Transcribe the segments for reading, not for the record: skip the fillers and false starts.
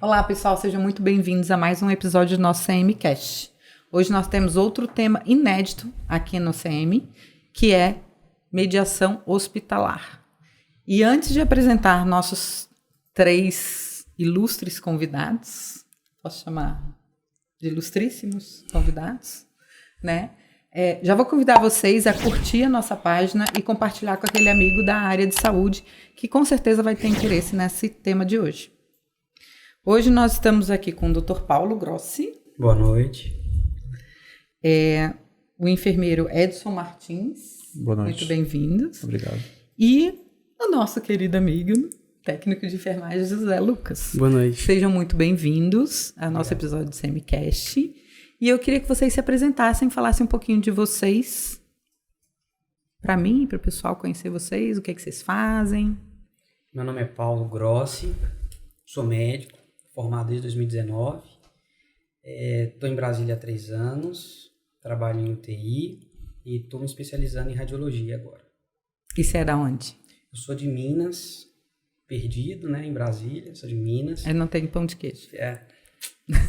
Olá, pessoal, sejam muito bem-vindos a mais um episódio do nosso CMcast. Hoje nós temos outro tema inédito aqui no CM, que é mediação hospitalar. E antes de apresentar nossos 3 ilustres convidados, posso chamar de ilustríssimos convidados, né? Já vou convidar vocês a curtir a nossa página e compartilhar com aquele amigo da área de saúde que com certeza vai ter interesse nesse tema de hoje. Hoje nós estamos aqui com o Dr. Paulo Grossi. Boa noite. O enfermeiro Edson Martins. Boa noite. Muito bem-vindos. Obrigado. E o nosso querido amigo, técnico de enfermagem, José Lucas. Boa noite. Sejam muito bem-vindos ao nosso episódio do CMcast. E eu queria que vocês se apresentassem, falassem um pouquinho de vocês, para mim, para o pessoal conhecer vocês, o que é que vocês fazem. Meu nome é Paulo Grossi, sou médico, formado desde 2019. Estou em Brasília há 3 anos, trabalho em UTI e estou me especializando em radiologia agora. E você é da onde? Eu sou de Minas, perdido, né, em Brasília, sou de Minas. Eu não tenho pão de queijo.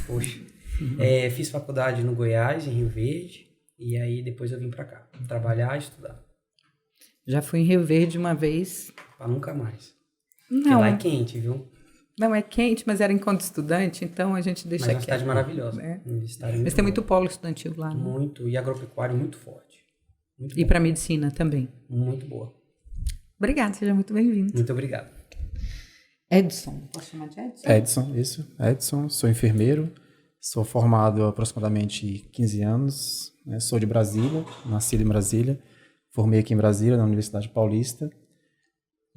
Poxa. Fiz faculdade no Goiás, em Rio Verde, e aí depois eu vim para cá, trabalhar e estudar. Já fui em Rio Verde uma vez. Para nunca mais. Não. Porque lá é quente, viu? Não, é quente, mas era enquanto estudante, então a gente deixa aqui. Mas é uma cidade maravilhosa. Né? Mas tem muito polo estudantil lá. Né? Muito, e agropecuário muito forte. Muito e bom. para medicina também. Muito boa. Obrigada, seja muito bem-vindo. Muito obrigado. Edson, posso chamar de Edson? Edson, isso. Edson, sou enfermeiro, sou formado há aproximadamente 15 anos, né? Sou de Brasília, nascido em Brasília, formei aqui em Brasília, na Universidade Paulista.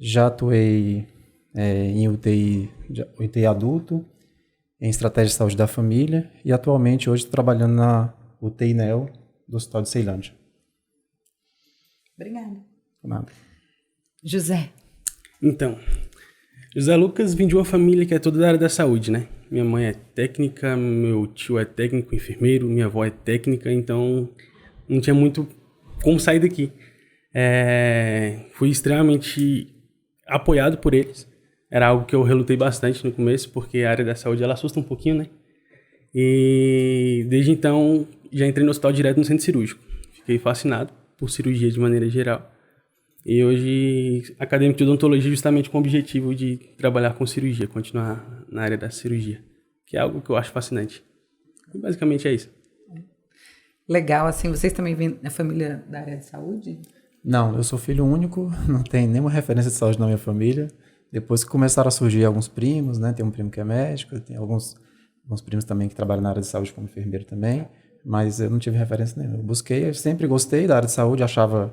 Já atuei em UTI adulto, em estratégia de saúde da família e atualmente hoje estou trabalhando na UTI NEO do Hospital de Ceilândia. Obrigada. Nada. José. Então, José Lucas vem de uma família que é toda da área da saúde, né? Minha mãe é técnica, meu tio é técnico, enfermeiro, minha avó é técnica, então não tinha muito como sair daqui. Fui extremamente apoiado por eles. Era algo que eu relutei bastante no começo, porque a área da saúde ela assusta um pouquinho, né? E desde então já entrei no hospital direto no centro cirúrgico. Fiquei fascinado por cirurgia de maneira geral. E hoje acadêmico de odontologia justamente com o objetivo de trabalhar com cirurgia, continuar na área da cirurgia, que é algo que eu acho fascinante. E basicamente é isso. Legal, assim, vocês também vêm da família da área de saúde? Não, eu sou filho único, não tem nenhuma referência de saúde na minha família. Depois que começaram a surgir alguns primos, né? Tem um primo que é médico, tem alguns primos também que trabalham na área de saúde como enfermeiro também, mas eu não tive referência nenhuma. Eu sempre gostei da área de saúde, achava,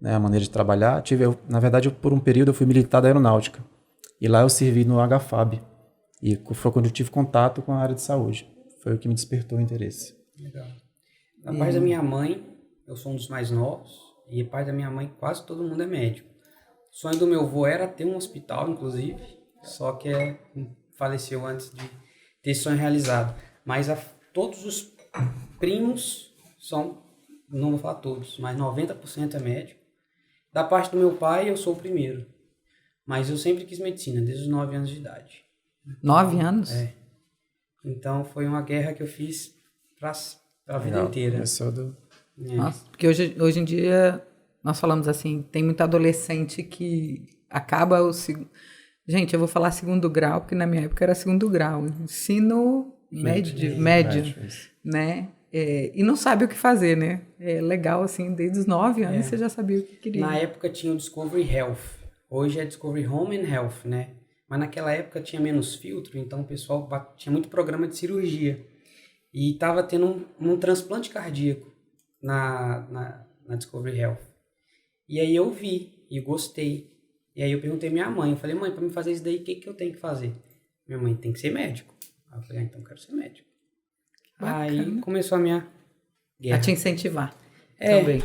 né, a maneira de trabalhar. Na verdade, por um período eu fui militar da aeronáutica e lá eu servi no HFAB e foi quando eu tive contato com a área de saúde. Foi o que me despertou o interesse. Legal. Da parte da minha mãe, eu sou um dos mais novos e a parte da minha mãe quase todo mundo é médico. O sonho do meu avô era ter um hospital, inclusive, só que faleceu antes de ter esse sonho realizado. Mas todos os primos são, não vou falar todos, mas 90% é médico. Da parte do meu pai, eu sou o primeiro. Mas eu sempre quis medicina, desde os 9 anos de idade. 9 anos? Então foi uma guerra que eu fiz para a vida inteira. Nossa, porque hoje em dia... Nós falamos assim, tem muito adolescente que acaba o segundo... Gente, eu vou falar segundo grau, porque na minha época era segundo grau. Ensino médio, né? E não sabe o que fazer, né? É legal, assim, desde os 9 anos você já sabia o que queria. Na época tinha o Discovery Health. Hoje é Discovery Home and Health, né? Mas naquela época tinha menos filtro, então o pessoal tinha muito programa de cirurgia. E estava tendo um transplante cardíaco na Discovery Health. E aí eu vi e gostei. E aí eu perguntei à minha mãe, eu falei, mãe, para me fazer isso daí, o que eu tenho que fazer? Minha mãe, tem que ser médico. Aí eu falei, então eu quero ser médico. Bacana. Aí começou a minha guerra. A te incentivar também.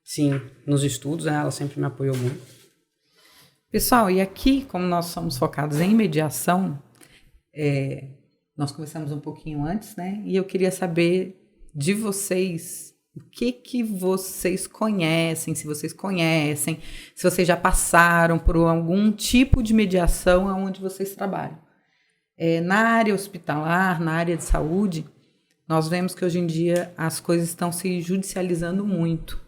Sim, nos estudos, ela sempre me apoiou muito. Pessoal, e aqui, como nós somos focados em mediação, nós conversamos um pouquinho antes, né? E eu queria saber de vocês... O que vocês conhecem, se vocês já passaram por algum tipo de mediação onde vocês trabalham. Na área hospitalar, na área de saúde, nós vemos que hoje em dia as coisas estão se judicializando muito.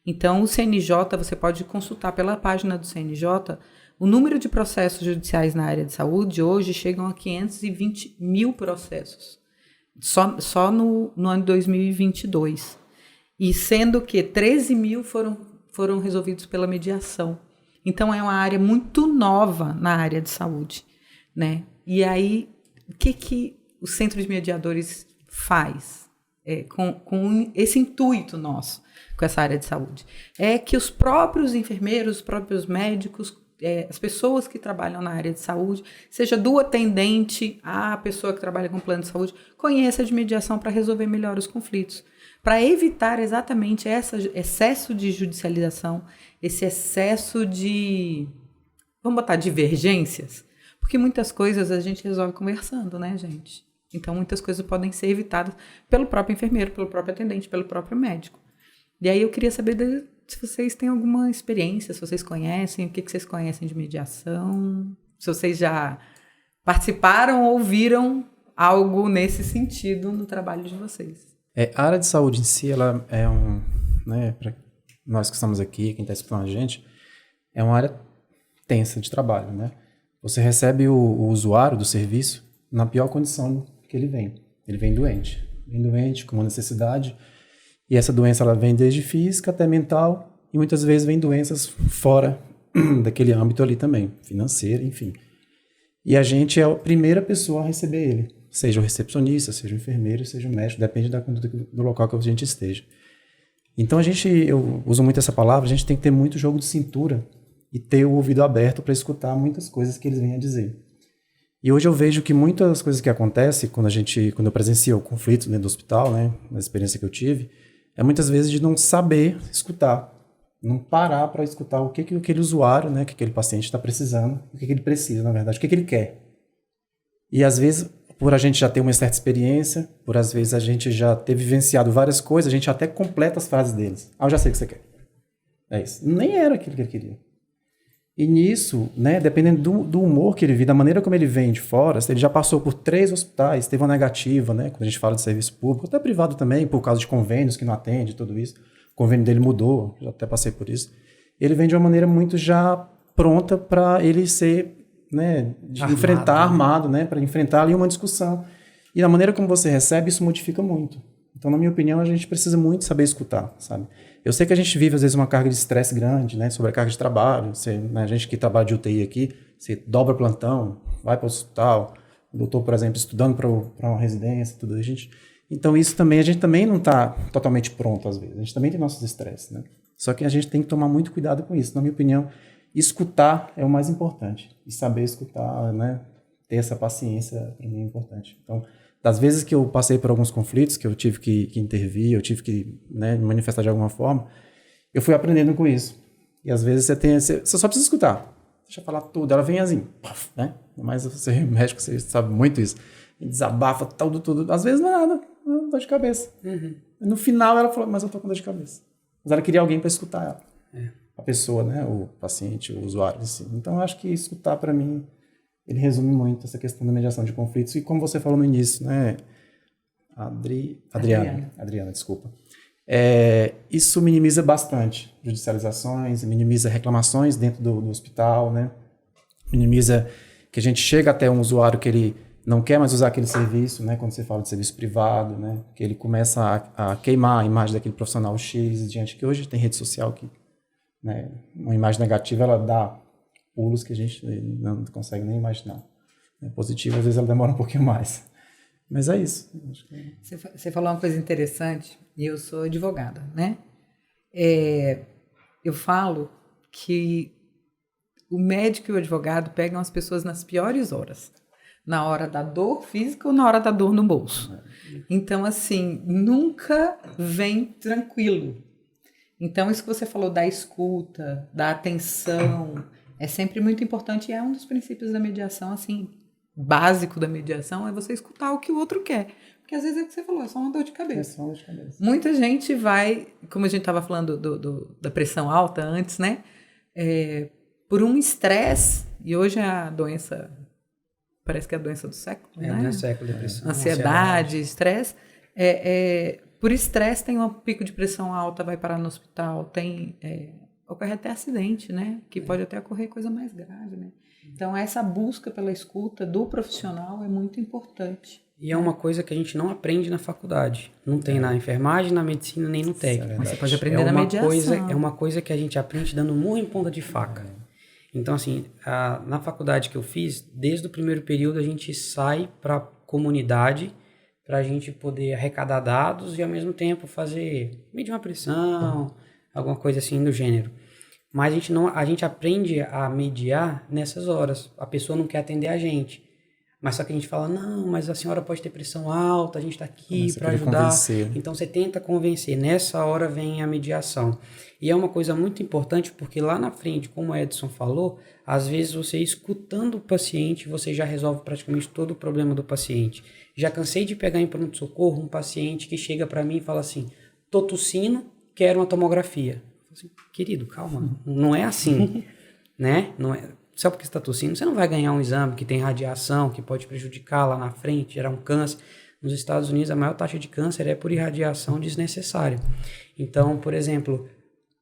Então, o CNJ, você pode consultar pela página do CNJ, o número de processos judiciais na área de saúde hoje chegam a 520 mil processos, só no ano de 2022. E sendo que 13 mil foram resolvidos pela mediação. Então, é uma área muito nova na área de saúde, né? E aí, o que o Centro de Mediadores faz com esse intuito nosso, com essa área de saúde? É que os próprios enfermeiros, os próprios médicos, as pessoas que trabalham na área de saúde, seja do atendente à pessoa que trabalha com plano de saúde, conheça de mediação para resolver melhor os conflitos, para evitar exatamente esse excesso de judicialização, esse excesso de, vamos botar, divergências, porque muitas coisas a gente resolve conversando, né, gente? Então, muitas coisas podem ser evitadas pelo próprio enfermeiro, pelo próprio atendente, pelo próprio médico. E aí eu queria saber se vocês têm alguma experiência, se vocês conhecem, o que vocês conhecem de mediação, se vocês já participaram ou viram algo nesse sentido no trabalho de vocês. A área de saúde em si, ela é né, para nós que estamos aqui, quem está escutando a gente, é uma área tensa de trabalho, né? Você recebe o usuário do serviço na pior condição que ele vem. Ele vem doente, com uma necessidade, e essa doença ela vem desde física até mental, e muitas vezes vem doenças fora daquele âmbito ali também, financeiro, enfim. E a gente é a primeira pessoa a receber ele, seja o recepcionista, seja o enfermeiro, seja o médico, depende da conduta do local que a gente esteja. Então eu uso muito essa palavra, a gente tem que ter muito jogo de cintura e ter o ouvido aberto para escutar muitas coisas que eles vêm a dizer. E hoje eu vejo que muitas coisas que acontecem quando eu presencio conflitos dentro do hospital, né, na experiência que eu tive, é muitas vezes de não saber escutar, não parar para escutar o que aquele usuário, né, que aquele paciente está precisando, o que ele precisa, na verdade, o que ele quer. E às vezes, por a gente já ter uma certa experiência, por às vezes a gente já ter vivenciado várias coisas, a gente até completa as frases deles. Eu já sei o que você quer. É isso. Nem era aquilo que ele queria. E nisso, né, dependendo do humor que ele vive, da maneira como ele vem de fora, ele já passou por 3 hospitais, teve uma negativa, né, quando a gente fala de serviço público, até privado também, por causa de convênios que não atende, tudo isso. O convênio dele mudou, já até passei por isso. Ele vem de uma maneira muito já pronta para ele ser, né, armado, né, para enfrentar ali uma discussão. E da maneira como você recebe, isso modifica muito. Então, na minha opinião, a gente precisa muito saber escutar, sabe? Eu sei que a gente vive, às vezes, uma carga de estresse grande, né? Sobrecarga de trabalho. Né? A gente que trabalha de UTI aqui, você dobra plantão, vai para o hospital. O doutor, por exemplo, estudando para uma residência, tudo isso. Então, isso também, a gente também não está totalmente pronto, às vezes. A gente também tem nossos estresses, né? Só que a gente tem que tomar muito cuidado com isso. Na minha opinião, escutar é o mais importante. E saber escutar, né? Ter essa paciência, para mim, é importante. Então, das vezes que eu passei por alguns conflitos, que eu tive que intervir, eu tive que, né, me manifestar de alguma forma, eu fui aprendendo com isso. E às vezes você só precisa escutar. Deixa eu falar tudo. Ela vem assim, paf, né? Mas você é médico, você sabe muito isso. E desabafa tudo. Às vezes não é nada, não, dor de cabeça. Uhum. No final ela falou, mas eu tô com dor de cabeça. Mas ela queria alguém para escutar ela. A pessoa, né? O paciente, o usuário. Assim. Então eu acho que escutar para mim, ele resume muito essa questão da mediação de conflitos. E como você falou no início, né? Adriana, desculpa. Isso minimiza bastante judicializações, minimiza reclamações dentro do hospital, né? Minimiza que a gente chega até um usuário que ele não quer mais usar aquele serviço, né? Quando você fala de serviço privado, né? Que ele começa a queimar a imagem daquele profissional X diante, que hoje tem rede social que, né? Uma imagem negativa, ela dá pulos que a gente não consegue nem imaginar. Positiva, às vezes ela demora um pouquinho mais. Mas é isso. Você falou uma coisa interessante, e eu sou advogada, né? Eu falo que o médico e o advogado pegam as pessoas nas piores horas. Na hora da dor física ou na hora da dor no bolso. Então, assim, nunca vem tranquilo. Então, isso que você falou da escuta, da atenção, é sempre muito importante e é um dos princípios da mediação, assim, básico da mediação, é você escutar o que o outro quer. Porque às vezes é o que você falou, é só uma dor de cabeça. É só uma dor de cabeça. Muita gente vai, como a gente estava falando da pressão alta antes, né? Por um estresse, e hoje é a doença parece que é a doença do século, É, né? do século, depressão, Ansiedade, estresse. Por estresse tem um pico de pressão alta, vai parar no hospital, ocorre até acidente, né? Que pode até ocorrer coisa mais grave, né? Então, essa busca pela escuta do profissional é muito importante. E é uma coisa que a gente não aprende na faculdade. Não tem na enfermagem, na medicina, nem no técnico. Mas você pode aprender na mediação. É uma coisa que a gente aprende dando murro em ponta de faca. Então, assim, na faculdade que eu fiz, desde o primeiro período a gente sai para a comunidade para a gente poder arrecadar dados e, ao mesmo tempo, medir uma pressão, alguma coisa assim do gênero. Mas a gente aprende a mediar nessas horas. A pessoa não quer atender a gente. Mas só que a gente fala, não, mas a senhora pode ter pressão alta, a gente está aqui para ajudar. Convencer. Então você tenta convencer. Nessa hora vem a mediação. E é uma coisa muito importante porque lá na frente, como o Edson falou, às vezes você escutando o paciente, você já resolve praticamente todo o problema do paciente. Já cansei de pegar em pronto-socorro um paciente que chega para mim e fala assim, tô tossindo, quero uma tomografia. Eu falo assim, querido, calma, não é assim, né? Não é... Só porque você está tossindo, você não vai ganhar um exame que tem radiação, que pode prejudicar lá na frente, gerar um câncer. Nos Estados Unidos, a maior taxa de câncer é por irradiação desnecessária. Então, por exemplo,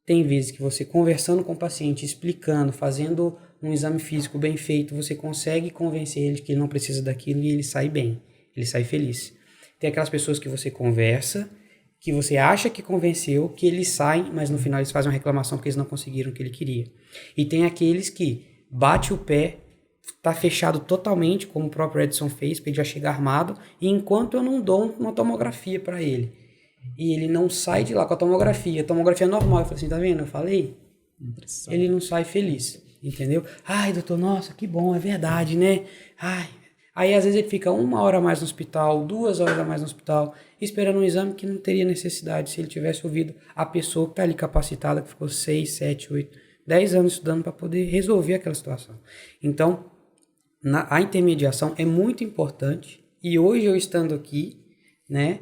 tem vezes que você conversando com o paciente, explicando, fazendo um exame físico bem feito, você consegue convencer ele de que ele não precisa daquilo e ele sai bem, ele sai feliz. Tem aquelas pessoas que você conversa, que você acha que convenceu, que eles saem, mas no final eles fazem uma reclamação porque eles não conseguiram o que ele queria. E tem aqueles que bate o pé, tá fechado totalmente, como o próprio Edson fez, porque ele já chega armado, e enquanto eu não dou uma tomografia para ele, e ele não sai de lá com a tomografia normal, eu falei assim, tá vendo, eu falei, ele não sai feliz, entendeu? Ai, doutor, nossa, que bom, é verdade, né? Ai. Aí às vezes ele fica 1 hora a mais no hospital, 2 horas a mais no hospital, esperando um exame que não teria necessidade se ele tivesse ouvido a pessoa que tá ali capacitada, que ficou 6, 7, 8, 10 anos estudando para poder resolver aquela situação. Então, a intermediação é muito importante e hoje eu estando aqui, né,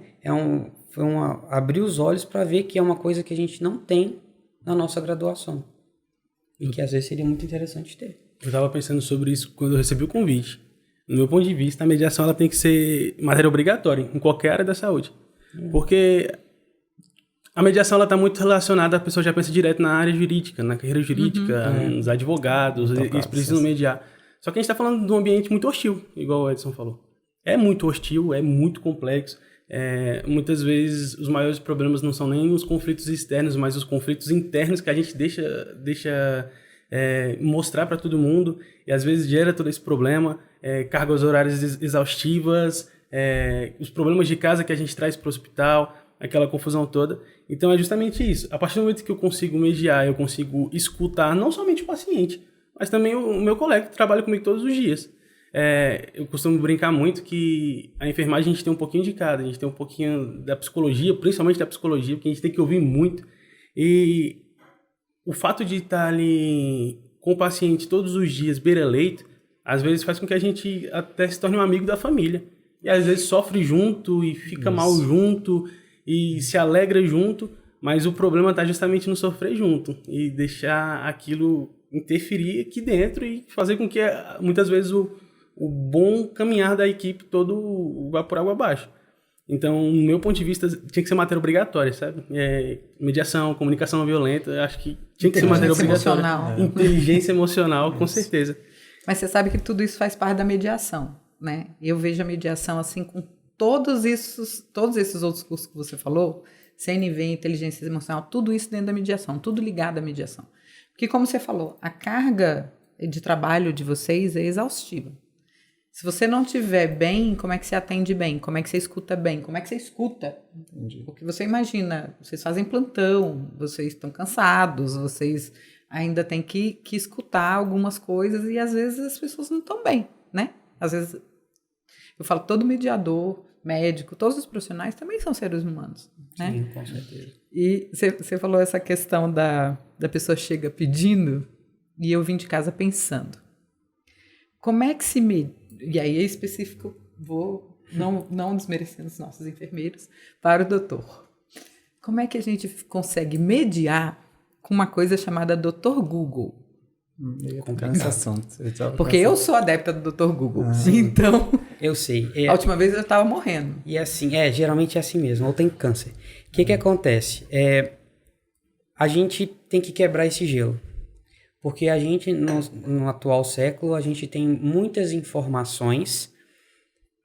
abrir os olhos para ver que é uma coisa que a gente não tem na nossa graduação e que às vezes seria muito interessante ter. Eu estava pensando sobre isso quando eu recebi o convite. No meu ponto de vista, a mediação ela tem que ser matéria obrigatória em qualquer área da saúde. Porque a mediação está muito relacionada, a pessoa já pensa direto na área jurídica, na carreira jurídica, nos advogados, eles precisam mediar. Só que a gente está falando de um ambiente muito hostil, igual o Edson falou. É muito hostil, é muito complexo. Muitas vezes os maiores problemas não são nem os conflitos externos, mas os conflitos internos que a gente deixa mostrar para todo mundo. E às vezes gera todo esse problema, cargas horárias exaustivas, os problemas de casa que a gente traz para o hospital, aquela confusão toda. Então é justamente isso. A partir do momento que eu consigo mediar, eu consigo escutar não somente o paciente, mas também o meu colega que trabalha comigo todos os dias. Eu costumo brincar muito que a enfermagem a gente tem um pouquinho de cada. A gente tem um pouquinho da psicologia, principalmente da psicologia, porque a gente tem que ouvir muito. E o fato de estar ali com o paciente todos os dias, beira-leito, às vezes faz com que a gente até se torne um amigo da família. E às vezes sofre junto e fica mal junto e se alegra junto, mas o problema está justamente no sofrer junto e deixar aquilo interferir aqui dentro e fazer com que muitas vezes o bom caminhar da equipe todo vá por água abaixo. Então, no meu ponto de vista, tinha que ser matéria obrigatória, sabe? Mediação, comunicação não violenta, eu acho que tinha que ser matéria obrigatória. Inteligência emocional, com certeza. Mas você sabe que tudo isso faz parte da mediação, né? Eu vejo a mediação assim com todos esses outros cursos que você falou, CNV, inteligência emocional, tudo isso dentro da mediação, tudo ligado à mediação. Porque, como você falou, a carga de trabalho de vocês é exaustiva. Se você não estiver bem, como é que você atende bem? Como é que você escuta bem? Como é que você escuta? Entendi. Porque você imagina, vocês fazem plantão, vocês estão cansados, vocês ainda têm que escutar algumas coisas e às vezes as pessoas não estão bem, né? Às vezes, eu falo, todo mediador, médico, todos os profissionais também são seres humanos, né? Sim, com certeza. E você falou essa questão da pessoa chega pedindo e eu vim de casa pensando. Como é que se mede? E aí é específico, vou não desmerecendo os nossos enfermeiros, para o doutor. Como é que a gente consegue mediar com uma coisa chamada Dr. Google? Nesse assunto. Porque eu sou adepta do Dr. Google. Então, Eu sei. a última vez eu estava morrendo. E assim, geralmente é assim mesmo, ou tem câncer. O que acontece? A gente tem que quebrar esse gelo. Porque a gente, no atual século, a gente tem muitas informações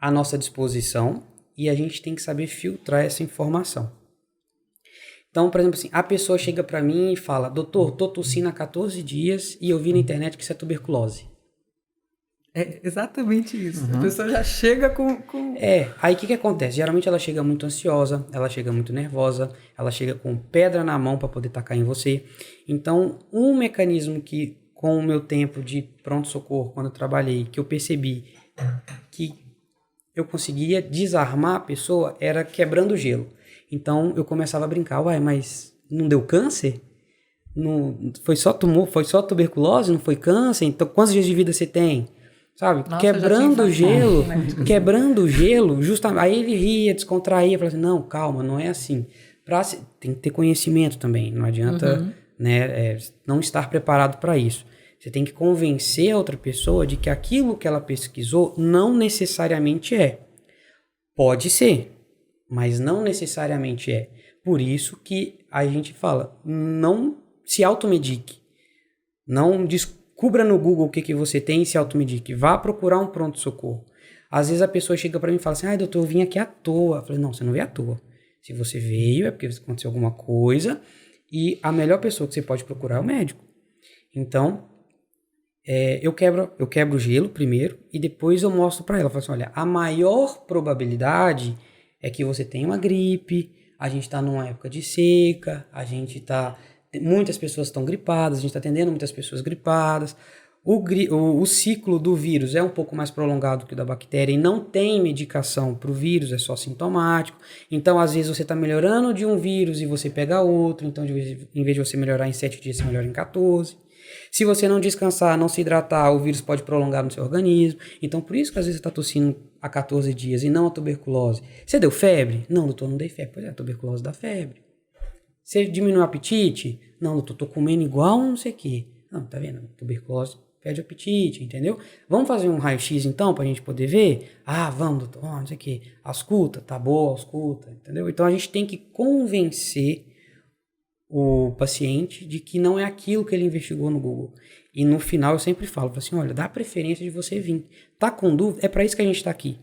à nossa disposição e a gente tem que saber filtrar essa informação. Então, por exemplo, assim, a pessoa chega para mim e fala: doutor, tô tossindo há 14 dias e eu vi na internet que isso é tuberculose. É exatamente isso. A pessoa já chega com... Aí o que acontece? Geralmente ela chega muito ansiosa, ela chega muito nervosa, ela chega com pedra na mão para poder tacar em você. Então, um mecanismo que, com o meu tempo de pronto-socorro, quando eu trabalhei, que eu percebi que eu conseguia desarmar a pessoa, era quebrando o gelo. Então, eu começava a brincar: uai, mas não deu câncer? Não, foi só tumor? Foi só tuberculose? Não foi câncer? Então, quantos dias de vida você tem? Sabe? Nossa, quebrando o gelo, justamente. Aí ele ria, descontraía, falava assim: não, calma, não é assim. Tem que ter conhecimento também, não adianta não estar preparado para isso. Você tem que convencer a outra pessoa de que aquilo que ela pesquisou não necessariamente é. Pode ser, mas não necessariamente é. Por isso que a gente fala: não se automedique. Não descubra no Google o que você tem e se automedique. Vá procurar um pronto-socorro. Às vezes a pessoa chega para mim e fala assim: ai, doutor, eu vim aqui à toa. Eu falei: não, você não veio à toa. Se você veio é porque aconteceu alguma coisa e a melhor pessoa que você pode procurar é o médico. Então, eu quebro o gelo primeiro e depois eu mostro para ela. Eu falo assim: olha, a maior probabilidade é que você tenha uma gripe, a gente está numa época de seca, muitas pessoas estão gripadas, a gente está atendendo muitas pessoas gripadas. O ciclo do vírus é um pouco mais prolongado que o da bactéria e não tem medicação para o vírus, é só sintomático. Então, às vezes, você está melhorando de um vírus e você pega outro. Então, em vez de você melhorar em 7 dias, você melhora em 14. Se você não descansar, não se hidratar, o vírus pode prolongar no seu organismo. Então, por isso que às vezes você está tossindo há 14 dias e não a tuberculose. Você deu febre? Não, doutor, não dei febre. Pois é, a tuberculose dá febre. Você diminuiu o apetite? Não, doutor, tô comendo igual não sei o quê. Não, tá vendo? Tuberculose perde o apetite, entendeu? Vamos fazer um raio-x então pra gente poder ver? Ah, vamos, doutor, não sei o quê. Ausculta, tá boa, ausculta, entendeu? Então a gente tem que convencer o paciente de que não é aquilo que ele investigou no Google. E no final eu sempre falo assim: olha, dá preferência de você vir. Tá com dúvida? É para isso que a gente tá aqui.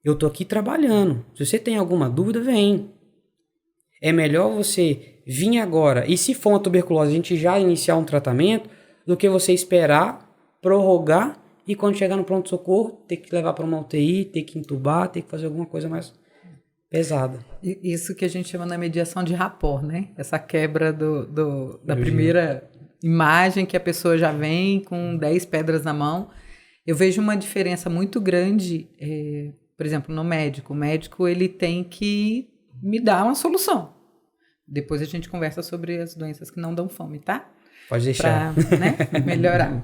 Eu tô aqui trabalhando. Se você tem alguma dúvida, vem. É melhor você vir agora, e se for uma tuberculose, a gente já iniciar um tratamento, do que você esperar, prorrogar, e quando chegar no pronto-socorro, ter que levar para uma UTI, ter que entubar, ter que fazer alguma coisa mais pesada. Isso que a gente chama na mediação de rapport, né? Essa quebra da primeira imagem que a pessoa já vem com 10 pedras na mão. Eu vejo uma diferença muito grande, por exemplo, no médico. O médico, ele tem que me dar uma solução. Depois a gente conversa sobre as doenças que não dão fome, tá? Pode deixar. Pra, melhorar.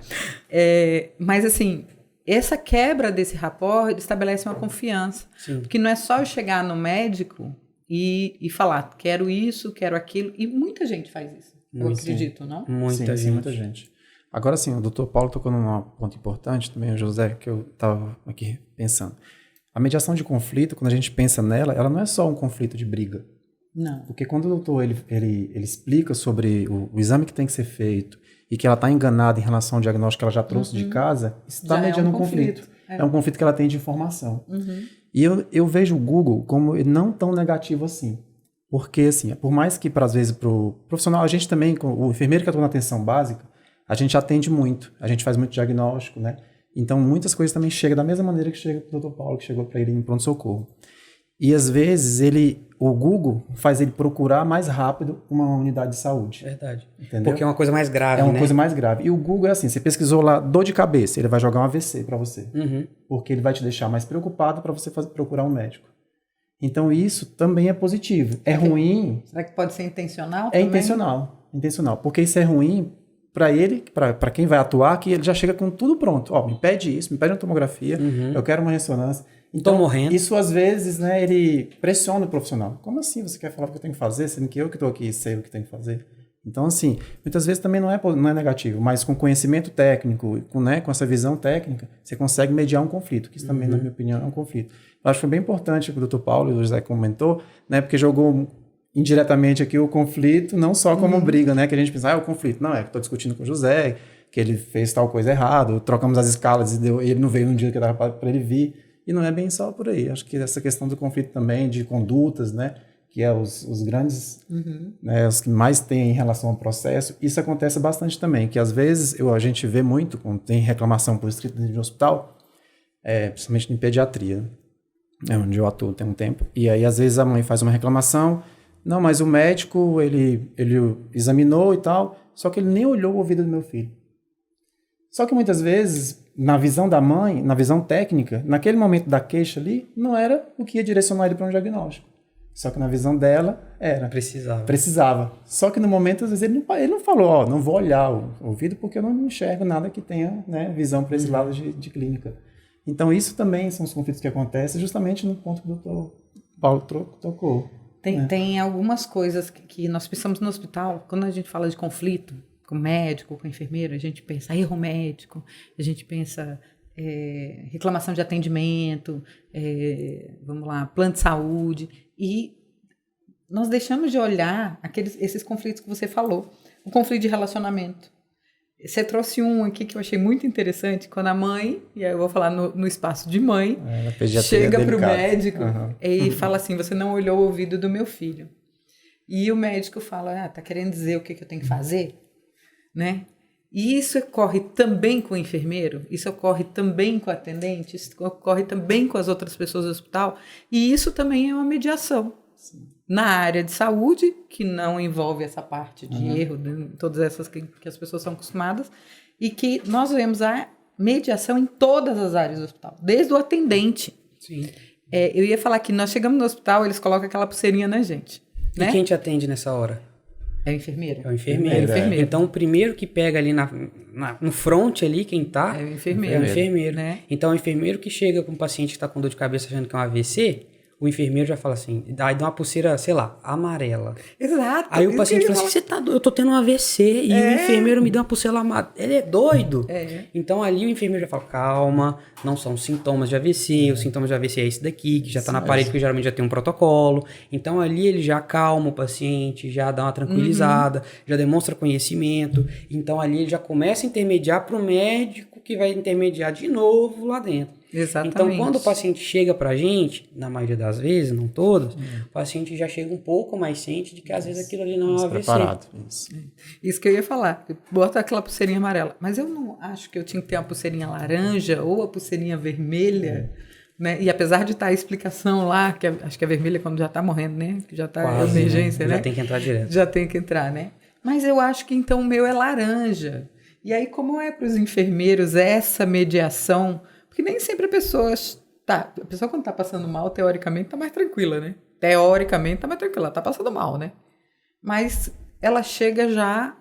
Mas assim, essa quebra desse rapport estabelece uma confiança. Sim. Porque não é só eu chegar no médico e falar: quero isso, quero aquilo. E muita gente faz isso. Eu acredito, não? Muita gente. Agora sim, o doutor Paulo tocou num ponto importante também, o José, que eu estava aqui pensando. A mediação de conflito, quando a gente pensa nela, ela não é só um conflito de briga. Não. Porque quando o doutor ele explica sobre o exame que tem que ser feito e que ela está enganada em relação ao diagnóstico que ela já trouxe de casa, isso está mediando um conflito. É um conflito que ela tem de informação. E eu vejo o Google como não tão negativo assim. Porque, assim, por mais que, às vezes, para o profissional, a gente também, o enfermeiro que atua na atenção básica, a gente atende muito, a gente faz muito diagnóstico, né? Então, muitas coisas também chegam da mesma maneira que chega para o Dr. Paulo, que chegou para ele em pronto-socorro. E, às vezes, o Google faz ele procurar mais rápido uma unidade de saúde. Verdade. Entendeu? Porque é uma coisa mais grave, né? É uma coisa mais grave. E o Google é assim, você pesquisou lá dor de cabeça, ele vai jogar um AVC para você. Porque ele vai te deixar mais preocupado para você procurar um médico. Então, isso também é positivo. É ruim... Será que pode ser intencional também? É intencional. Porque isso é ruim para ele, para quem vai atuar, que ele já chega com tudo pronto. Ó, me pede isso, me pede uma tomografia, eu quero uma ressonância. Então, tô morrendo. Isso às vezes, né, ele pressiona o profissional. Como assim você quer falar o que eu tenho que fazer, sendo que eu que estou aqui sei o que tenho que fazer? Então, assim, muitas vezes também não é negativo, mas com conhecimento técnico, com essa visão técnica, você consegue mediar um conflito, que isso também, na minha opinião, é um conflito. Eu acho que foi bem importante o que o Dr. Paulo e o José comentou, né, porque jogou indiretamente aqui o conflito, não só como briga, né, que a gente pensa, é o conflito. Não, estou discutindo com o José, que ele fez tal coisa errado, trocamos as escalas e ele não veio um dia que dava para ele vir, e não é bem só por aí. Acho que essa questão do conflito também, de condutas, né, que é os grandes, né, os que mais tem em relação ao processo, isso acontece bastante também, que às vezes a gente vê muito, quando tem reclamação por escrito dentro de um hospital, principalmente em pediatria, onde eu atuo tem um tempo, e aí às vezes a mãe faz uma reclamação, não, mas o médico, ele examinou e tal, só que ele nem olhou o ouvido do meu filho. Só que muitas vezes, na visão da mãe, na visão técnica, naquele momento da queixa ali, não era o que ia direcionar ele para um diagnóstico. Só que na visão dela, era. Precisava. Só que no momento, às vezes, ele não falou, não vou olhar o ouvido porque eu não enxergo nada que tenha, né, visão para esse lado de clínica. Então, isso também são os conflitos que acontecem justamente no ponto que o Dr. Paulo tocou. Tem algumas coisas que nós pensamos no hospital, quando a gente fala de conflito, com médico, com enfermeiro, a gente pensa erro médico, a gente pensa reclamação de atendimento, vamos lá, plano de saúde, e nós deixamos de olhar esses conflitos que você falou, o conflito de relacionamento. Você trouxe um aqui que eu achei muito interessante, quando a mãe, e aí eu vou falar no espaço de mãe, chega para o médico e fala assim, você não olhou o ouvido do meu filho. E o médico fala, tá querendo dizer o que eu tenho que fazer? Né? E isso ocorre também com o enfermeiro, isso ocorre também com o atendente, isso ocorre também com as outras pessoas do hospital, e isso também é uma mediação. Sim. Na área de saúde, que não envolve essa parte de erro, todas essas que as pessoas são acostumadas, e que nós vemos a mediação em todas as áreas do hospital, desde o atendente. Sim. Eu ia falar que nós chegamos no hospital, eles colocam aquela pulseirinha na gente. E quem te atende nessa hora? É o enfermeiro. É o enfermeiro. Então, o primeiro que pega ali no front ali, quem tá... É o enfermeiro. É o enfermeiro. Né? Então, o enfermeiro que chega com um paciente que tá com dor de cabeça achando que é um AVC, o enfermeiro já fala assim, aí dá uma pulseira, sei lá, amarela. Exato. Aí o paciente fala assim, você tá doido, eu tô tendo um AVC e o enfermeiro me deu uma pulseira amarela. Ele é doido. Então, ali o enfermeiro já fala, calma, não são sintomas de AVC, os sintomas de AVC é esse daqui, que já tá na parede, porque geralmente já tem um protocolo. Então, ali ele já acalma o paciente, já dá uma tranquilizada, já demonstra conhecimento. Então, ali ele já começa a intermediar pro médico que vai intermediar de novo lá dentro. Exatamente. Então, quando o paciente chega pra gente, na maioria das vezes, não todas, o paciente já chega um pouco mais ciente de que às vezes aquilo ali não é um AVC. Preparado. Isso que eu ia falar. Bota aquela pulseirinha amarela. Mas eu não acho que eu tinha que ter uma pulseirinha laranja ou a pulseirinha vermelha. Né? E apesar de estar a explicação lá, que acho que a vermelha é quando já está morrendo, né? Que já está em emergência, né? Já tem que entrar direto. Já tem que entrar, né? Mas eu acho que então o meu é laranja. E aí, como é para os enfermeiros essa mediação? Porque nem sempre a pessoa quando está passando mal, teoricamente, está mais tranquila, né? Teoricamente está mais tranquila, está passando mal, né? Mas ela chega já,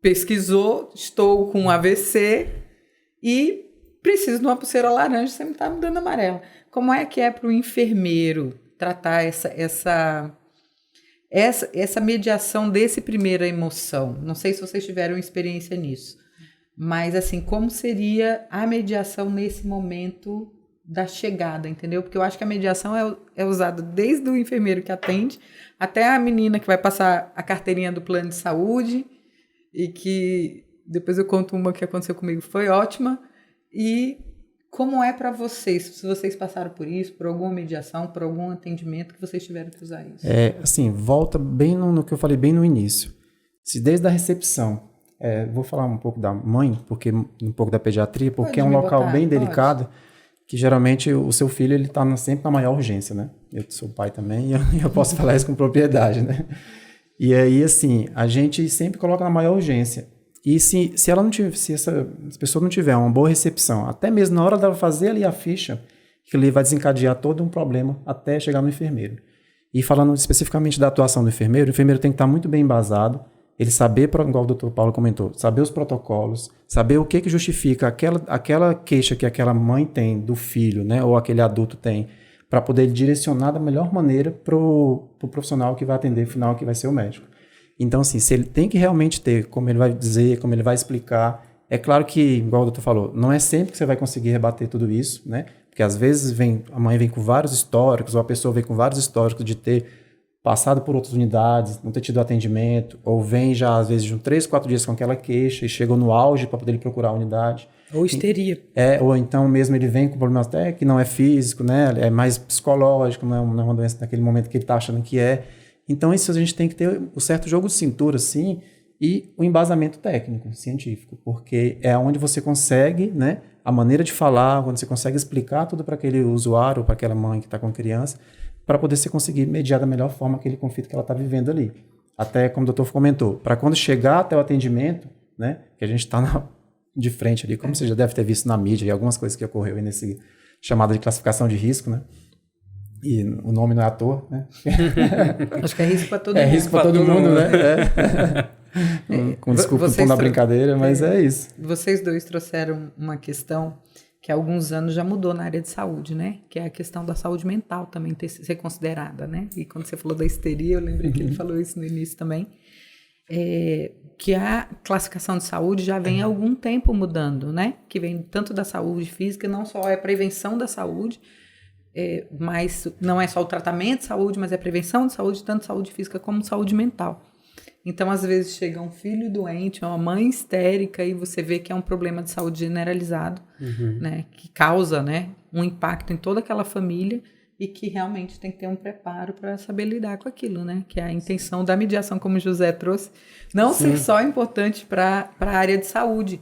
pesquisou, estou com AVC e preciso de uma pulseira laranja, você me está me dando amarela. Como é que é para o enfermeiro tratar essa mediação desse primeira emoção? Não sei se vocês tiveram experiência nisso. Mas, assim, como seria a mediação nesse momento da chegada, entendeu? Porque eu acho que a mediação é usada desde o enfermeiro que atende até a menina que vai passar a carteirinha do plano de saúde e que depois eu conto uma que aconteceu comigo, foi ótima. E como é para vocês, se vocês passaram por isso, por alguma mediação, por algum atendimento que vocês tiveram que usar isso? Assim, volta bem no que eu falei bem no início. Se desde a recepção... vou falar um pouco da mãe, um pouco da pediatria, porque é um local bem delicado, que geralmente o seu filho ele está sempre na maior urgência, né? Eu sou pai também e eu posso falar isso com propriedade, né? E aí, assim, a gente sempre coloca na maior urgência. E se essa pessoa não tiver uma boa recepção, até mesmo na hora dela fazer ali a ficha, que ele vai desencadear todo um problema até chegar no enfermeiro. E falando especificamente da atuação do enfermeiro, o enfermeiro tem que estar muito bem embasado, ele saber, igual o Dr. Paulo comentou, saber os protocolos, saber o que justifica aquela queixa que aquela mãe tem do filho, né, ou aquele adulto tem, para poder direcionar da melhor maneira para o profissional que vai atender, final, que vai ser o médico. Então, assim, se ele tem que realmente ter, como ele vai dizer, como ele vai explicar, é claro que, igual o doutor falou, não é sempre que você vai conseguir rebater tudo isso, né? Porque às vezes a mãe vem com vários históricos, ou a pessoa vem com vários históricos de ter passado por outras unidades, não ter tido atendimento, ou vem já, às vezes, de 3, 4 dias com aquela queixa e chegou no auge para poder procurar a unidade. Ou histeria. Ou então mesmo ele vem com problemas até que não é físico, né? É mais psicológico, não é uma doença naquele momento que ele está achando que é. Então, isso a gente tem que ter o certo jogo de cintura, sim, e o embasamento técnico, científico, porque é onde você consegue, né, a maneira de falar, quando você consegue explicar tudo para aquele usuário, para aquela mãe que está com a criança, para poder você conseguir mediar da melhor forma aquele conflito que ela está vivendo ali. Até, como o doutor comentou, para quando chegar até o atendimento, né, que a gente está de frente ali, como você já deve ter visto na mídia e algumas coisas que ocorreu aí nesse chamada de classificação de risco, né? E o nome não é à toa, né? Acho que é risco para todo mundo. É risco para todo mundo, né? Com desculpa no tom da brincadeira, mas é isso. Vocês dois trouxeram uma questão que há alguns anos já mudou na área de saúde, né? Que é a questão da saúde mental também ser considerada, né? E quando você falou da histeria, eu lembrei que ele falou isso no início também. Que a classificação de saúde já vem há algum tempo mudando, né? Que vem tanto da saúde física, não só é a prevenção da saúde, mas não é só o tratamento de saúde, mas é prevenção de saúde, tanto saúde física como saúde mental. Então, às vezes, chega um filho doente, uma mãe histérica, e você vê que é um problema de saúde generalizado, né? Que causa, né, um impacto em toda aquela família e que realmente tem que ter um preparo para saber lidar com aquilo, né? Que é a intenção da mediação, como o José trouxe, não ser só importante para a área de saúde.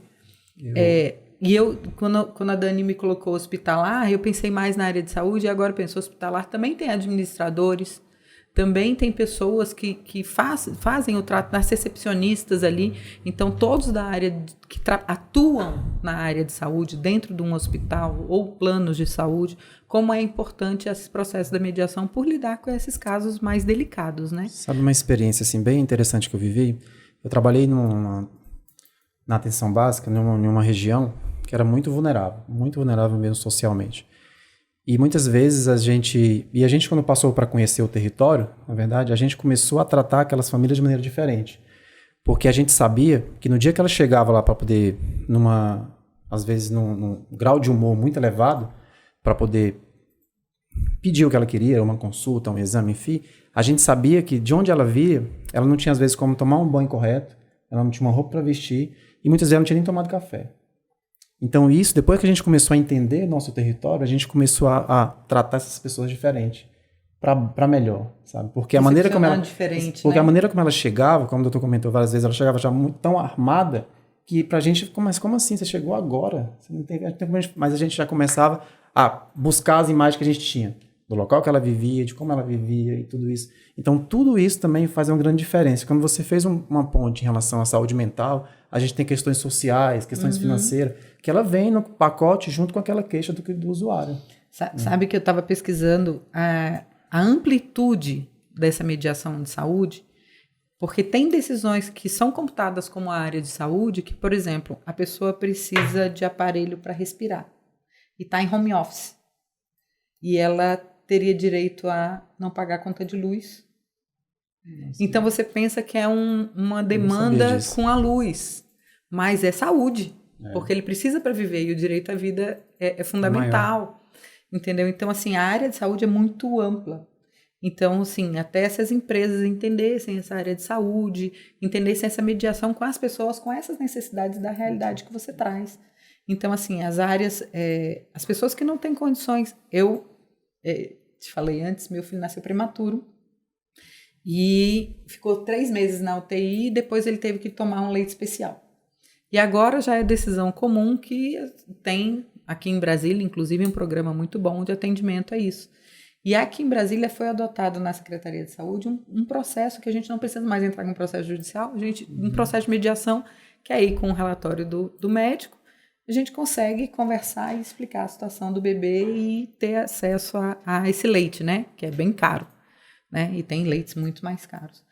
E eu, quando a Dani me colocou hospitalar, eu pensei mais na área de saúde, e agora eu penso hospitalar, também tem administradores, também tem pessoas que fazem o trato, das recepcionistas ali, então todos da área que atuam na área de saúde, dentro de um hospital ou planos de saúde, como é importante esse processo da mediação por lidar com esses casos mais delicados, né? Sabe uma experiência assim, bem interessante que eu vivi? Eu trabalhei na atenção básica, numa região que era muito vulnerável mesmo socialmente. E muitas vezes a gente quando passou para conhecer o território, na verdade, a gente começou a tratar aquelas famílias de maneira diferente. Porque a gente sabia que no dia que ela chegava lá para poder, às vezes num grau de humor muito elevado, para poder pedir o que ela queria, uma consulta, um exame, enfim, a gente sabia que de onde ela via, ela não tinha às vezes como tomar um banho correto, ela não tinha uma roupa para vestir, e muitas vezes ela não tinha nem tomado café. Então isso, depois que a gente começou a entender nosso território, a gente começou a tratar essas pessoas diferente, para melhor, sabe? Porque a maneira como ela, a maneira como ela chegava, como o doutor comentou várias vezes, ela chegava já tão armada que pra gente, mas como assim? Você chegou agora? Você não tem, mas a gente já começava a buscar as imagens que a gente tinha do local que ela vivia, de como ela vivia e tudo isso. Então, tudo isso também faz uma grande diferença. Quando você fez uma ponte em relação à saúde mental, a gente tem questões sociais, questões financeiras, que ela vem no pacote junto com aquela queixa do usuário. Sabe que eu estava pesquisando a amplitude dessa mediação de saúde, porque tem decisões que são computadas como a área de saúde, que, por exemplo, a pessoa precisa de aparelho para respirar e está em home office. E ela teria direito a não pagar a conta de luz. Então você pensa que é uma demanda com a luz, mas é saúde, porque ele precisa para viver e o direito à vida é fundamental, entendeu? Então assim, a área de saúde é muito ampla. Então assim, até essas empresas entendessem essa área de saúde, entendessem essa mediação com as pessoas, com essas necessidades da realidade que você traz. Então assim, as áreas, as pessoas que não têm condições, eu te falei antes, meu filho nasceu prematuro e ficou 3 meses na UTI e depois ele teve que tomar um leite especial. E agora já é decisão comum que tem aqui em Brasília, inclusive, um programa muito bom de atendimento a isso. E aqui em Brasília foi adotado na Secretaria de Saúde um processo que a gente não precisa mais entrar em um processo judicial, um processo de mediação, que aí com o relatório do médico, a gente consegue conversar e explicar a situação do bebê e ter acesso a esse leite, né? Que é bem caro, né? E tem leites muito mais caros.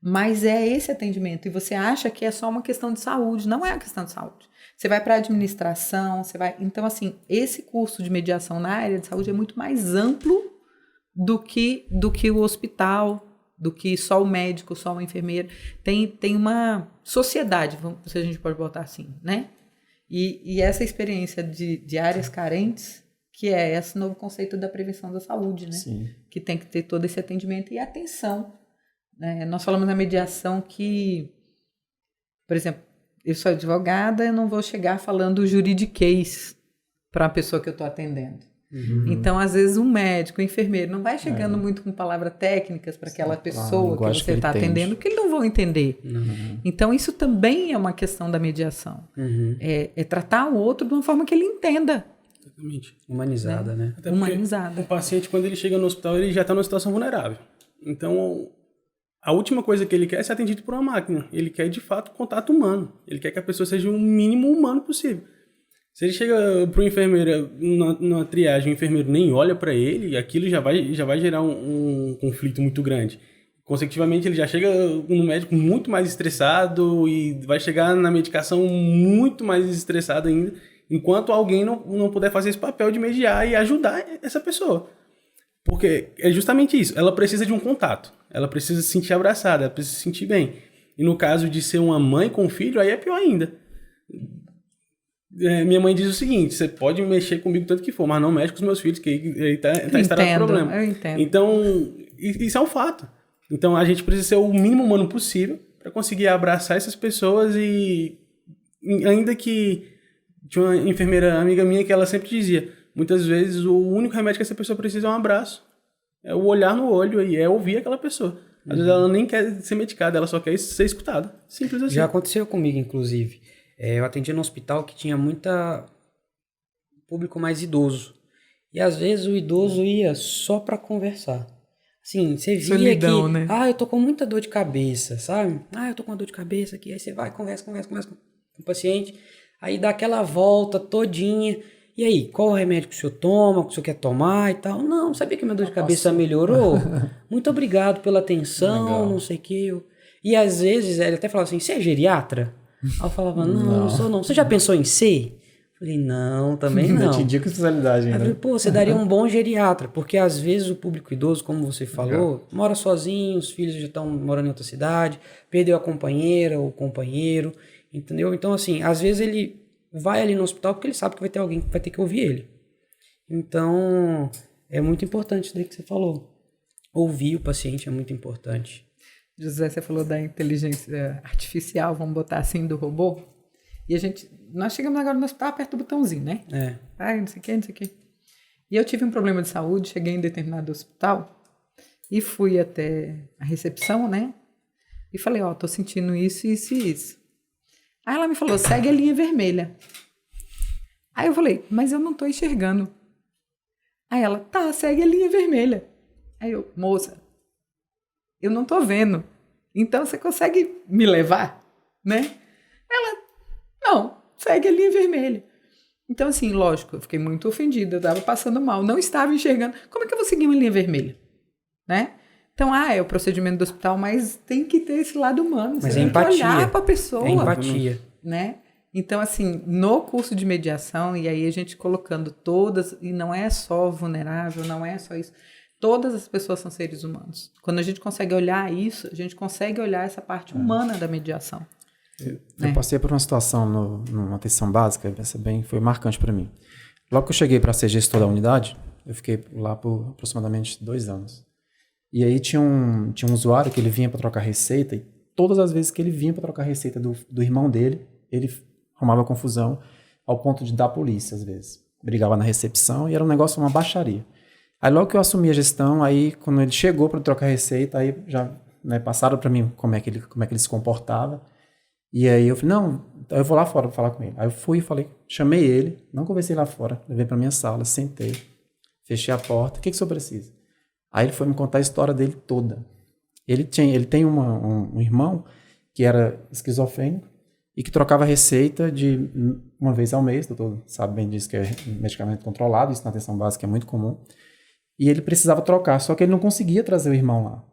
Mas é esse atendimento. E você acha que é só uma questão de saúde. Não é uma questão de saúde. Você vai para a administração, Então, assim, esse curso de mediação na área de saúde é muito mais amplo do que o hospital do que só o médico, só uma enfermeira. Tem uma sociedade, se a gente pode botar assim, né? E essa experiência de áreas carentes, que é esse novo conceito da prevenção da saúde, né? Sim. Que tem que ter todo esse atendimento e atenção. Né? Nós falamos na mediação que, por exemplo, eu sou advogada, eu não vou chegar falando juridiquês para a pessoa que eu estou atendendo. Então, às vezes, um médico, um enfermeiro não vai chegando muito com palavras técnicas para aquela pessoa que você está atendendo, que eles não vão entender. Então, isso também é uma questão da mediação. É tratar o outro de uma forma que ele entenda. Exatamente. Humanizada, né? Até Humanizada. O paciente, quando ele chega no hospital, ele já está numa situação vulnerável. Então, a última coisa que ele quer é ser atendido por uma máquina. Ele quer, de fato, contato humano. Ele quer que a pessoa seja o mínimo humano possível. Se ele chega para o enfermeiro na triagem, o enfermeiro nem olha para ele, aquilo já vai gerar um conflito muito grande. Consecutivamente, ele já chega no médico muito mais estressado e vai chegar na medicação muito mais estressado ainda, enquanto alguém não puder fazer esse papel de mediar e ajudar essa pessoa. Porque é justamente isso, ela precisa de um contato, ela precisa se sentir abraçada, ela precisa se sentir bem. E no caso de ser uma mãe com filho, aí é pior ainda. Minha mãe diz o seguinte: você pode mexer comigo tanto que for, mas não mexe com os meus filhos, que aí tá instalado o problema. Eu entendo. Então, isso é um fato. Então, a gente precisa ser o mínimo humano possível para conseguir abraçar essas pessoas e ainda que tinha uma enfermeira amiga minha que ela sempre dizia, muitas vezes o único remédio que essa pessoa precisa é um abraço. É o olhar no olho e é ouvir aquela pessoa. Às vezes ela nem quer ser medicada, ela só quer ser escutada. Simples assim. Já aconteceu comigo, inclusive. Eu atendia no hospital que tinha muita público mais idoso. E às vezes o idoso ia só para conversar. Assim, você via Solidão, que... né? eu tô com muita dor de cabeça, sabe? Eu tô com uma dor de cabeça aqui. Aí você vai, conversa com o paciente. Aí dá aquela volta todinha. E aí, qual o remédio que o senhor toma, que o senhor quer tomar e tal? Não, sabia que minha dor de cabeça melhorou? Muito obrigado pela atenção, Legal. não sei o que. E às vezes ele até falava assim, você é geriatra? Aí eu falava, não sou não. Você já pensou em ser? Eu falei, não, também não. Te indico especialidade Aí eu ainda. falei, você daria um bom geriatra, porque às vezes o público idoso, como você falou, mora sozinho, os filhos já estão morando em outra cidade, perdeu a companheira ou o companheiro, entendeu? Então, assim, às vezes ele vai ali no hospital porque ele sabe que vai ter alguém que vai ter que ouvir ele. Então, é muito importante isso daí que você falou. Ouvir o paciente é muito importante. José, você falou da inteligência artificial, vamos botar assim, do robô. E nós chegamos agora no hospital, aperta o botãozinho, né? Não sei o que. E eu tive um problema de saúde, cheguei em determinado hospital e fui até a recepção, né? E falei, tô sentindo isso, isso e isso. Aí ela me falou, segue a linha vermelha. Aí eu falei, mas eu não tô enxergando. Aí ela, tá, segue a linha vermelha. Aí eu, moça, eu não tô vendo. Então você consegue me levar, né? Ela, não, segue a linha vermelha. Então, assim, lógico, eu fiquei muito ofendida, eu estava passando mal, não estava enxergando. Como é que eu vou seguir uma linha vermelha? Né? Então, é o procedimento do hospital, mas tem que ter esse lado humano. Mas você tem empatia. que olhar para a pessoa. É empatia. Né? Então, assim, no curso de mediação, e aí a gente colocando todas, e não é só vulnerável, não é só isso, todas as pessoas são seres humanos. Quando a gente consegue olhar isso, a gente consegue olhar essa parte humana da mediação. Eu passei por uma situação numa atenção básica, essa foi marcante para mim. Logo que eu cheguei para ser gestor da unidade, eu fiquei lá por aproximadamente 2 anos. E aí tinha um usuário que ele vinha para trocar receita, e todas as vezes que ele vinha para trocar receita do irmão dele, ele arrumava confusão ao ponto de dar polícia, às vezes. Brigava na recepção e era um negócio, uma baixaria. Aí logo que eu assumi a gestão, aí quando ele chegou para trocar receita, aí já passaram para mim como é que ele se comportava. E aí eu falei, não, eu vou lá fora falar com ele. Aí eu fui e falei, chamei ele, não conversei lá fora, levei para minha sala, sentei, fechei a porta, o que o senhor precisa? Aí ele foi me contar a história dele toda. Ele tem um irmão que era esquizofrênico e que trocava receita de uma vez ao mês, o doutor sabe bem disso, que é medicamento controlado, isso na atenção básica é muito comum. E ele precisava trocar, só que ele não conseguia trazer o irmão lá.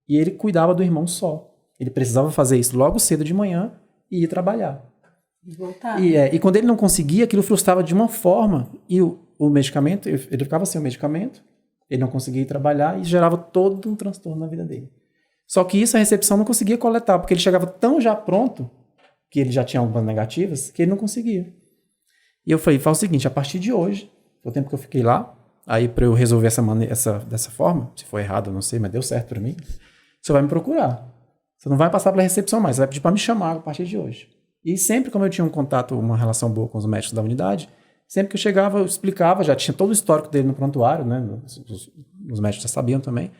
E ele cuidava do irmão só. Ele precisava fazer isso logo cedo de manhã e ir trabalhar. E voltar. E quando ele não conseguia, aquilo frustrava de uma forma, e o medicamento, ele ficava sem o medicamento, ele não conseguia ir trabalhar e gerava todo um transtorno na vida dele. Só que isso a recepção não conseguia coletar, porque ele chegava tão já pronto, que ele já tinha algumas negativas, que ele não conseguia. E eu falei, faz o seguinte, a partir de hoje, foi o tempo que eu fiquei lá, aí para eu resolver dessa forma, se foi errado, eu não sei, mas deu certo para mim, você vai me procurar. Você não vai passar pela recepção mais, você vai pedir para me chamar a partir de hoje. E sempre, como eu tinha um contato, uma relação boa com os médicos da unidade, sempre que eu chegava, eu explicava, já tinha todo o histórico dele no prontuário, né? Os médicos já sabiam também.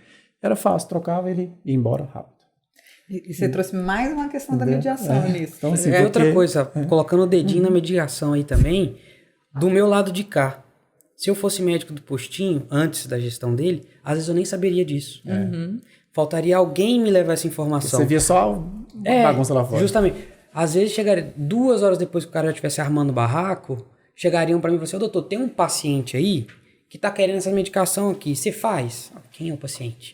Era fácil, trocava, ele ia embora rápido. E você trouxe mais uma questão da mediação nisso. Então, assim, outra coisa, colocando o dedinho na mediação aí também, do meu lado de cá. Se eu fosse médico do postinho, antes da gestão dele, às vezes eu nem saberia disso. Faltaria alguém me levar essa informação. Você via só bagunça lá fora. Justamente. Às vezes chegaria 2 horas depois que o cara já estivesse armando o barraco, chegariam para mim e falaram assim, doutor, tem um paciente aí que tá querendo essa medicação aqui, você faz? Quem é o paciente?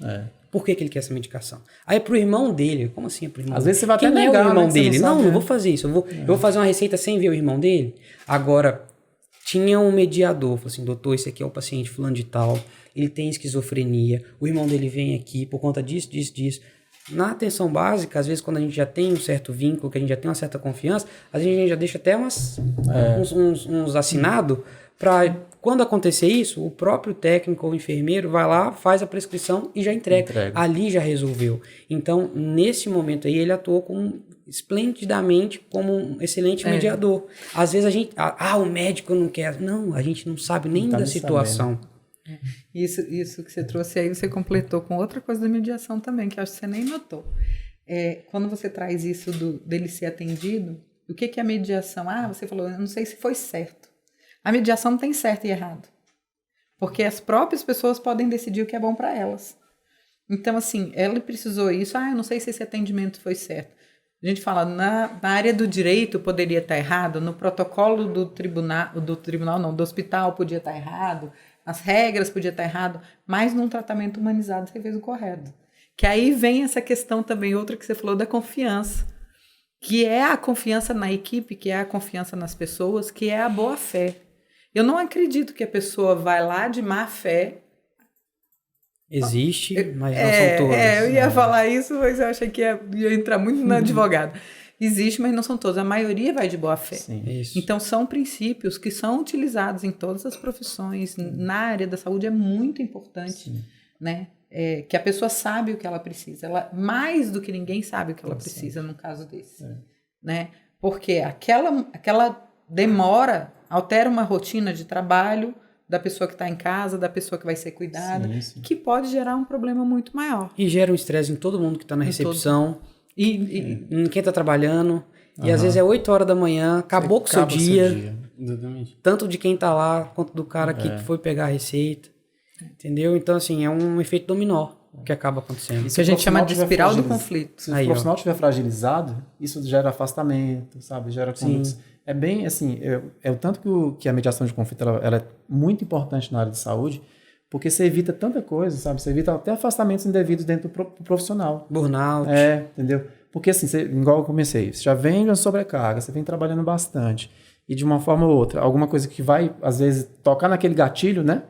Por que ele quer essa medicação? Aí pro irmão dele, como assim é pro irmão Às vezes você vai até Quem negar, é o irmão né, dele? Não vou sabe, fazer isso, eu vou fazer uma receita sem ver o irmão dele. Agora, tinha um mediador, falou assim, doutor, esse aqui é o paciente fulano de tal, ele tem esquizofrenia, o irmão dele vem aqui por conta disso. Na atenção básica, às vezes quando a gente já tem um certo vínculo, que a gente já tem uma certa confiança, a gente já deixa até uns assinados para quando acontecer isso, o próprio técnico ou enfermeiro vai lá, faz a prescrição e já entrega. Ali já resolveu. Então, nesse momento aí, ele atuou esplendidamente como um excelente mediador. Às vezes a gente... o médico não quer... Não, a gente não sabe nem da situação. Isso que você trouxe aí, você completou com outra coisa da mediação também, que acho que você nem notou. Quando você traz isso dele ser atendido, o que é a mediação? Você falou, eu não sei se foi certo. A mediação não tem certo e errado. Porque as próprias pessoas podem decidir o que é bom para elas. Então, assim, ela precisou isso. Eu não sei se esse atendimento foi certo. A gente fala, na área do direito poderia estar errado, no protocolo do hospital podia estar errado, nas regras podia estar errado, mas num tratamento humanizado você fez o correto. Que aí vem essa questão também, outra que você falou, da confiança. Que é a confiança na equipe, que é a confiança nas pessoas, que é a boa-fé. Eu não acredito que a pessoa vai lá de má fé. Existe, mas não são todas. Eu ia falar isso, mas eu achei que ia entrar muito na advogada. Existe, mas não são todas. A maioria vai de boa fé. Então, são princípios que são utilizados em todas as profissões. Na área da saúde é muito importante, né? Que a pessoa sabe o que ela precisa. Ela, mais do que ninguém, sabe o que ela precisa num caso desse. Né? Porque aquela demora altera uma rotina de trabalho da pessoa que está em casa, da pessoa que vai ser cuidada, que pode gerar um problema muito maior. E gera um estresse em todo mundo que está na recepção, em quem está trabalhando. E às vezes é 8 horas da manhã, acabou com o seu dia. Exatamente. Tanto de quem está lá, quanto do cara que foi pegar a receita. Entendeu? Então, assim, é um efeito dominó que acaba acontecendo. Isso que a gente chama de espiral do conflito. Se o profissional estiver fragilizado, isso gera afastamento, sabe? Gera condutas. É bem assim, o tanto que a mediação de conflito ela é muito importante na área de saúde, porque você evita tanta coisa, sabe? Você evita até afastamentos indevidos dentro do profissional. Burnout. Entendeu? Porque assim, igual eu comecei, você já vem de uma sobrecarga, você vem trabalhando bastante, e de uma forma ou outra, alguma coisa que vai, às vezes, tocar naquele gatilho, né?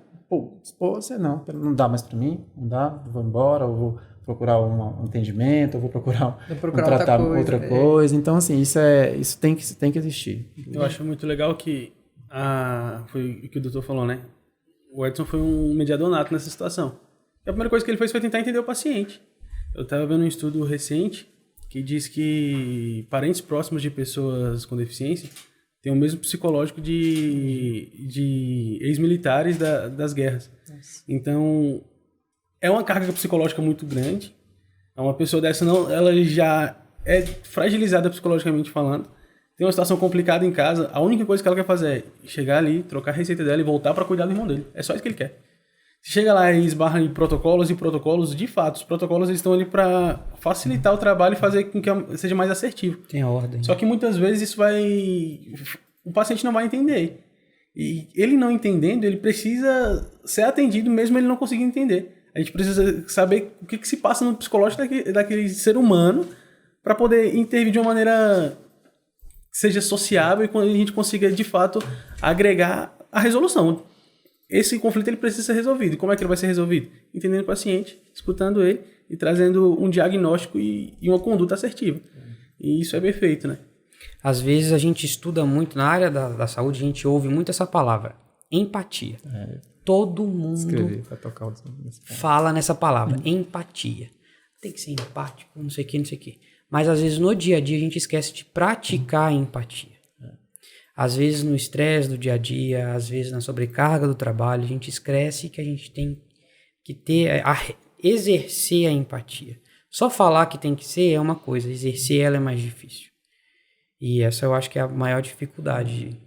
Você não dá mais para mim, não dá, vou embora, eu vou procurar um atendimento, eu vou procurar outra coisa. Então, assim, isso tem que existir. Eu acho muito legal que foi o que o doutor falou, né? O Edson foi um mediador nato nessa situação. E a primeira coisa que ele fez foi tentar entender o paciente. Eu estava vendo um estudo recente que diz que parentes próximos de pessoas com deficiência têm o mesmo psicológico de ex-militares das guerras. Nossa. Então, é uma carga psicológica muito grande. Uma pessoa dessa, ela já é fragilizada psicologicamente falando. Tem uma situação complicada em casa. A única coisa que ela quer fazer é chegar ali, trocar a receita dela e voltar para cuidar do irmão dele. É só isso que ele quer. Se chega lá e esbarra em protocolos, de fato, os protocolos eles estão ali para facilitar o trabalho e fazer com que seja mais assertivo. Tem a ordem. Só que muitas vezes o paciente não vai entender. E ele não entendendo, ele precisa ser atendido mesmo ele não conseguindo entender. A gente precisa saber o que se passa no psicológico daquele ser humano para poder intervir de uma maneira que seja sociável e quando a gente consiga, de fato, agregar a resolução. Esse conflito ele precisa ser resolvido. E como é que ele vai ser resolvido? Entendendo o paciente, escutando ele e trazendo um diagnóstico e uma conduta assertiva. E isso é perfeito, né? Às vezes a gente estuda muito, na área da saúde, a gente ouve muito essa palavra, empatia. Todo mundo fala nessa palavra, empatia. Tem que ser empático, não sei o que, não sei o que. Mas às vezes no dia a dia a gente esquece de praticar a empatia. Às vezes no estresse do dia a dia, às vezes na sobrecarga do trabalho, a gente esquece que a gente tem que exercer a empatia. Só falar que tem que ser é uma coisa, exercer ela é mais difícil. E essa eu acho que é a maior dificuldade.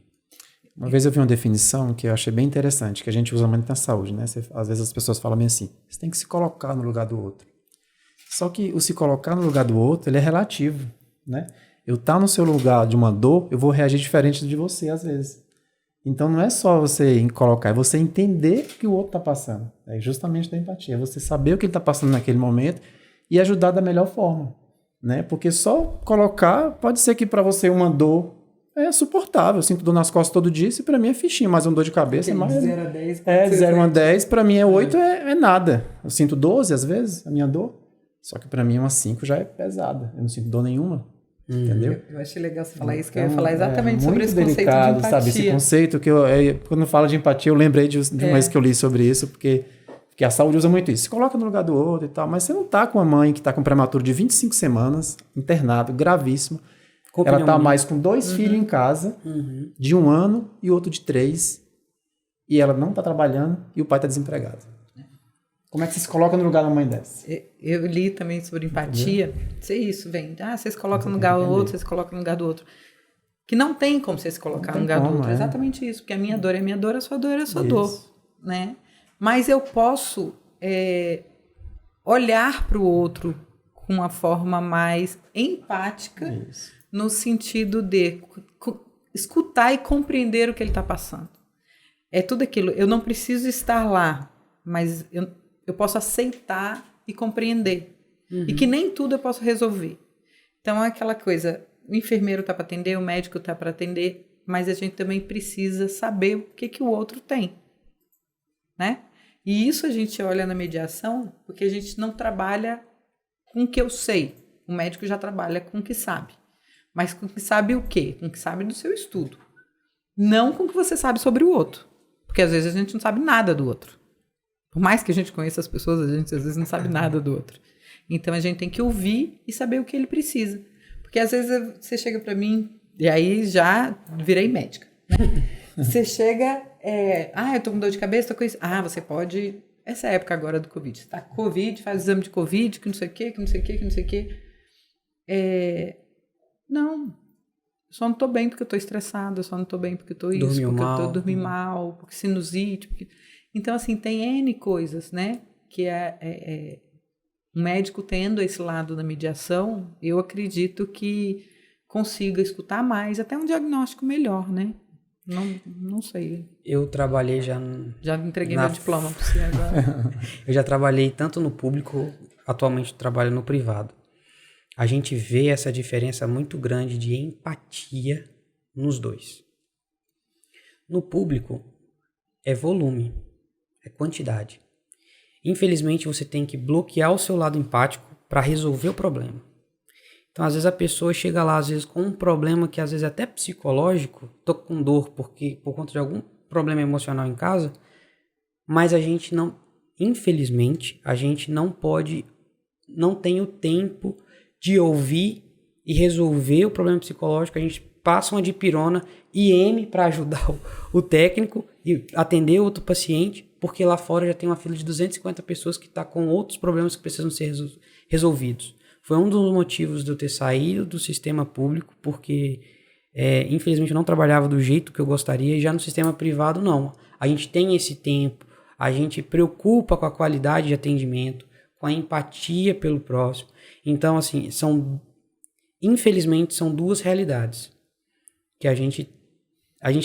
Uma vez eu vi uma definição que eu achei bem interessante, que a gente usa muito na saúde, né? Às vezes as pessoas falam bem assim, você tem que se colocar no lugar do outro. Só que o se colocar no lugar do outro, ele é relativo, né? Eu estar no seu lugar de uma dor, eu vou reagir diferente de você às vezes. Então não é só você colocar, é você entender o que o outro está passando. É justamente da empatia, é você saber o que ele está passando naquele momento e ajudar da melhor forma, né? Porque só colocar, pode ser que para você uma dor é suportável. Eu sinto dor nas costas todo dia, isso para mim é fichinho, mas uma dor de cabeça é mais... 0 a 10. De 0 a 10, para mim é 8, é nada. Eu sinto 12 às vezes, a minha dor. Só que para mim uma 5 já é pesada. Eu não sinto dor nenhuma. Entendeu? Eu achei legal você falar isso, que eu ia falar exatamente sobre esse conceito de empatia. Sabe? Esse conceito que quando eu falo de empatia, eu lembrei de uma vez que eu li sobre isso, porque a saúde usa muito isso. Se coloca no lugar do outro e tal, mas você não tá com uma mãe que tá com um prematuro de 25 semanas, internado, gravíssimo. Ela tá mais com 2 filhos em casa, de 1 ano e outro de 3, e ela não tá trabalhando e o pai tá desempregado. Como é que você se coloca no lugar da mãe dessa? Eu li também sobre empatia. Sei isso, vem. Você se coloca no lugar do outro, você se coloca no lugar do outro. Que não tem como você se colocar no lugar do outro. É exatamente isso. Porque a minha dor é minha dor, a sua dor é a sua dor. Né? Mas eu posso olhar para o outro com uma forma mais empática, no sentido de escutar e compreender o que ele está passando. É tudo aquilo. Eu não preciso estar lá, mas eu posso aceitar e compreender. E que nem tudo eu posso resolver. Então é aquela coisa, o enfermeiro está para atender, o médico está para atender, mas a gente também precisa saber o que o outro tem. Né? E isso a gente olha na mediação, porque a gente não trabalha com o que eu sei. O médico já trabalha com o que sabe. Mas com o que sabe o quê? Com o que sabe do seu estudo. Não com o que você sabe sobre o outro. Porque às vezes a gente não sabe nada do outro. Por mais que a gente conheça as pessoas, a gente às vezes não sabe nada do outro. Então a gente tem que ouvir e saber o que ele precisa. Porque às vezes você chega para mim, e aí já virei médica. Né? Você chega, eu tô com dor de cabeça, tô com isso. Você pode, essa época agora do Covid, você tá com Covid, faz exame de Covid, que não sei o quê, que não sei o quê, que não sei o quê. Não, só não tô bem porque eu tô estressada, só não tô bem porque eu tô isso, porque eu tô dormindo mal, porque sinusite, porque... Então, assim, tem N coisas, né? Que um médico tendo esse lado da mediação, eu acredito que consiga escutar mais, até um diagnóstico melhor, né? Não sei. Eu trabalhei já entreguei meu diploma para você agora. Eu já trabalhei tanto no público, atualmente trabalho no privado. A gente vê essa diferença muito grande de empatia nos dois. No público, é volume. É quantidade. Infelizmente, você tem que bloquear o seu lado empático para resolver o problema. Então, às vezes, a pessoa chega lá, às vezes, com um problema que, às vezes, é até psicológico, tô com dor por conta de algum problema emocional em casa, mas a gente não, infelizmente, a gente não tem o tempo de ouvir e resolver o problema psicológico. A gente passa uma dipirona IM para ajudar o técnico e atender outro paciente, porque lá fora já tem uma fila de 250 pessoas que está com outros problemas que precisam ser resolvidos. Foi um dos motivos de eu ter saído do sistema público, porque infelizmente eu não trabalhava do jeito que eu gostaria, e já no sistema privado não. A gente tem esse tempo, a gente preocupa com a qualidade de atendimento, com a empatia pelo próximo. Então, assim, infelizmente são duas realidades que a gente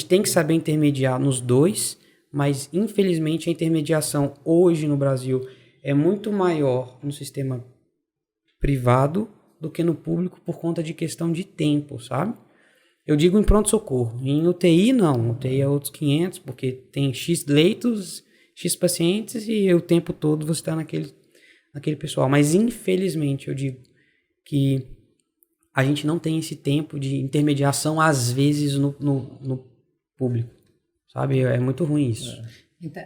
tem que saber intermediar nos dois, mas infelizmente a intermediação hoje no Brasil é muito maior no sistema privado do que no público por conta de questão de tempo, sabe? Eu digo em pronto-socorro. Em UTI, não. UTI é outros 500, porque tem X leitos, X pacientes e o tempo todo você está naquele pessoal. Mas, infelizmente, eu digo que a gente não tem esse tempo de intermediação, às vezes, no público, sabe? É muito ruim isso. Então,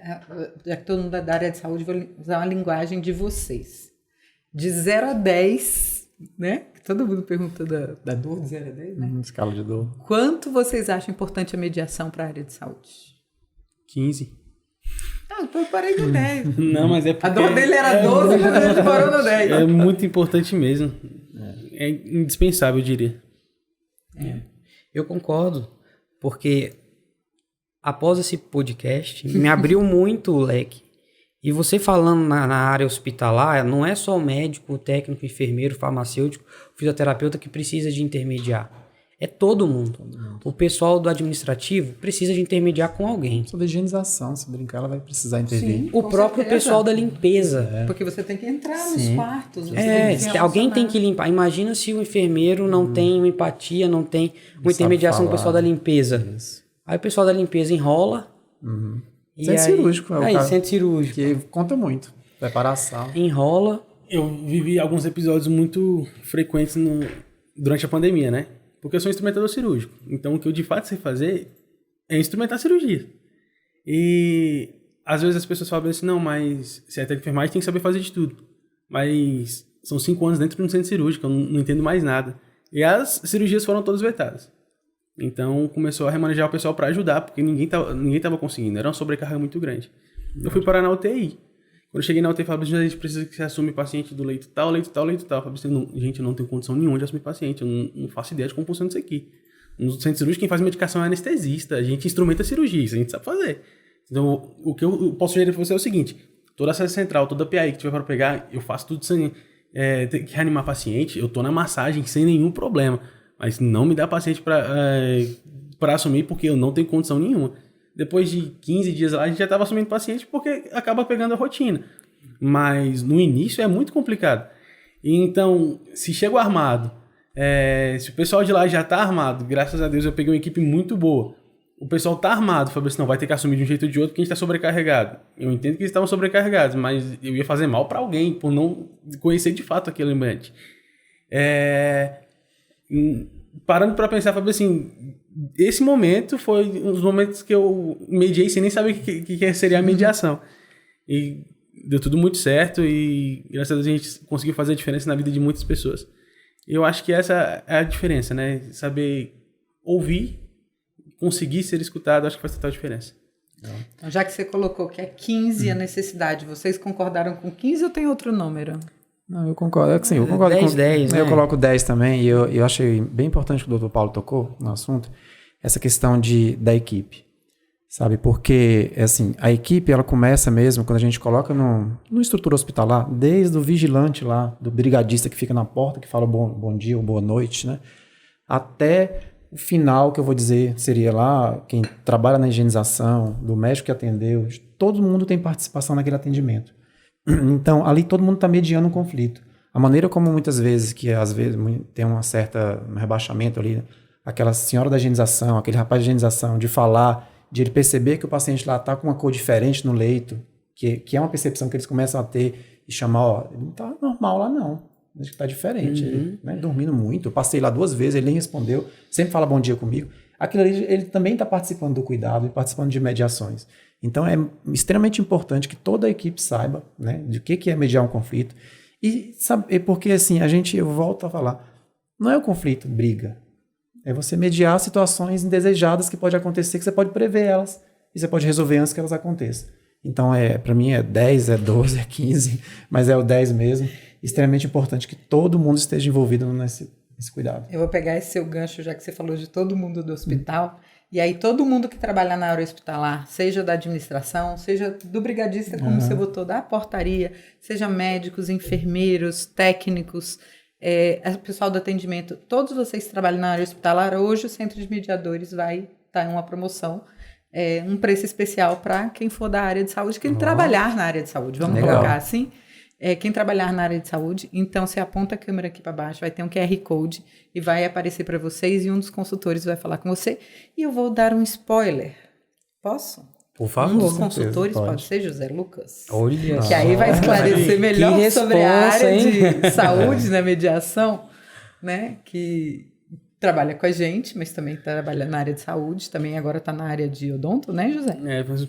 já que todo mundo é da área de saúde, vou usar uma linguagem de vocês. De 0 a 10, né? Todo mundo pergunta da dor, de 0 a 10, né? Escala de dor. Quanto vocês acham importante a mediação para a área de saúde? 15. Eu parei no 10. Não, mas é porque... A dor dele era 12, mas ele parou no 10. É muito importante mesmo. É indispensável, eu diria. Eu concordo, porque após esse podcast, me abriu muito o leque. E você falando na área hospitalar, não é só o médico, o técnico, o enfermeiro, o farmacêutico, o fisioterapeuta que precisa de intermediar. É todo mundo. O pessoal do administrativo precisa de intermediar com alguém. Sobre higienização, se brincar, ela vai precisar intervir. Sim. O Com próprio certeza. pessoal da limpeza. Porque você tem que entrar nos Sim. quartos. Você tem Alguém tem relacionar. que limpar. Imagina se o enfermeiro não tem uma empatia, não tem uma sabe intermediação com o falar. pessoal da limpeza. Isso. Aí o pessoal da limpeza enrola. E Centro cirúrgico, é o Aí, cara centro cirúrgico. que conta muito. Preparar a sala. Enrola. Eu vivi alguns episódios muito frequentes durante a pandemia, né? Porque eu sou instrumentador cirúrgico. Então, o que eu de fato sei fazer é instrumentar cirurgia. E às vezes as pessoas falam assim, não, mas se é técnico de enfermagem tem que saber fazer de tudo. Mas são 5 anos dentro de um centro cirúrgico, eu não entendo mais nada. E as cirurgias foram todas vetadas. Então, começou a remanejar o pessoal para ajudar, porque ninguém tava conseguindo. Era uma sobrecarga muito grande. Eu fui parar na UTI. Quando eu cheguei na UTI, eu falei, a gente precisa que você assume paciente do leito tal, leito tal, leito tal. Eu falei assim, não, gente, eu não tenho condição nenhuma de assumir paciente. Eu não faço ideia de como funciona isso aqui. No centro cirúrgico, quem faz medicação é anestesista. A gente instrumenta cirurgia, isso a gente sabe fazer. Então, o que eu posso sugerir para você é o seguinte. Toda essa central, toda a PAI que tiver para pegar, eu faço tudo sem... tem que reanimar paciente, eu tô na massagem sem nenhum problema. Mas não me dá paciente para assumir, porque eu não tenho condição nenhuma. Depois de 15 dias lá, a gente já estava assumindo paciente, porque acaba pegando a rotina. Mas no início é muito complicado. Então, se chego armado, se o pessoal de lá já está armado, graças a Deus eu peguei uma equipe muito boa. O pessoal está armado, falei assim, não, vai ter que assumir de um jeito ou de outro, porque a gente está sobrecarregado. Eu entendo que eles estavam sobrecarregados, mas eu ia fazer mal para alguém, por não conhecer de fato aquele ambiente. Parando para pensar, falei assim, esse momento foi um dos momentos que eu mediei sem nem saber o que seria a mediação. E deu tudo muito certo e graças a Deus a gente conseguiu fazer a diferença na vida de muitas pessoas. E eu acho que essa é a diferença, né? Saber ouvir, conseguir ser escutado, acho que faz total diferença. Então, já que você colocou que é 15 a necessidade, vocês concordaram com 15 ou tem outro número? Não, eu concordo. Assim, eu concordo 10, com 10, né? Eu coloco 10 também, e eu achei bem importante que o Dr. Paulo tocou no assunto, essa questão da equipe, sabe? Porque, assim, a equipe, ela começa mesmo quando a gente coloca numa estrutura hospitalar, desde o vigilante lá, do brigadista que fica na porta, que fala bom dia ou boa noite, né? Até o final, que eu vou dizer, seria lá, quem trabalha na higienização, do médico que atendeu, todo mundo tem participação naquele atendimento. Então, ali todo mundo está mediando um conflito. A maneira como muitas vezes, que às vezes tem um rebaixamento ali, aquela senhora da higienização, aquele rapaz de higienização, de falar, de ele perceber que o paciente lá está com uma cor diferente no leito, que é uma percepção que eles começam a ter e chamar, ele não está normal lá não, acho que está diferente, ele, né, dormindo muito, eu passei lá 2 vezes, ele nem respondeu, sempre fala bom dia comigo. Aquilo ali, ele também está participando do cuidado e participando de mediações. Então, é extremamente importante que toda a equipe saiba, né, de o que é mediar um conflito. E sabe, porque assim, eu volto a falar, não é o conflito, briga. É você mediar situações indesejadas que pode acontecer, que você pode prever elas. E você pode resolver antes que elas aconteçam. Então, para mim, é 10, é 12, é 15, mas é o 10 mesmo. Extremamente importante que todo mundo esteja envolvido nesse cuidado. Eu vou pegar esse seu gancho, já que você falou de todo mundo do hospital. E aí todo mundo que trabalha na área hospitalar, seja da administração, seja do brigadista, como você botou, da portaria, seja médicos, enfermeiros, técnicos, pessoal do atendimento, todos vocês que trabalham na área hospitalar, hoje o Centro de Mediadores vai estar em uma promoção, um preço especial para quem for da área de saúde, quem trabalhar na área de saúde, vamos colocar assim. Quem trabalhar na área de saúde, então você aponta a câmera aqui para baixo, vai ter um QR Code e vai aparecer para vocês e um dos consultores vai falar com você. E eu vou dar um spoiler. Posso? Por Um favor. dos consultores pode. pode ser José Lucas. Olha Que aí vai esclarecer melhor Que sobre a responsa, área hein? de saúde, né, mediação, né, que trabalha com a gente, mas também trabalha na área de saúde, também agora está na área de odonto, né, José? Mas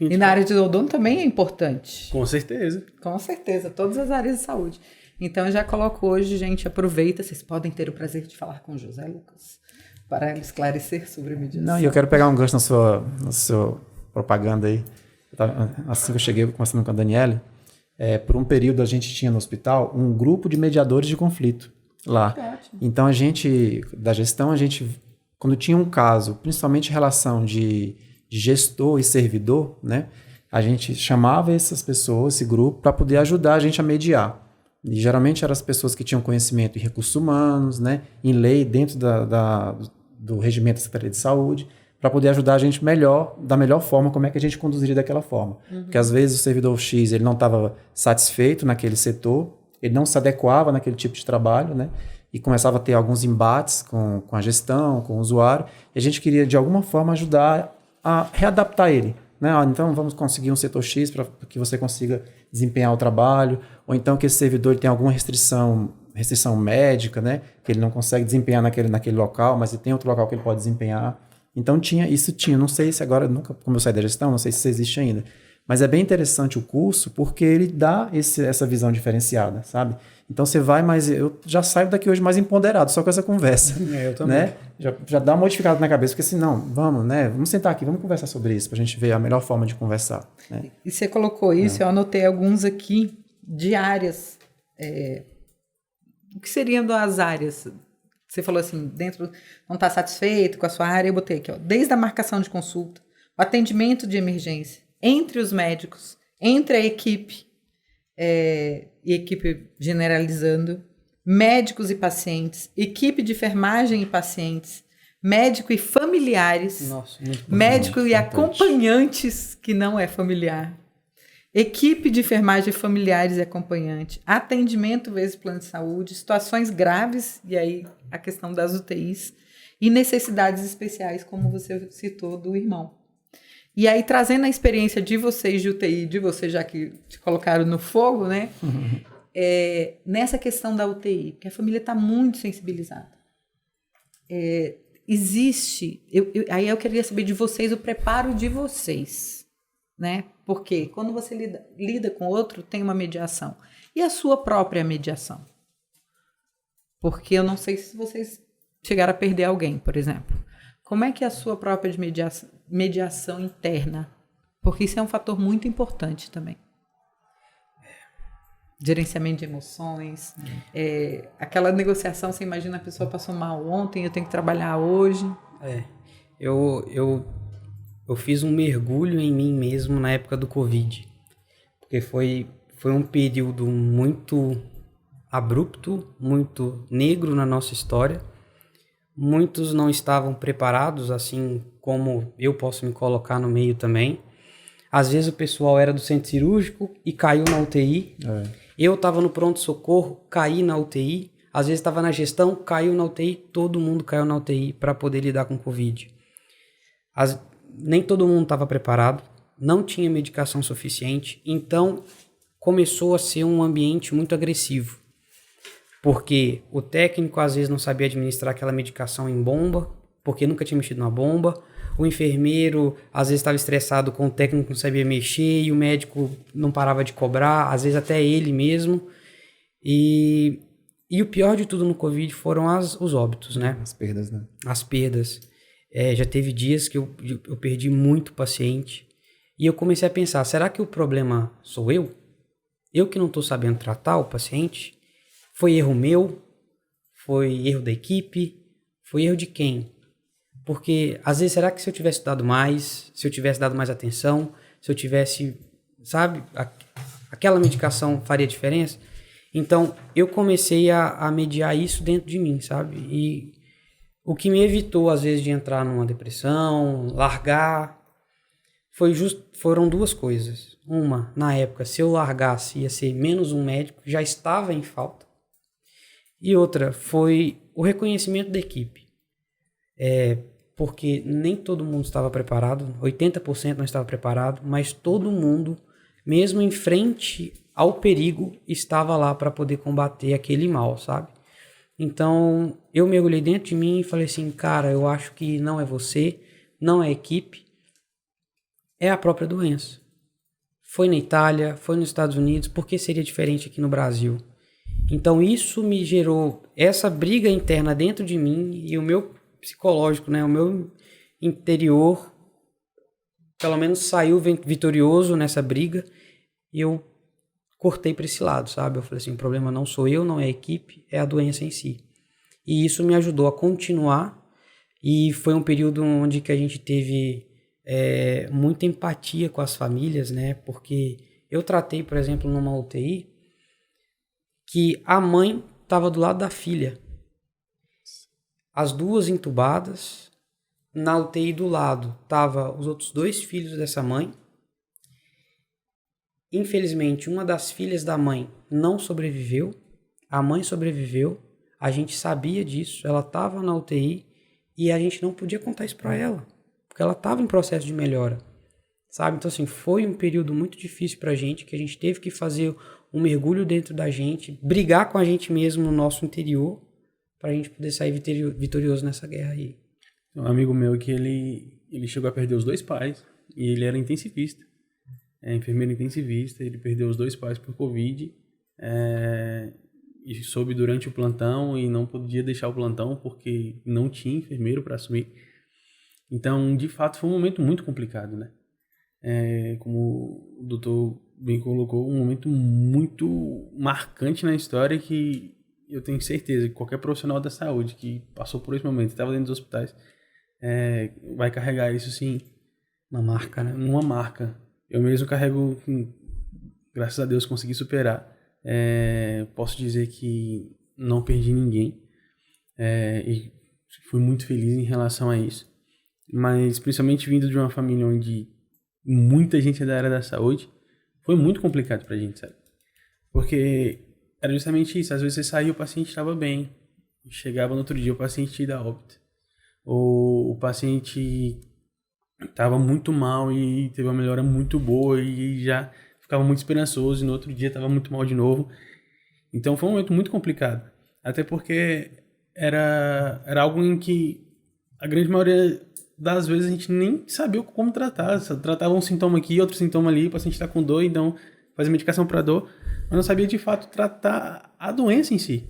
E na área de odonto também é importante. com certeza. Com certeza, todas as áreas de saúde. Então, eu já coloco hoje, gente, aproveita, vocês podem ter o prazer de falar com o José Lucas para esclarecer sobre a mediação. Não, e eu quero pegar um gancho na sua propaganda aí. Assim que eu cheguei, conversando com a Daniele, por um período a gente tinha no hospital um grupo de mediadores de conflito lá. Ótimo. Então, da gestão, quando tinha um caso, principalmente em relação de gestor e servidor, né, a gente chamava essas pessoas, esse grupo, para poder ajudar a gente a mediar. E geralmente eram as pessoas que tinham conhecimento em recursos humanos, né, em lei, dentro do regimento da Secretaria de Saúde, para poder ajudar a gente da melhor forma, como é que a gente conduziria daquela forma. Porque às vezes o servidor X ele não estava satisfeito naquele setor, ele não se adequava naquele tipo de trabalho, né, e começava a ter alguns embates com a gestão, com o usuário, e a gente queria de alguma forma ajudar a readaptar ele. Né? Então vamos conseguir um setor X para que você consiga desempenhar o trabalho, ou então que esse servidor ele tem alguma restrição médica, né? Que ele não consegue desempenhar naquele local, mas ele tem outro local que ele pode desempenhar. Então tinha, não sei se agora, nunca, como eu saí da gestão, não sei se isso existe ainda, mas é bem interessante o curso porque ele dá essa visão diferenciada, sabe? Então você vai, mas eu já saio daqui hoje mais empoderado, só com essa conversa. Eu também. Né? Já dá uma modificada na cabeça, porque assim, não, vamos sentar aqui, vamos conversar sobre isso, pra gente ver a melhor forma de conversar. Né? E você colocou isso, eu anotei alguns aqui de áreas. O que seriam as áreas? Você falou assim, não está satisfeito com a sua área, eu botei aqui, ó, desde a marcação de consulta, o atendimento de emergência, entre os médicos, entre a equipe, e equipe generalizando, médicos e pacientes, equipe de enfermagem e pacientes, médico e familiares, Nossa, muito bom. médico e importante. acompanhantes, que não é familiar, equipe de enfermagem familiares e acompanhante, atendimento vezes plano de saúde, situações graves, e aí a questão das UTIs, e necessidades especiais, como você citou do irmão. E aí, trazendo a experiência de vocês de UTI, de vocês já que te colocaram no fogo, né? Nessa questão da UTI, porque a família está muito sensibilizada. Existe... aí eu queria saber de vocês o preparo de vocês, né? Porque quando você lida com outro, tem uma mediação. E a sua própria mediação? Porque eu não sei se vocês chegaram a perder alguém, por exemplo. Como é que é a sua própria mediação interna? Porque isso é um fator muito importante também. Gerenciamento de emoções, aquela negociação, você imagina a pessoa passou mal ontem, eu tenho que trabalhar hoje. Eu fiz um mergulho em mim mesmo na época do Covid, porque foi um período muito abrupto, muito negro na nossa história. Muitos não estavam preparados, assim como eu posso me colocar no meio também. Às vezes o pessoal era do centro cirúrgico e caiu na UTI. Eu estava no pronto-socorro, caí na UTI. Às vezes estava na gestão, caiu na UTI. Todo mundo caiu na UTI para poder lidar com o Covid. Nem todo mundo estava preparado, não tinha medicação suficiente. Então começou a ser um ambiente muito agressivo. Porque o técnico às vezes não sabia administrar aquela medicação em bomba, porque nunca tinha mexido na bomba. O enfermeiro às vezes estava estressado com o técnico que não sabia mexer e o médico não parava de cobrar, às vezes até ele mesmo. E o pior de tudo no Covid foram os óbitos, né? As perdas, né? As perdas. Já teve dias que eu perdi muito paciente e eu comecei a pensar, será que o problema sou eu? Eu que não estou sabendo tratar o paciente? Foi erro meu? Foi erro da equipe? Foi erro de quem? Porque, às vezes, será que se eu tivesse dado mais, se eu tivesse dado mais atenção, se eu tivesse, sabe, aquela medicação faria diferença? Então, eu comecei a mediar isso dentro de mim, sabe? E o que me evitou, às vezes, de entrar numa depressão, largar, foram duas coisas. Uma, na época, se eu largasse, ia ser menos um médico, já estava em falta. E outra foi o reconhecimento da equipe. porque nem todo mundo estava preparado, 80% não estava preparado, mas todo mundo, mesmo em frente ao perigo, estava lá para poder combater aquele mal, sabe? Então, eu mergulhei dentro de mim e falei assim, cara, eu acho que não é você, não é a equipe, é a própria doença. Foi na Itália, foi nos Estados Unidos, por que seria diferente aqui no Brasil? Então, isso me gerou essa briga interna dentro de mim e o meu psicológico, né, o meu interior, pelo menos saiu vitorioso nessa briga e eu cortei para esse lado, sabe? Eu falei assim, o problema não sou eu, não é a equipe, é a doença em si. E isso me ajudou a continuar e foi um período onde que a gente teve muita empatia com as famílias, né? Porque eu tratei, por exemplo, numa UTI que a mãe estava do lado da filha. As duas entubadas, na UTI do lado estavam os outros 2 filhos dessa mãe. Infelizmente, uma das filhas da mãe não sobreviveu, a mãe sobreviveu, a gente sabia disso, ela estava na UTI e a gente não podia contar isso para ela, porque ela estava em processo de melhora, sabe? Então, assim, foi um período muito difícil pra gente, que a gente teve que fazer um mergulho dentro da gente, brigar com a gente mesmo no nosso interior, pra gente poder sair vitorioso nessa guerra aí. Um amigo meu que ele chegou a perder os 2 pais, e ele era intensivista. Enfermeiro intensivista, ele perdeu os 2 pais por Covid, e soube durante o plantão e não podia deixar o plantão porque não tinha enfermeiro para assumir. Então, de fato, foi um momento muito complicado, né? Como o doutor bem colocou, um momento muito marcante na história que eu tenho certeza que qualquer profissional da saúde que passou por esse momento, estava dentro dos hospitais, vai carregar isso, sim. Uma marca, né? Uma marca. Eu mesmo carrego, graças a Deus, consegui superar. Posso dizer que não perdi ninguém. E fui muito feliz em relação a isso. Mas, principalmente vindo de uma família onde muita gente é da área da saúde, foi muito complicado pra gente, sabe? Porque era justamente isso. Às vezes você saía e o paciente estava bem. Chegava no outro dia, o paciente ia dar óbito. Ou o paciente estava muito mal e teve uma melhora muito boa e já ficava muito esperançoso e no outro dia estava muito mal de novo. Então foi um momento muito complicado. Até porque era algo em que a grande maioria das vezes a gente nem sabia como tratar. Só tratava um sintoma aqui, outro sintoma ali, o paciente está com dor, então fazia medicação para dor, mas não sabia de fato tratar a doença em si.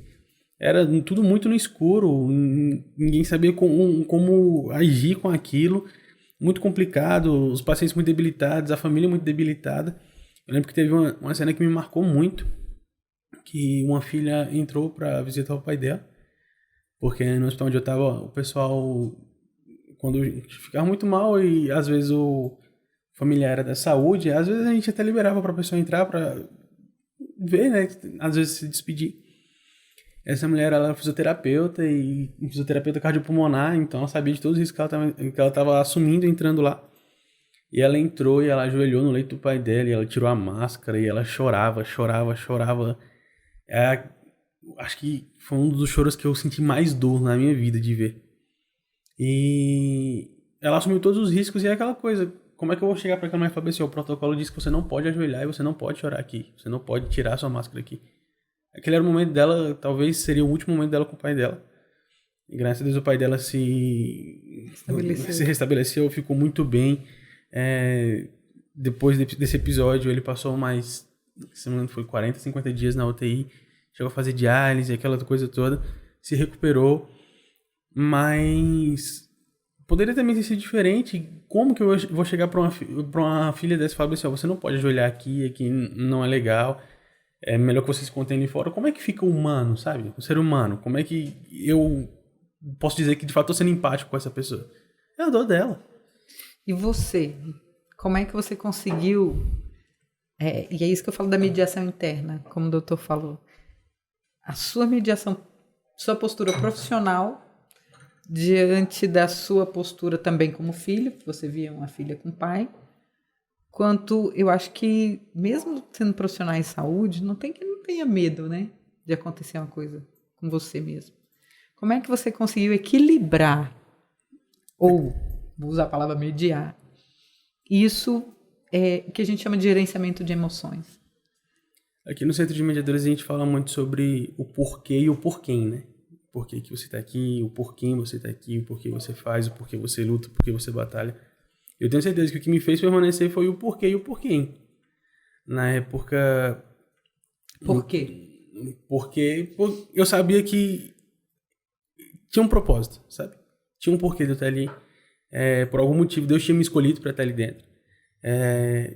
Era tudo muito no escuro, ninguém sabia como agir com aquilo. Muito complicado, os pacientes muito debilitados, a família muito debilitada. Eu lembro que teve uma cena que me marcou muito, que uma filha entrou para visitar o pai dela, porque no hospital onde eu estava, o pessoal, quando ficava muito mal e às vezes o familiar era da saúde, às vezes a gente até liberava para a pessoa entrar para ver, né, às vezes se despedir. Essa mulher, ela era fisioterapeuta e fisioterapeuta cardiopulmonar, então ela sabia de todos os riscos que ela estava assumindo entrando lá. E ela entrou e ela ajoelhou no leito do pai dela e ela tirou a máscara e ela chorava. Acho que foi um dos choros que eu senti mais dor na minha vida de ver. E ela assumiu todos os riscos e é aquela coisa, como é que eu vou chegar para aquela mulher e falar assim, o protocolo diz que você não pode ajoelhar e você não pode chorar aqui, você não pode tirar a sua máscara aqui. Aquele era o momento dela, talvez seria o último momento dela com o pai dela. E graças a Deus o pai dela se restabeleceu, ficou muito bem. Depois desse episódio, ele passou mais, se não me engano, foi 40, 50 dias na UTI. Chegou a fazer diálise, aquela coisa toda. Se recuperou. Mas poderia também ter sido diferente. Como que eu vou chegar para uma filha dessa e falar assim, você não pode ajoelhar aqui não é legal. É melhor que você se contenha ali fora. Como é que fica o humano, sabe? O ser humano. Como é que eu posso dizer que de fato estou sendo empático com essa pessoa? É a dor dela. E você? Como é que você conseguiu... e é isso que eu falo da mediação interna, como o doutor falou. A sua mediação, sua postura profissional diante da sua postura também como filho, você via uma filha com pai, quanto eu acho que, mesmo sendo profissional em saúde, não tenha medo, né, de acontecer uma coisa com você mesmo. Como é que você conseguiu equilibrar ou, vou usar a palavra mediar. Isso é o que a gente chama de gerenciamento de emoções. Aqui no Centro de Mediadores a gente fala muito sobre o porquê e o porquê, né? O porquê que você está aqui, o porquê você está aqui, o porquê você faz, o porquê você luta, o porquê você batalha. Eu tenho certeza que o que me fez permanecer foi o porquê e o porquê. Na época... Por quê? Porque eu sabia que tinha um propósito, sabe? Tinha um porquê de eu estar ali. Por algum motivo, Deus tinha me escolhido para estar ali dentro.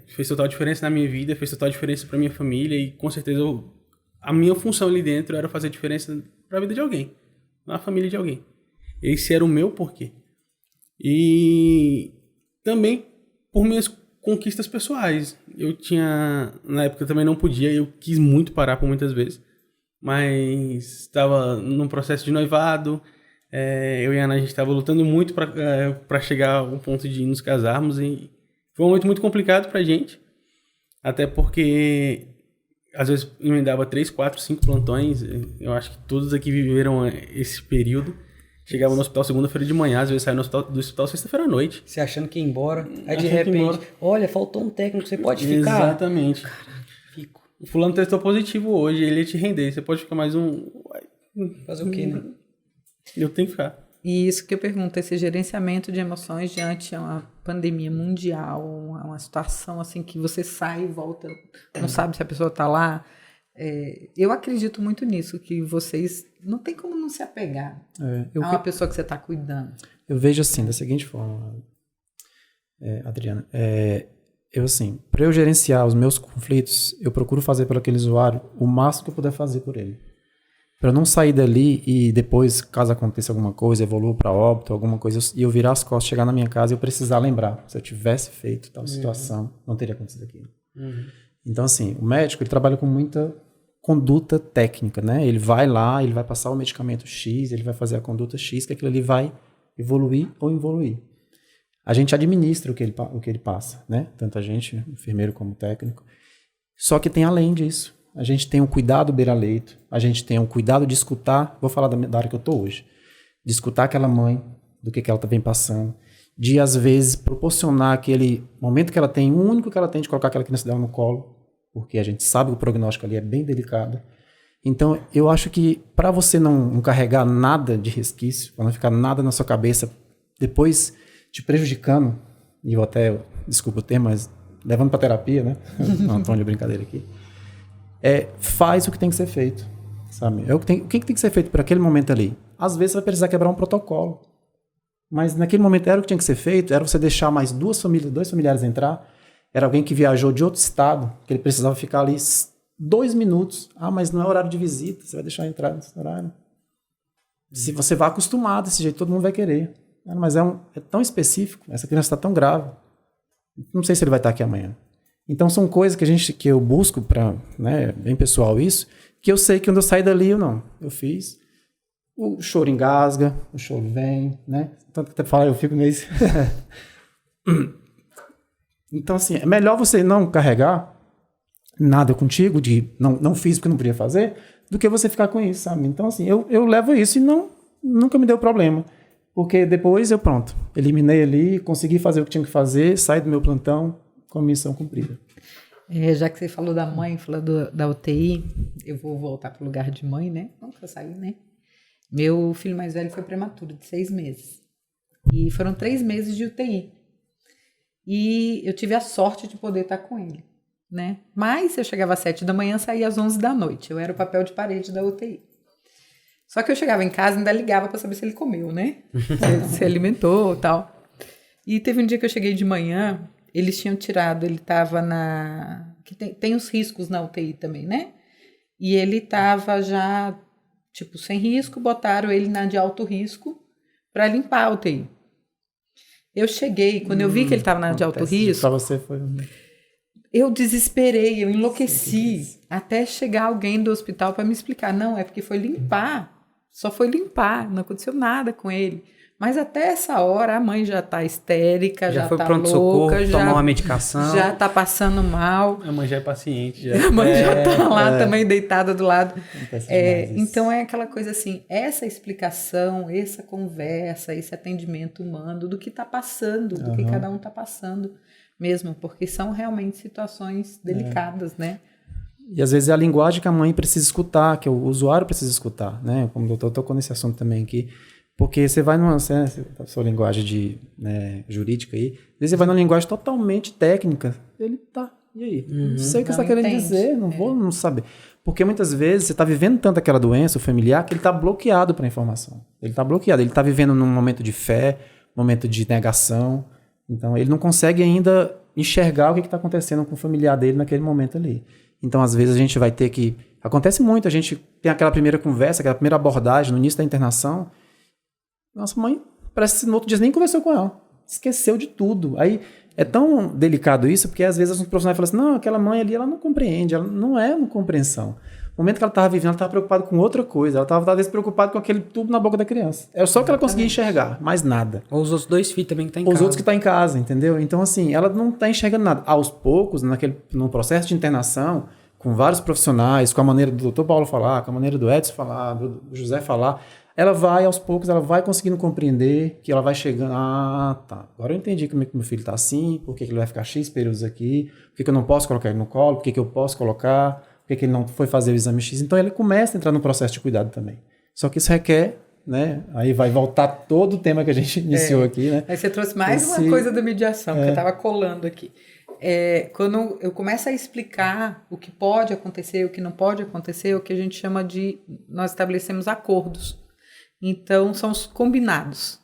Fez total diferença na minha vida, fez total diferença para minha família e com certeza a minha função ali dentro era fazer diferença para a vida de alguém, na família de alguém. Esse era o meu porquê. E também por minhas conquistas pessoais. Na época eu também não podia, eu quis muito parar por muitas vezes, mas estava num processo de noivado, eu e a Ana, a gente estava lutando muito para chegar ao ponto de nos casarmos e foi um momento muito complicado pra gente, até porque às vezes emendava 3, 4, 5 plantões. Eu acho que todos aqui viveram esse período. Chegava no hospital segunda-feira de manhã, às vezes saía do hospital sexta-feira à noite. Você achando que ia embora, aí de repente, olha, faltou um técnico, você pode ficar? Exatamente. Caraca, fico. O fulano testou positivo hoje, ele ia te render, você pode ficar mais um... Fazer o quê, né? Eu tenho que ficar. E isso que eu pergunto, esse gerenciamento de emoções diante de uma pandemia mundial, uma situação assim que você sai e volta, não sabe se a pessoa está lá. Eu acredito muito nisso, que vocês não tem como não se apegar a uma pessoa que você está cuidando. Eu vejo assim, da seguinte forma, Adriana, para eu gerenciar os meus conflitos, eu procuro fazer para aquele usuário o máximo que eu puder fazer por ele. Para eu não sair dali e depois, caso aconteça alguma coisa, evolua para óbito, alguma coisa, e eu virar as costas, chegar na minha casa e eu precisar lembrar. Se eu tivesse feito tal situação, não teria acontecido aquilo. Então, assim, o médico, ele trabalha com muita conduta técnica, né? Ele vai lá, ele vai passar o medicamento X, ele vai fazer a conduta X, que aquilo ali vai evoluir ou involuir. A gente administra o que ele passa, né? Tanto a gente, enfermeiro como técnico. Só que tem além disso. A gente tem um cuidado beira-leito, a gente tem um cuidado de escutar, vou falar da área que eu estou hoje, de escutar aquela mãe, do que ela vem passando, de às vezes proporcionar aquele momento que ela tem, o único que ela tem de colocar aquela criança dela no colo, porque a gente sabe que o prognóstico ali é bem delicado. Então, eu acho que para você não carregar nada de resquício, para não ficar nada na sua cabeça, depois te prejudicando, e eu até, desculpa o termo, mas levando para terapia, né? Não, Antônio, brincadeira aqui. Faz o que tem que ser feito, sabe? O que tem que ser feito por aquele momento ali? Às vezes você vai precisar quebrar um protocolo, mas naquele momento era o que tinha que ser feito, era você deixar mais dois familiares entrar, era alguém que viajou de outro estado, que ele precisava ficar ali 2 minutos. Mas não é horário de visita, você vai deixar entrar nesse horário. Se você vai acostumar desse jeito, todo mundo vai querer. Mas é tão específico, essa criança está tão grave, não sei se ele vai estar aqui amanhã. Então são coisas que eu busco para, né, bem pessoal isso, que eu sei que quando eu sair dali eu fiz. O choro engasga, o choro vem, né? Tanto que até falar eu fico meio... Então assim, é melhor você não carregar nada contigo, de não fiz porque não podia fazer, do que você ficar com isso, sabe? Então assim, eu levo isso e nunca me deu problema. Porque depois eliminei ali, consegui fazer o que tinha que fazer, saí do meu plantão, com a missão cumprida. Já que você falou da mãe, falou da UTI, eu vou voltar para o lugar de mãe, né? Nunca saí, né? Meu filho mais velho foi prematuro, de 6 meses. E foram 3 meses de UTI. E eu tive a sorte de poder estar com ele, né? Mas eu chegava às 7 da manhã, saía às 11 da noite. Eu era o papel de parede da UTI. Só que eu chegava em casa e ainda ligava para saber se ele comeu, né? Se alimentou e tal. E teve um dia que eu cheguei de manhã... Eles tinham tirado, ele estava que tem os riscos na UTI também, né? E ele estava já, sem risco, botaram ele na de alto risco para limpar a UTI. Eu cheguei, quando eu vi que ele estava na de alto risco... Para você foi... Eu desesperei, eu enlouqueci, até chegar alguém do hospital para me explicar. Não, é porque foi limpar, só foi limpar, não aconteceu nada com ele. Mas até essa hora a mãe já tá histérica, já foi tá pronto-socorro, louca, tomar uma medicação. já tá passando mal. A mãe já é paciente. Já. A mãe já tá lá também deitada do lado. Acontece demais isso. Então é aquela coisa assim, essa explicação, essa conversa, esse atendimento humano do que tá passando, do que cada um tá passando mesmo, porque são realmente situações delicadas, né? E às vezes é a linguagem que a mãe precisa escutar, que o usuário precisa escutar, né? Como o doutor tocou nesse assunto também aqui. Porque você vai numa sua linguagem jurídica aí, às vezes você vai numa linguagem totalmente técnica, ele tá, e aí? Não sei o que você está querendo dizer, não saber. Porque muitas vezes você está vivendo tanto aquela doença, o familiar, que ele está bloqueado para a informação. Ele está bloqueado, ele está vivendo num momento de fé, momento de negação, então ele não consegue ainda enxergar o que está acontecendo com o familiar dele naquele momento ali. Então, às vezes, a gente vai ter que... Acontece muito, a gente tem aquela primeira conversa, aquela primeira abordagem no início da internação. Nossa mãe, parece que no outro dia nem conversou com ela. Esqueceu de tudo. Aí, é tão delicado isso, porque às vezes os profissionais falam assim, não, aquela mãe ali, ela não compreende, ela não é uma compreensão. No momento que ela estava vivendo, ela estava preocupada com outra coisa. Ela estava, talvez, preocupada com aquele tubo na boca da criança. Era só o que ela conseguia enxergar, mais nada. Ou os outros 2 filhos também que estão em casa. casa. Os outros que estão em casa, entendeu? Então, assim, ela não está enxergando nada. Aos poucos, no processo de internação, com vários profissionais, com a maneira do Dr. Paulo falar, com a maneira do Edson falar, do José falar, ela vai, aos poucos, ela vai conseguindo compreender, que ela vai chegando, tá, agora eu entendi como é que meu filho está assim, por que ele vai ficar X períodos aqui, por que eu não posso colocar ele no colo, por que eu posso colocar, por que ele não foi fazer o exame X. Então, ele começa a entrar no processo de cuidado também. Só que isso requer, né, aí vai voltar todo o tema que a gente iniciou aqui, né. Aí você trouxe mais uma coisa da mediação, que eu estava colando aqui. Quando eu começo a explicar o que pode acontecer, o que não pode acontecer, o que a gente chama de... Nós estabelecemos acordos. Então, são os combinados.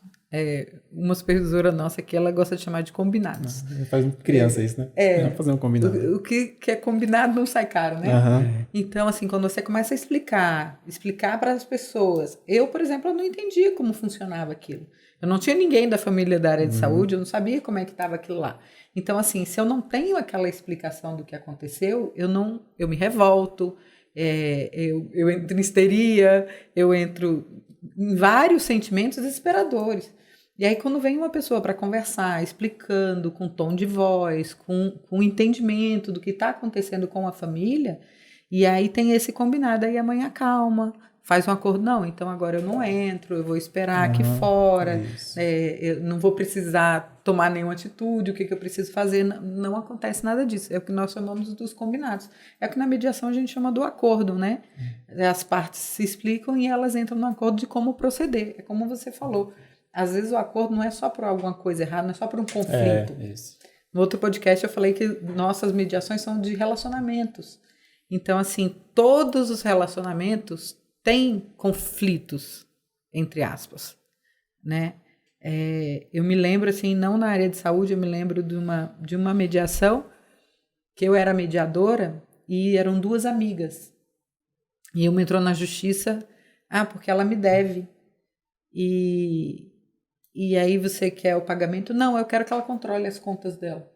Uma supervisora nossa aqui, ela gosta de chamar de combinados. Faz criança isso, né? Vamos fazer um combinado. O que é combinado não sai caro, né? Uhum. Então, assim, quando você começa a explicar para as pessoas... Eu, por exemplo, eu não entendia como funcionava aquilo. Eu não tinha ninguém da família da área de saúde, eu não sabia como é que estava aquilo lá. Então, assim, se eu não tenho aquela explicação do que aconteceu, eu me revolto, eu entro em histeria, eu entro em vários sentimentos desesperadores. E aí, quando vem uma pessoa para conversar, explicando com tom de voz, com entendimento do que está acontecendo com a família, e aí tem esse combinado, aí a mãe acalma, faz um acordo, não, então agora eu não entro, eu vou esperar aqui fora, eu não vou precisar tomar nenhuma atitude, o que eu preciso fazer, não acontece nada disso, é o que nós chamamos dos combinados. É o que na mediação a gente chama do acordo, né? As partes se explicam e elas entram no acordo de como proceder, é como você falou. Às vezes o acordo não é só por alguma coisa errada, não é só por um conflito. Isso. No outro podcast eu falei que nossas mediações são de relacionamentos. Então, assim, todos os relacionamentos têm conflitos, entre aspas, né? Eu me lembro, assim, não na área de saúde, eu me lembro de uma mediação que eu era mediadora e eram 2 amigas. E uma entrou na justiça, porque ela me deve. E aí você quer o pagamento? Não, eu quero que ela controle as contas dela.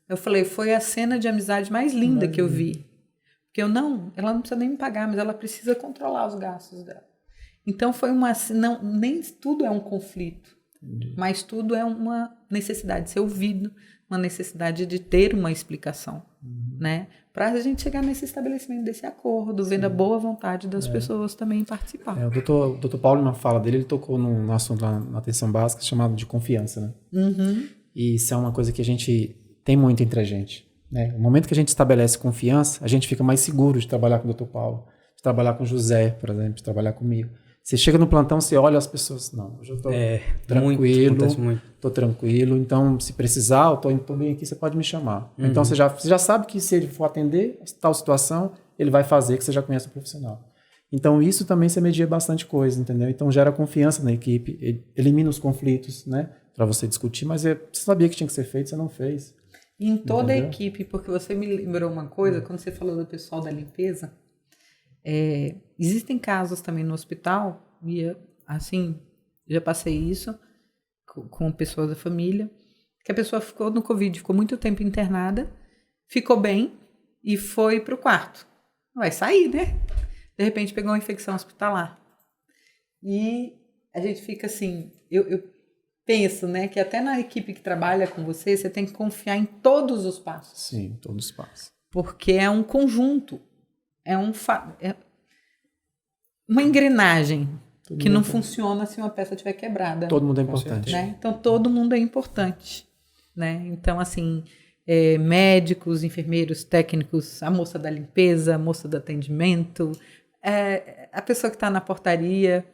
Eu falei, foi a cena de amizade mais linda que eu vi. Porque ela não precisa nem me pagar, mas ela precisa controlar os gastos dela. Então foi nem tudo é um conflito, mas tudo é uma necessidade de ser ouvido, uma necessidade de ter uma explicação, né? Para a gente chegar nesse estabelecimento desse acordo, vendo a boa vontade das pessoas também participar. O doutor Paulo, na fala dele, ele tocou num assunto lá na atenção básica chamado de confiança, né? E isso é uma coisa que a gente tem muito entre a gente, né? No momento que a gente estabelece confiança, a gente fica mais seguro de trabalhar com o doutor Paulo, de trabalhar com o José, por exemplo, de trabalhar comigo. Você chega no plantão, você olha as pessoas, não, hoje eu estou tranquilo, estou tranquilo, então se precisar, eu estou bem aqui, você pode me chamar. Então você já sabe que se ele for atender tal situação, ele vai fazer, que você já conhece o profissional. Então isso também você media bastante coisa, entendeu? Então gera confiança na equipe, elimina os conflitos, né, para você discutir, mas você sabia que tinha que ser feito, você não fez. Em toda a equipe, porque você me lembrou uma coisa, quando você falou do pessoal da limpeza, existem casos também no hospital, e assim, já passei isso com pessoas da família, que a pessoa ficou no Covid, ficou muito tempo internada, ficou bem e foi para o quarto. Vai sair, né? De repente pegou uma infecção hospitalar. E a gente fica assim, eu penso, né, que até na equipe que trabalha com você, você tem que confiar em todos os passos. Sim, todos os passos. Porque é um conjunto, é uma engrenagem que não funciona se uma peça estiver quebrada. Todo mundo é importante. Né? Então, todo mundo é importante. Né? Então, assim, médicos, enfermeiros, técnicos, a moça da limpeza, a moça do atendimento, a pessoa que está na portaria.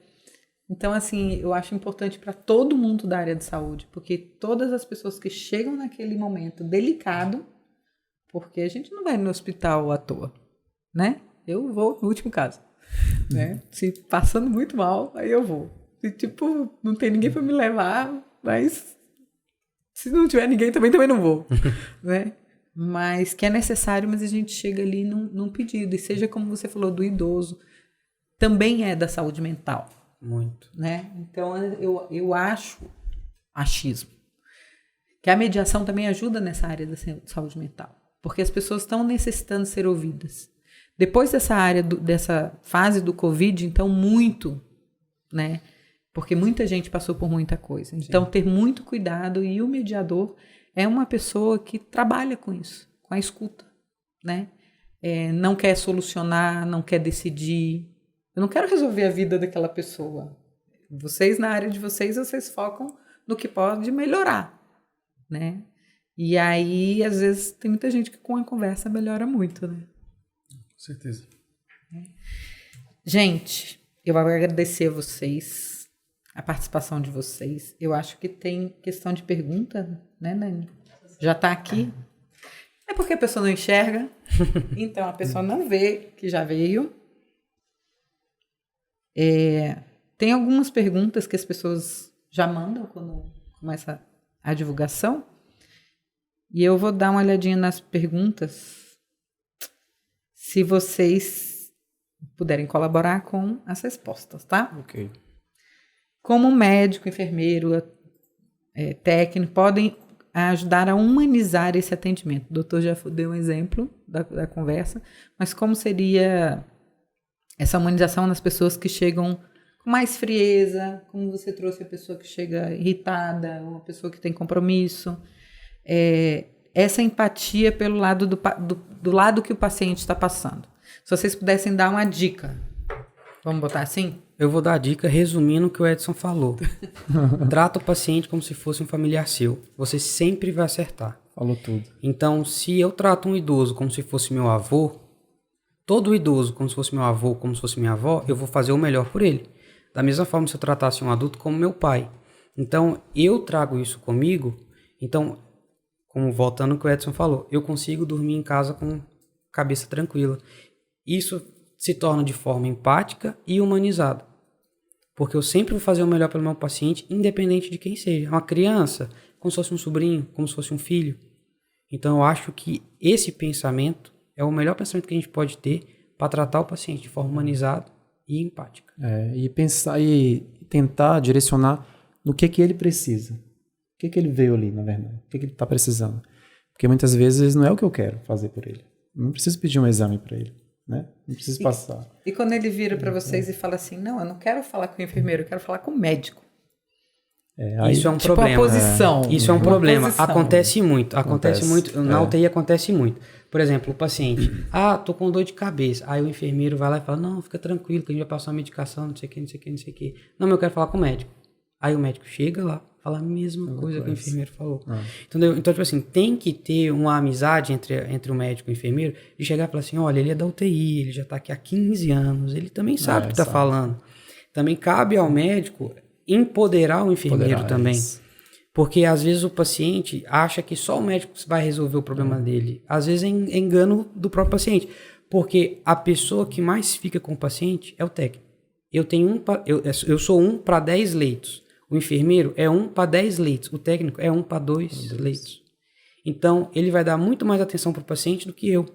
Então, assim, eu acho importante para todo mundo da área de saúde, porque todas as pessoas que chegam naquele momento delicado, porque a gente não vai no hospital à toa, né? Eu vou no último caso, né? Se passando muito mal, aí eu vou. Se, tipo, não tem ninguém para me levar, mas se não tiver ninguém, também não vou, né? Mas que é necessário, mas a gente chega ali num pedido, e seja como você falou, do idoso, também é da saúde mental. Muito. Né? Então, eu achismo, que a mediação também ajuda nessa área da saúde mental, porque as pessoas estão necessitando ser ouvidas. Depois dessa área, dessa fase do Covid, então, muito, né? Porque muita gente passou por muita coisa. Então, ter muito cuidado, e o mediador é uma pessoa que trabalha com isso, com a escuta, né? Não quer solucionar, não quer decidir. Eu não quero resolver a vida daquela pessoa. Vocês, na área de vocês focam no que pode melhorar, né? E aí, às vezes, tem muita gente que com a conversa melhora muito, né? Com certeza. Gente, eu vou agradecer a vocês, a participação de vocês. Eu acho que tem questão de pergunta, né, Nani? Já está aqui. É porque a pessoa não enxerga, então a pessoa não vê que já veio. Tem algumas perguntas que as pessoas já mandam quando começa a divulgação, e eu vou dar uma olhadinha nas perguntas, se vocês puderem colaborar com as respostas, tá? Ok. Como médico, enfermeiro, técnico, podem ajudar a humanizar esse atendimento? O doutor já deu um exemplo da conversa, mas como seria essa humanização nas pessoas que chegam com mais frieza, como você trouxe a pessoa que chega irritada, uma pessoa que tem compromisso, essa empatia pelo lado do lado que o paciente está passando. Se vocês pudessem dar uma dica, vamos botar assim? Eu vou dar a dica resumindo o que o Edson falou. Trata o paciente como se fosse um familiar seu. Você sempre vai acertar. Falou tudo. Então, se eu trato um idoso como se fosse meu avô, todo idoso como se fosse meu avô, como se fosse minha avó, eu vou fazer o melhor por ele. Da mesma forma, se eu tratasse um adulto como meu pai. Então, eu trago isso comigo. Então, como voltando ao que o Edson falou, eu consigo dormir em casa com cabeça tranquila. Isso se torna de forma empática e humanizada. Porque eu sempre vou fazer o melhor pelo meu paciente, independente de quem seja. Uma criança, como se fosse um sobrinho, como se fosse um filho. Então, eu acho que esse pensamento é o melhor pensamento que a gente pode ter para tratar o paciente de forma humanizada e empática. E pensar e tentar direcionar no que ele precisa. O que ele veio ali, na verdade. O que ele está precisando. Porque muitas vezes não é o que eu quero fazer por ele. Não preciso pedir um exame para ele. Né? Não preciso passar. E quando ele vira para vocês e fala assim, não, eu não quero falar com o enfermeiro, eu quero falar com o médico. Isso é um tipo problema. Uma posição. Isso é um problema. Posição. Acontece muito. Na UTI acontece muito. Por exemplo, o paciente, tô com dor de cabeça. Aí o enfermeiro vai lá e fala, não, fica tranquilo, que a gente vai passar uma medicação, não sei o que, não sei o que, não sei o que. Não, mas eu quero falar com o médico. Aí o médico chega lá, fala a mesma coisa que o enfermeiro falou. Entendeu? Então, tipo assim, tem que ter uma amizade entre o médico e o enfermeiro, de chegar e falar assim, olha, ele é da UTI, ele já tá aqui há 15 anos, ele também sabe o que tá falando. Também cabe ao médico empoderar o enfermeiro também. Isso. Porque às vezes o paciente acha que só o médico vai resolver o problema dele. Às vezes é engano do próprio paciente. Porque a pessoa que mais fica com o paciente é o técnico. Eu sou 1 para 10 leitos. O enfermeiro é 1 para 10 leitos. O técnico é 1 para 2 leitos. Então, ele vai dar muito mais atenção para o paciente do que eu.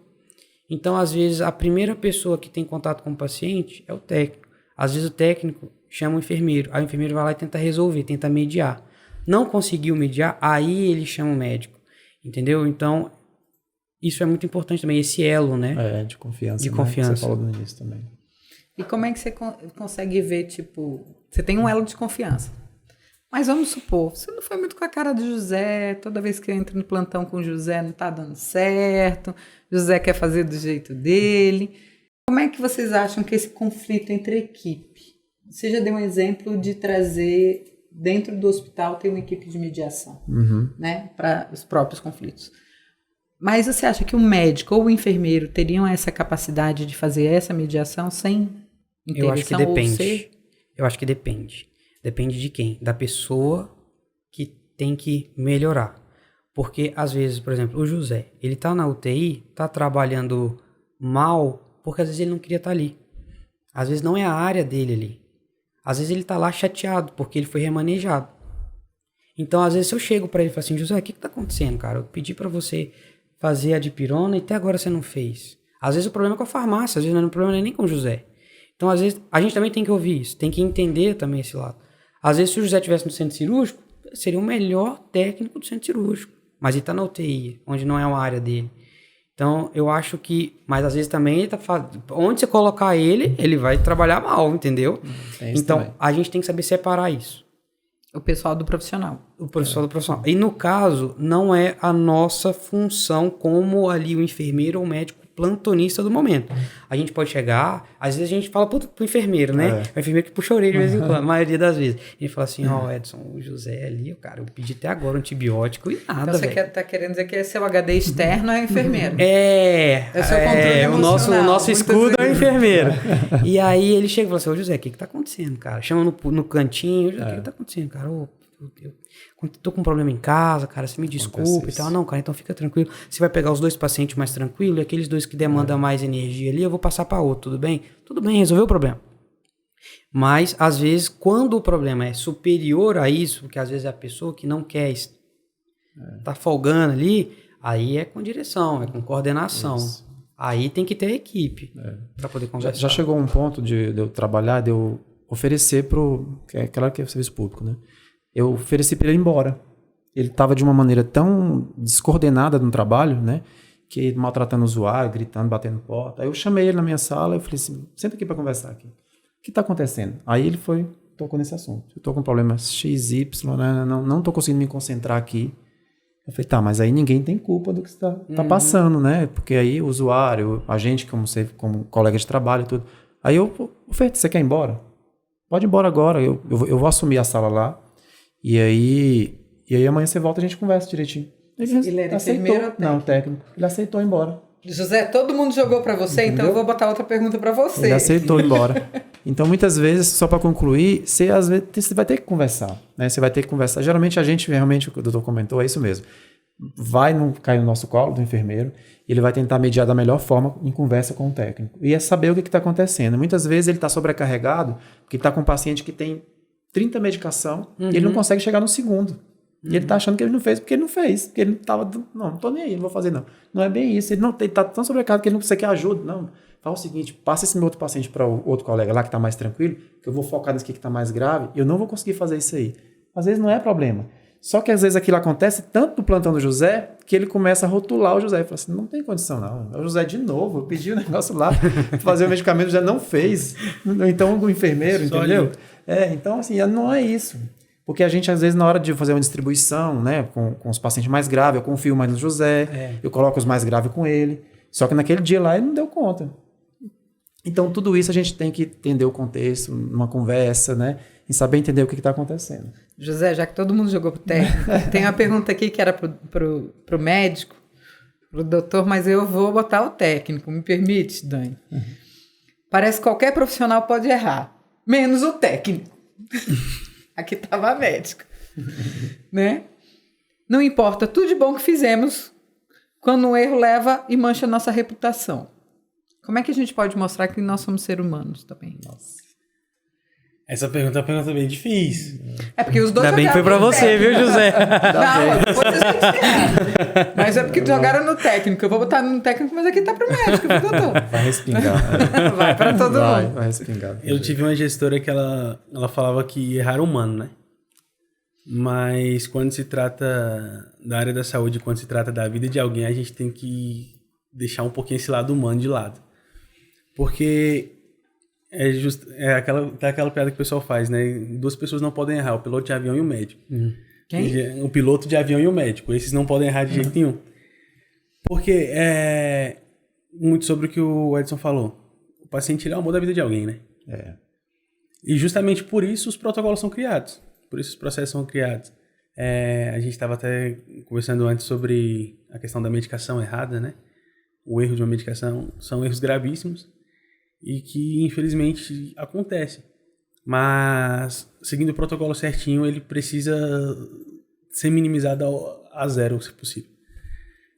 Então, às vezes, a primeira pessoa que tem contato com o paciente é o técnico. Às vezes, o técnico chama o enfermeiro. Aí o enfermeiro vai lá e tenta resolver, tenta mediar. Não conseguiu mediar, aí ele chama o médico. Entendeu? Então, isso é muito importante também, esse elo, né? De confiança. De confiança. Que você falou no início também. E como é que você consegue ver, tipo, você tem um elo de confiança. Mas vamos supor, você não foi muito com a cara do José, toda vez que entra no plantão com o José não tá dando certo, José quer fazer do jeito dele. Como é que vocês acham que esse conflito entre equipe? Você já deu um exemplo de trazer, dentro do hospital, ter uma equipe de mediação, né, para os próprios conflitos. Mas você acha que o médico ou o enfermeiro teriam essa capacidade de fazer essa mediação sem intervenção? Eu acho que depende. Eu acho que depende. Depende de quem? Da pessoa que tem que melhorar. Porque, às vezes, por exemplo, o José, ele tá na UTI, tá trabalhando mal, porque às vezes ele não queria estar ali. Às vezes não é a área dele ali. Às vezes ele tá lá chateado, porque ele foi remanejado. Então, às vezes, se eu chego pra ele e falo assim, José, o que tá acontecendo, cara? Eu pedi pra você fazer a dipirona e até agora você não fez. Às vezes o problema é com a farmácia, às vezes o problema não é nem com o José. Então, às vezes, a gente também tem que ouvir isso, tem que entender também esse lado. Às vezes, se o José estivesse no centro cirúrgico, seria o melhor técnico do centro cirúrgico. Mas ele tá na UTI, onde não é uma área dele. Então, eu acho que... Mas, às vezes, também, ele tá onde você colocar ele, ele vai trabalhar mal, entendeu? Então, também. A gente tem que saber separar isso. O pessoal do profissional. O pessoal do profissional. E, no caso, não é a nossa função como ali o enfermeiro ou o médico plantonista do momento. A gente pode chegar, às vezes a gente fala pro enfermeiro, né? O enfermeiro que puxa a orelha de vez em quando, a maioria das vezes. A gente fala assim, Edson, o José ali, cara, eu pedi até agora um antibiótico e nada, então você tá querendo dizer que é seu HD externo é enfermeiro. É seu controle emocional. O nosso escudo é o enfermeiro. E aí ele chega e fala assim, José, o que tá acontecendo, cara? Chama no cantinho, o que tá acontecendo, cara? Eu tô com um problema em casa, cara, você me desculpa e tal. Não, cara, então fica tranquilo. Você vai pegar os 2 pacientes mais tranquilos e aqueles 2 que demandam mais energia ali, eu vou passar para outro, tudo bem? Tudo bem, resolveu o problema. Mas, às vezes, quando o problema é superior a isso, porque às vezes é a pessoa que não quer tá folgando ali, aí é com direção, é com coordenação. Isso. Aí tem que ter equipe para poder conversar. Já chegou um ponto de eu trabalhar, de eu oferecer claro que é o serviço público, né? Eu ofereci para ele ir embora. Ele estava de uma maneira tão descoordenada no trabalho, né? Que maltratando o usuário, gritando, batendo porta. Aí eu chamei ele na minha sala e falei assim, senta aqui para conversar aqui. O que está acontecendo? Aí ele tocou nesse assunto. Eu estou com problema XY, não estou conseguindo me concentrar aqui. Eu falei, tá, mas aí ninguém tem culpa do que você tá passando, né? Porque aí o usuário, a gente, como colega de trabalho e tudo. Aí eu ofereci, você quer ir embora? Pode ir embora agora, eu vou assumir a sala lá. E aí amanhã você volta e a gente conversa direitinho. Ele era enfermeiro ou técnico? Não, técnico. Ele aceitou ir embora. José, todo mundo jogou para você, entendeu? Então eu vou botar outra pergunta para você. Ele aceitou ir embora. Então, muitas vezes, só para concluir, você vai ter que conversar, né? Você vai ter que conversar. Geralmente, a gente, realmente, o que o doutor comentou, é isso mesmo. Cair no nosso colo do enfermeiro, e ele vai tentar mediar da melhor forma em conversa com o técnico. E é saber o que está acontecendo. Muitas vezes, ele está sobrecarregado, porque está com um paciente que tem 30 medicação, e ele não consegue chegar no segundo. E ele tá achando que ele não fez porque ele não fez. Porque ele não tô nem aí, não vou fazer não. Não é bem isso. Ele tá tão sobrecarregado que ele não quer ajuda. Não, fala o seguinte, passa esse meu outro paciente para o outro colega lá que tá mais tranquilo, que eu vou focar nesse aqui que tá mais grave, e eu não vou conseguir fazer isso aí. Às vezes não é problema. Só que às vezes aquilo acontece tanto no plantão do José, que ele começa a rotular o José. Ele fala assim, não tem condição não. É o José de novo, eu pedi o negócio lá, fazer o medicamento, já não fez. Então o enfermeiro, entendeu? Então assim, não é isso. Porque a gente, às vezes, na hora de fazer uma distribuição, né, com os pacientes mais graves, eu confio mais no José, eu coloco os mais graves com ele. Só que naquele dia lá ele não deu conta. Então, tudo isso a gente tem que entender o contexto, numa conversa, né, e saber entender o que está acontecendo. José, já que todo mundo jogou pro técnico, tem uma pergunta aqui que era pro médico, pro doutor, mas eu vou botar o técnico. Me permite, Dani? Parece que qualquer profissional pode errar, menos o técnico. Aqui estava a médica, né? Não importa, tudo de bom que fizemos, quando um erro leva e mancha a nossa reputação. Como é que a gente pode mostrar que nós somos seres humanos também? Nossa. Essa pergunta é uma pergunta bem difícil. É porque os dois ainda bem que foi pra você, viu, José? Não, depois a gente erra. Mas é porque jogaram no técnico. Eu vou botar no técnico, mas aqui tá pro médico, viu, doutor? Vai respingar. Vai pra todo mundo. Vai respingar. Eu tive uma gestora que ela falava que errar é humano, né? Mas quando se trata da área da saúde, quando se trata da vida de alguém, a gente tem que deixar um pouquinho esse lado humano de lado. Porque É aquela piada que o pessoal faz, né? 2 pessoas não podem errar, o piloto de avião e o médico. Quem? O piloto de avião e o médico. Esses não podem errar de jeito nenhum. Porque é muito sobre o que o Edson falou. O paciente ele é o amor da vida de alguém, né? E justamente por isso os protocolos são criados. Por isso os processos são criados. A gente estava até conversando antes sobre a questão da medicação errada, né? O erro de uma medicação são erros gravíssimos e que, infelizmente, acontecem. Mas, seguindo o protocolo certinho, ele precisa ser minimizado a zero, se possível.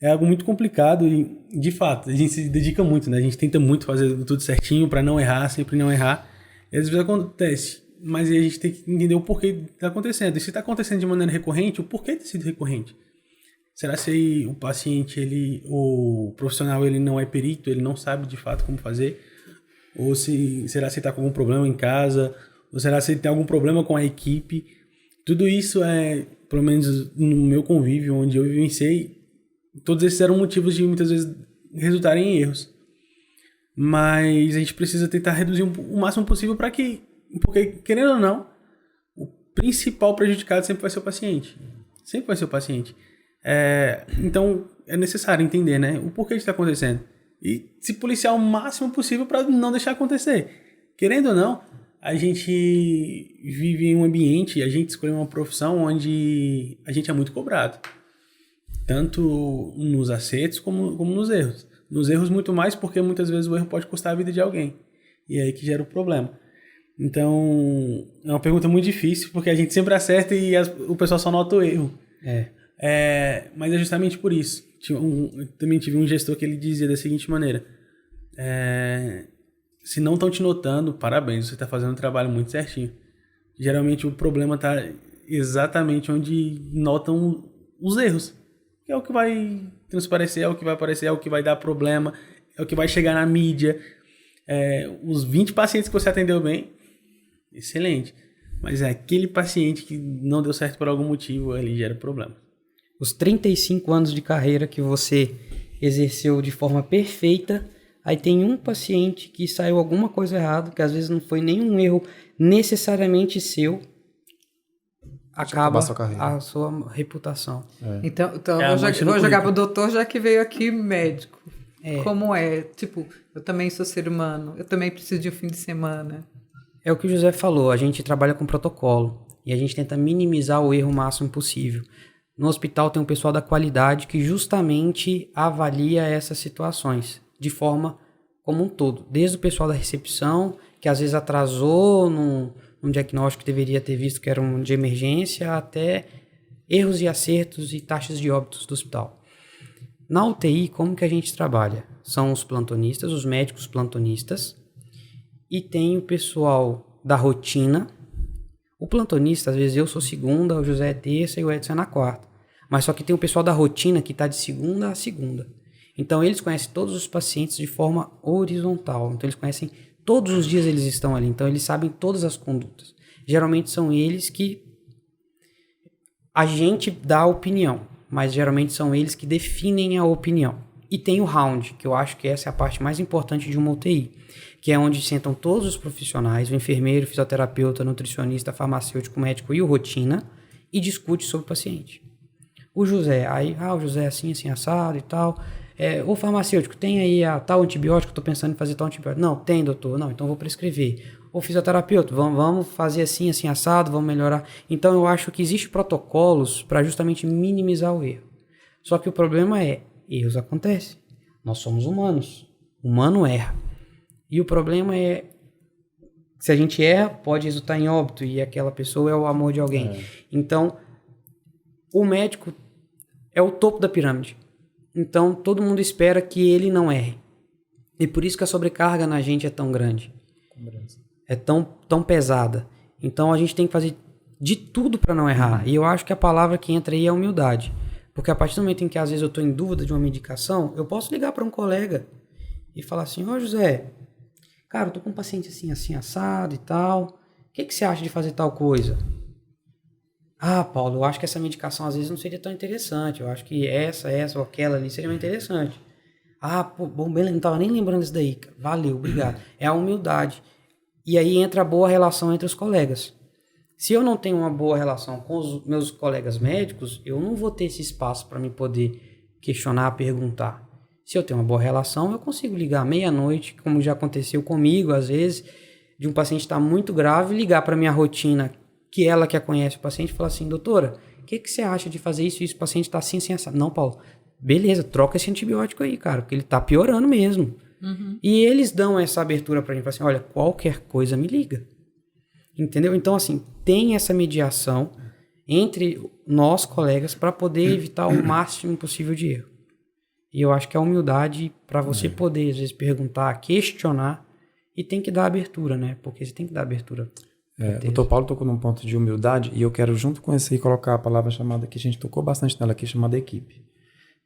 É algo muito complicado e, de fato, a gente se dedica muito, né? A gente tenta muito fazer tudo certinho para não errar, sempre não errar. E às vezes acontece, mas a gente tem que entender o porquê está acontecendo. E se está acontecendo de maneira recorrente, o porquê tem sido recorrente? Será se o paciente, o profissional, ele não é perito, ele não sabe de fato como fazer? Ou será se está com algum problema em casa? Ou será se tem algum problema com a equipe? Tudo isso pelo menos no meu convívio, onde eu vivenciei, todos esses eram motivos de muitas vezes resultarem em erros. Mas a gente precisa tentar reduzir o máximo possível porque, querendo ou não, o principal prejudicado sempre vai ser o paciente. Sempre vai ser o paciente. Então, é necessário entender, né, o porquê está acontecendo. E se policiar o máximo possível para não deixar acontecer. Querendo ou não, a gente vive em um ambiente, a gente escolheu uma profissão onde a gente é muito cobrado. Tanto nos acertos como nos erros. Nos erros muito mais porque muitas vezes o erro pode custar a vida de alguém. E é aí que gera o problema. Então, é uma pergunta muito difícil porque a gente sempre acerta e o pessoal só nota o erro. Mas é justamente por isso. Eu também tive um gestor que ele dizia da seguinte maneira: se não estão te notando, parabéns, você está fazendo um trabalho muito certinho. Geralmente o problema está exatamente onde notam os erros. É o que vai transparecer, é o que vai aparecer, é o que vai dar problema, é o que vai chegar na mídia. Os 20 pacientes que você atendeu bem, excelente. Mas é aquele paciente que não deu certo por algum motivo, ele gera problema. Os 35 anos de carreira que você exerceu de forma perfeita, aí tem um paciente que saiu alguma coisa errada, que às vezes não foi nenhum erro necessariamente seu, acaba a sua reputação. Então eu vou jogar pro doutor, já que veio aqui médico. Como é? Tipo, eu também sou ser humano, eu também preciso de um fim de semana. É o que o José falou, a gente trabalha com protocolo e a gente tenta minimizar o erro o máximo possível. No hospital tem um pessoal da qualidade que justamente avalia essas situações de forma como um todo. Desde o pessoal da recepção, que às vezes atrasou num diagnóstico que deveria ter visto que era um de emergência, até erros e acertos e taxas de óbitos do hospital. Na UTI, como que a gente trabalha? São os plantonistas, os médicos plantonistas, e tem o pessoal da rotina. O plantonista, às vezes eu sou segunda, o José é terça e o Edson é na quarta. Mas só que tem o pessoal da rotina que está de segunda a segunda. Então eles conhecem todos os pacientes de forma horizontal. Então eles conhecem, todos os dias eles estão ali. Então eles sabem todas as condutas. Geralmente são eles que a gente dá a opinião, mas geralmente são eles que definem a opinião. E tem o round, que eu acho que essa é a parte mais importante de uma UTI, que é onde sentam todos os profissionais, o enfermeiro, o fisioterapeuta, nutricionista, farmacêutico, médico e o rotina, e discute sobre o paciente. O José, o José é assim, assim, assado e tal. O farmacêutico, tem aí a tal antibiótico, estou pensando em fazer tal antibiótico. Não, tem, doutor. Não, então vou prescrever. O fisioterapeuta, vamos fazer assim, assim, assado, vamos melhorar. Então eu acho que existem protocolos para justamente minimizar o erro. Só que o problema erros acontecem. Nós somos humanos. Humano erra. E o problema é, se a gente erra, pode resultar em óbito e aquela pessoa é o amor de alguém. Então, o médico é o topo da pirâmide. Então, todo mundo espera que ele não erre. E por isso que a sobrecarga na gente é tão grande. É tão pesada. Então, a gente tem que fazer de tudo para não errar. E eu acho que a palavra que entra aí é humildade. Porque a partir do momento em que, às vezes, eu estou em dúvida de uma medicação, eu posso ligar para um colega e falar assim: ô José, cara, eu tô com um paciente assim, assim, assado e tal. O que você acha de fazer tal coisa? Ah, Paulo, eu acho que essa medicação às vezes não seria tão interessante. Eu acho que essa ou aquela ali seria mais interessante. Ah, pô, bom, beleza, não tava nem lembrando disso daí. Valeu, obrigado. É a humildade. E aí entra a boa relação entre os colegas. Se eu não tenho uma boa relação com os meus colegas médicos, eu não vou ter esse espaço para me poder questionar, perguntar. Se eu tenho uma boa relação, eu consigo ligar meia-noite, como já aconteceu comigo, às vezes, de um paciente estar muito grave, ligar para minha rotina, que ela que conhece o paciente, e falar assim, doutora, o que você acha de fazer isso? O paciente está assim, assim, assim. Não, Paulo, beleza, troca esse antibiótico aí, cara, porque ele está piorando mesmo. E eles dão essa abertura pra gente, falar assim, olha, qualquer coisa me liga. Entendeu? Então, assim, tem essa mediação entre nós, colegas, para poder evitar o máximo possível de erro. E eu acho que a humildade, para você poder, às vezes, perguntar, questionar, e tem que dar abertura, né? Porque você tem que dar abertura. O doutor Paulo tocou num ponto de humildade, e eu quero, junto com esse aí, colocar a palavra chamada, que a gente tocou bastante nela aqui, chamada equipe.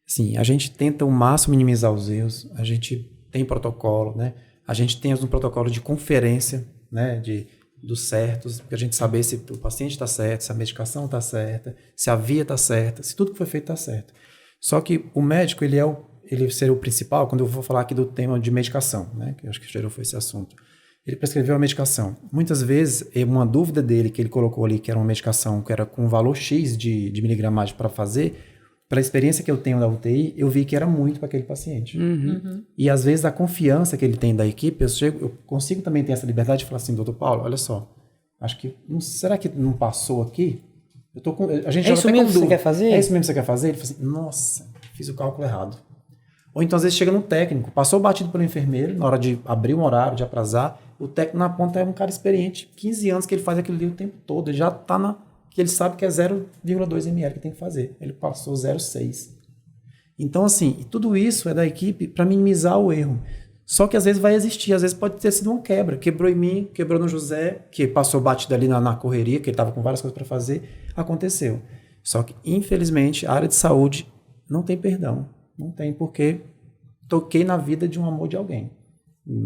Sim, a gente tenta o máximo minimizar os erros, a gente tem protocolo, né? A gente tem um protocolo de conferência, né? Dos certos, para a gente saber se o paciente está certo, se a medicação está certa, se a via está certa, se tudo que foi feito está certo. Só que o médico, ele seria o principal, quando eu vou falar aqui do tema de medicação, né? Que eu acho que gerou foi esse assunto. Ele prescreveu a medicação. Muitas vezes, uma dúvida dele que ele colocou ali, que era uma medicação que era com valor X de miligramagem para fazer, pela experiência que eu tenho da UTI, eu vi que era muito para aquele paciente. E às vezes a confiança que ele tem da equipe, eu consigo também ter essa liberdade de falar assim, doutor Paulo, olha só, acho que, será que não passou aqui? A gente É isso mesmo que você quer fazer? É isso mesmo que você quer fazer? Ele fala assim, nossa, fiz o cálculo errado. Ou então às vezes chega no técnico, passou batido pelo enfermeiro, na hora de abrir um horário, de aprazar, o técnico na ponta é um cara experiente, 15 anos que ele faz aquilo ali o tempo todo, ele já está que ele sabe que é 0,2 ml que tem que fazer. Ele passou 0,6. Então, assim, tudo isso é da equipe para minimizar o erro. Só que às vezes vai existir, às vezes pode ter sido uma quebra. Quebrou em mim, quebrou no José, que passou batido ali na correria, que ele estava com várias coisas para fazer, aconteceu. Só que, infelizmente, a área de saúde não tem perdão. Não tem, porque toquei na vida de um amor de alguém.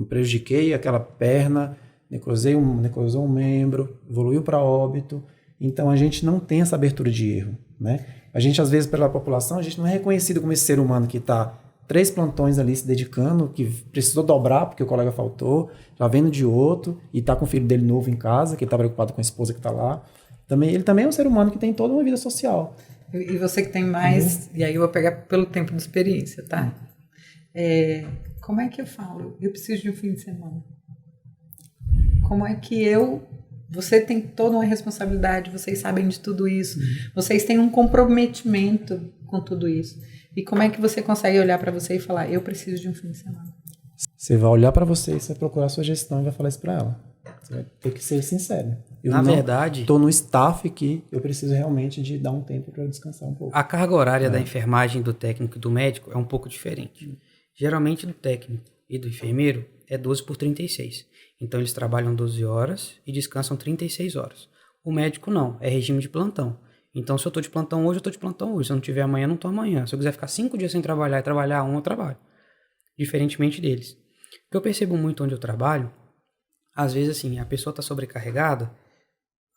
Prejudiquei aquela perna, necrosou um membro, evoluiu para óbito. Então, a gente não tem essa abertura de erro, né? A gente, às vezes, pela população, a gente não é reconhecido como esse ser humano que está 3 plantões ali se dedicando, que precisou dobrar porque o colega faltou, já vendo de outro, e está com o filho dele novo em casa, que está preocupado com a esposa que está lá. Ele também é um ser humano que tem toda uma vida social. E você que tem mais, e aí eu vou pegar pelo tempo de experiência, tá? Como é que eu falo? Eu preciso de um fim de semana. Como é que você tem toda uma responsabilidade, vocês sabem de tudo isso, vocês têm um comprometimento com tudo isso. E como é que você consegue olhar para você e falar, eu preciso de um fim de semana? Você vai olhar para você e você vai procurar a sua gestão e vai falar isso para ela. Você vai ter que ser sincero. Na verdade, estou no staff que eu preciso realmente de dar um tempo para descansar um pouco. A carga horária da enfermagem, do técnico e do médico é um pouco diferente. Geralmente do técnico e do enfermeiro é 12/36. Então eles trabalham 12 horas e descansam 36 horas. O médico não, é regime de plantão. Então se eu estou de plantão hoje, eu estou de plantão hoje. Se eu não tiver amanhã, não estou amanhã. Se eu quiser ficar 5 dias sem trabalhar e trabalhar um, eu trabalho. Diferentemente deles. O que eu percebo muito onde eu trabalho, às vezes assim, a pessoa está sobrecarregada,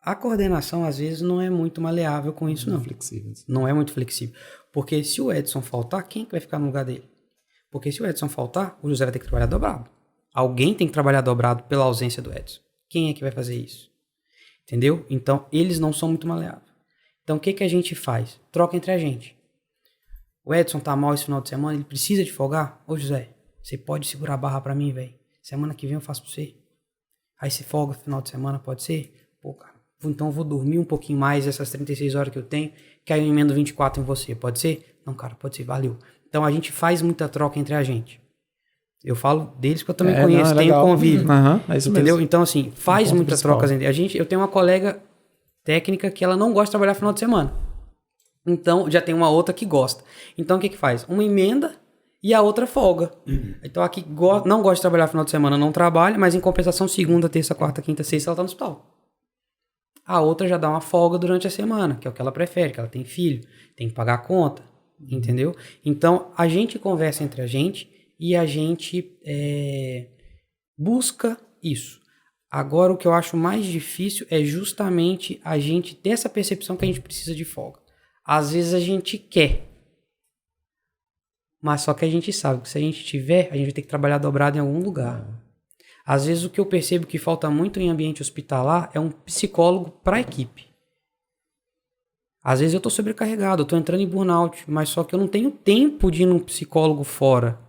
a coordenação às vezes não é muito maleável com isso, não. Flexível. Não é muito flexível. Porque se o Edson faltar, quem que vai ficar no lugar dele? Porque se o Edson faltar, o José vai ter que trabalhar dobrado. Alguém tem que trabalhar dobrado pela ausência do Edson. Quem é que vai fazer isso? Entendeu? Então, eles não são muito maleáveis. Então, o que que a gente faz? Troca entre a gente. O Edson tá mal esse final de semana, ele precisa de folgar? Ô, José, você pode segurar a barra pra mim, velho? Semana que vem eu faço pra você. Aí você folga no final de semana, pode ser? Pô, cara, então eu vou dormir um pouquinho mais essas 36 horas que eu tenho, que aí eu emendo 24 em você, pode ser? Não, cara, pode ser, valeu. Então, a gente faz muita troca entre a gente. Eu falo deles porque eu também conheço, tenho convívio. É isso entendeu? mesmo. Então, assim, faz muitas trocas entre a gente. Eu tenho uma colega técnica que ela não gosta de trabalhar final de semana. Então, já tem uma outra que gosta. Então, o que que faz? Uma emenda e a outra folga. Então, a que não gosta de trabalhar final de semana não trabalha, mas em compensação, segunda, terça, quarta, quinta, sexta, ela tá no hospital. A outra já dá uma folga durante a semana, que é o que ela prefere, que ela tem filho, tem que pagar a conta, entendeu? Então, a gente conversa entre a gente e a gente busca isso. Agora, o que eu acho mais difícil é justamente a gente ter essa percepção que a gente precisa de folga. Às vezes a gente quer, mas só que a gente sabe que se a gente tiver, a gente vai ter que trabalhar dobrado em algum lugar. Às vezes o que eu percebo que falta muito em ambiente hospitalar é um psicólogo para a equipe. Às vezes eu estou sobrecarregado, eu estou entrando em burnout, mas só que eu não tenho tempo de ir num psicólogo fora.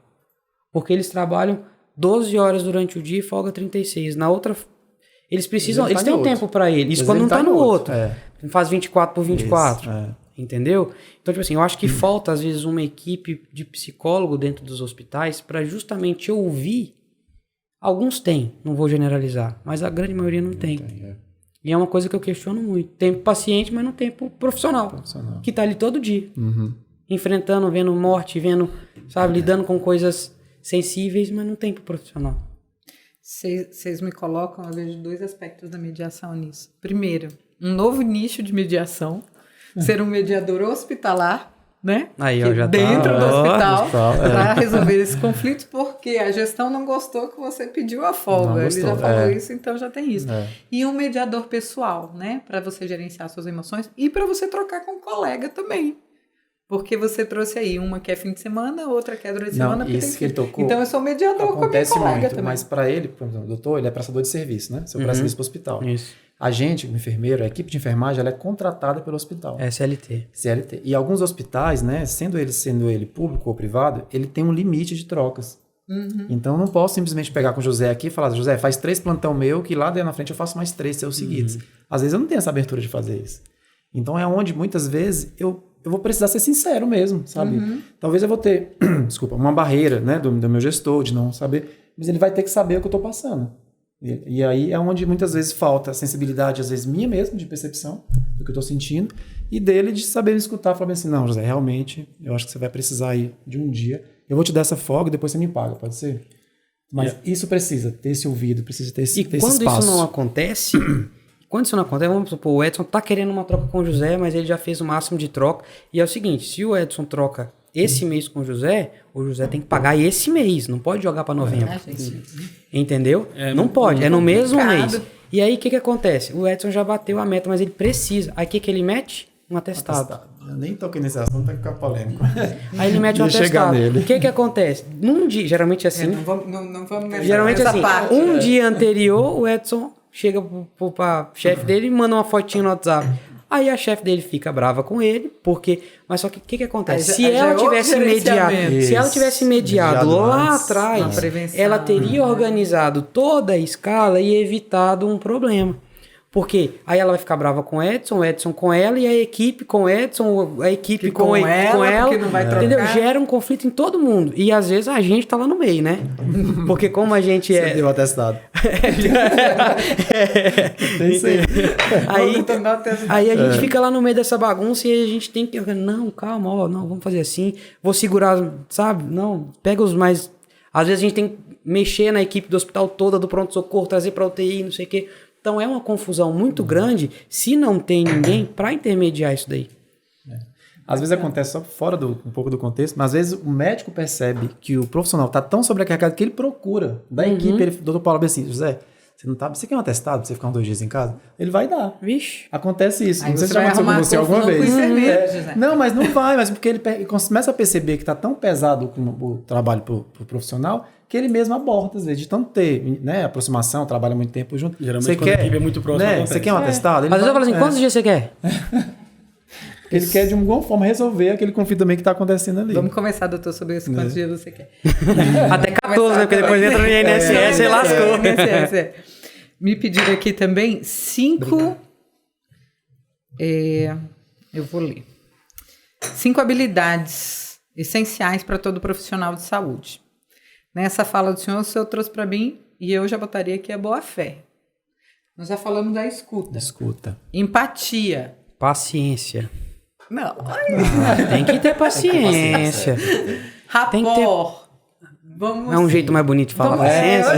Porque eles trabalham 12 horas durante o dia e folga 36. Na outra, eles precisam, eles têm um tempo para eles. Isso quando não está no outro. Faz 24 por 24. Isso, entendeu? Então, tipo assim, eu acho que falta às vezes uma equipe de psicólogo dentro dos hospitais para justamente ouvir. Alguns têm, não vou generalizar, mas a grande maioria não tem. E é uma coisa que eu questiono muito. Tempo paciente, mas não tempo profissional. Que tá ali todo dia. Enfrentando, vendo morte, vendo, sabe, lidando com coisas sensíveis, mas não tempo profissional. Vocês me colocam, eu vejo 2 aspectos da mediação nisso. Primeiro, um novo nicho de mediação. Ser um mediador hospitalar, né? Aí, ó, já dentro do hospital para resolver esse conflito, porque a gestão não gostou que você pediu a folga. Ele já falou isso, então já tem isso. E um mediador pessoal, né? Para você gerenciar suas emoções e para você trocar com um colega também. Porque você trouxe aí uma que é fim de semana, outra que é durante a semana. Isso que ele tocou. Então eu sou mediador com a minha colega muito, também. Mas para ele, por exemplo, o doutor, ele é prestador de serviço, né? Você presta serviço para o hospital. Isso. A gente, o enfermeiro, a equipe de enfermagem, ela é contratada pelo hospital. É CLT. CLT. E alguns hospitais, né, sendo ele público ou privado, ele tem um limite de trocas. Então eu não posso simplesmente pegar com o José aqui e falar, José, faz 3 plantão meu, que lá dentro na frente eu faço mais 3 seus seguidos. Às vezes eu não tenho essa abertura de fazer isso. Então é onde muitas vezes eu vou precisar ser sincero mesmo, sabe? Talvez eu vou ter, uma barreira, né, do meu gestor, de não saber, mas ele vai ter que saber o que eu estou passando. E aí é onde muitas vezes falta a sensibilidade, às vezes minha mesmo, de percepção do que eu estou sentindo, e dele de saber me escutar, falar assim, não, José, realmente, eu acho que você vai precisar aí de um dia, eu vou te dar essa folga e depois você me paga, pode ser? Mas isso precisa ter esse ouvido, precisa ter esse espaço. E quando isso não acontece, vamos supor, o Edson tá querendo uma troca com o José, mas ele já fez o máximo de troca, e é o seguinte, se o Edson troca esse mês com o José tem que pagar esse mês, não pode jogar para novembro. Entendeu? Não pode, é no mesmo mês. E aí o que acontece? O Edson já bateu a meta, mas ele precisa. Aí o que ele mete? Um atestado. Eu nem toquei nesse assunto, vai ficar polêmico. Aí ele mete um atestado. O que acontece? Num dia, geralmente assim. Não vamos geralmente assim, parte, dia anterior, o Edson chega pra chefe dele e manda uma fotinha no WhatsApp. Aí a chefe dele fica brava com ele, porque... Mas só que o que acontece? Se ela tivesse mediado lá atrás, ela teria organizado toda a escala e evitado um problema. Porque aí ela vai ficar brava com o Edson com ela, e a equipe com o Edson, a equipe com ela, porque não vai trocar. Entendeu? Gera um conflito em todo mundo. E às vezes a gente tá lá no meio, né? Porque como a gente Você deu atestado. Aí a gente fica lá no meio dessa bagunça e a gente tem que... Não, calma, não, vamos fazer assim. Vou segurar, sabe? Não, pega os mais... Às vezes a gente tem que mexer na equipe do hospital toda, do pronto-socorro, trazer pra UTI, não sei o quê. Então é uma confusão muito grande se não tem ninguém para intermediar isso daí. Às vezes acontece só fora um pouco do contexto, mas às vezes o médico percebe que o profissional está tão sobrecarregado que ele procura da equipe. O doutor Paulo assim, José, você quer um atestado para você ficar uns 2 dias em casa? Ele vai dar. Vixe. Acontece isso. Aí não sei se já aconteceu com você alguma vez. Não, mas não vai, mas porque ele começa a perceber que está tão pesado o trabalho para o profissional que ele mesmo aborta, às vezes, de tanto ter, né, aproximação, trabalha muito tempo junto. Geralmente quando a equipe é muito próxima, né, você quer um atestado? Às vezes eu falo assim, quantos dias você quer? Ele quer, de alguma forma, resolver aquele conflito também que está acontecendo ali. Vamos conversar, doutor, sobre isso. Quantos dias você quer? Até 14, né? Porque depois entra no INSS e lascou. Me pediram aqui também 5... eu vou ler. 5 habilidades essenciais para todo profissional de saúde. Nessa fala do senhor, o senhor trouxe para mim, e eu já botaria aqui a boa-fé. Nós já falamos da escuta. Empatia. Paciência. Não. Tem que ter paciência. Rapport. É um jeito mais bonito de falar paciência.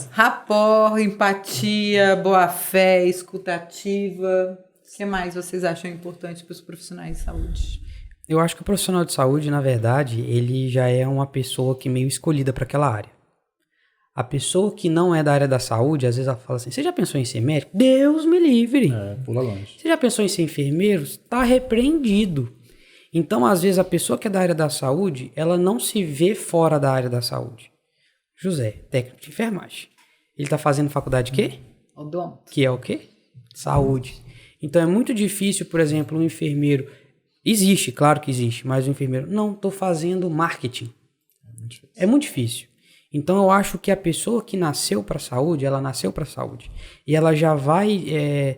Rapport, empatia, boa-fé, escutativa. O que mais vocês acham importante para os profissionais de saúde? Eu acho que o profissional de saúde, na verdade, ele já é uma pessoa que meio escolhida para aquela área. A pessoa que não é da área da saúde, às vezes ela fala assim, você já pensou em ser médico? Deus me livre. Pula longe. Você já pensou em ser enfermeiro? Está repreendido. Então, às vezes, a pessoa que é da área da saúde, ela não se vê fora da área da saúde. José, técnico de enfermagem. Ele está fazendo faculdade de quê? Odonto. Que é o quê? Saúde. Então é muito difícil, por exemplo, um enfermeiro... Existe, claro que existe, mas o enfermeiro... Não, estou fazendo marketing. É muito difícil. Então eu acho que a pessoa que nasceu para a saúde, ela nasceu para a saúde. E ela já vai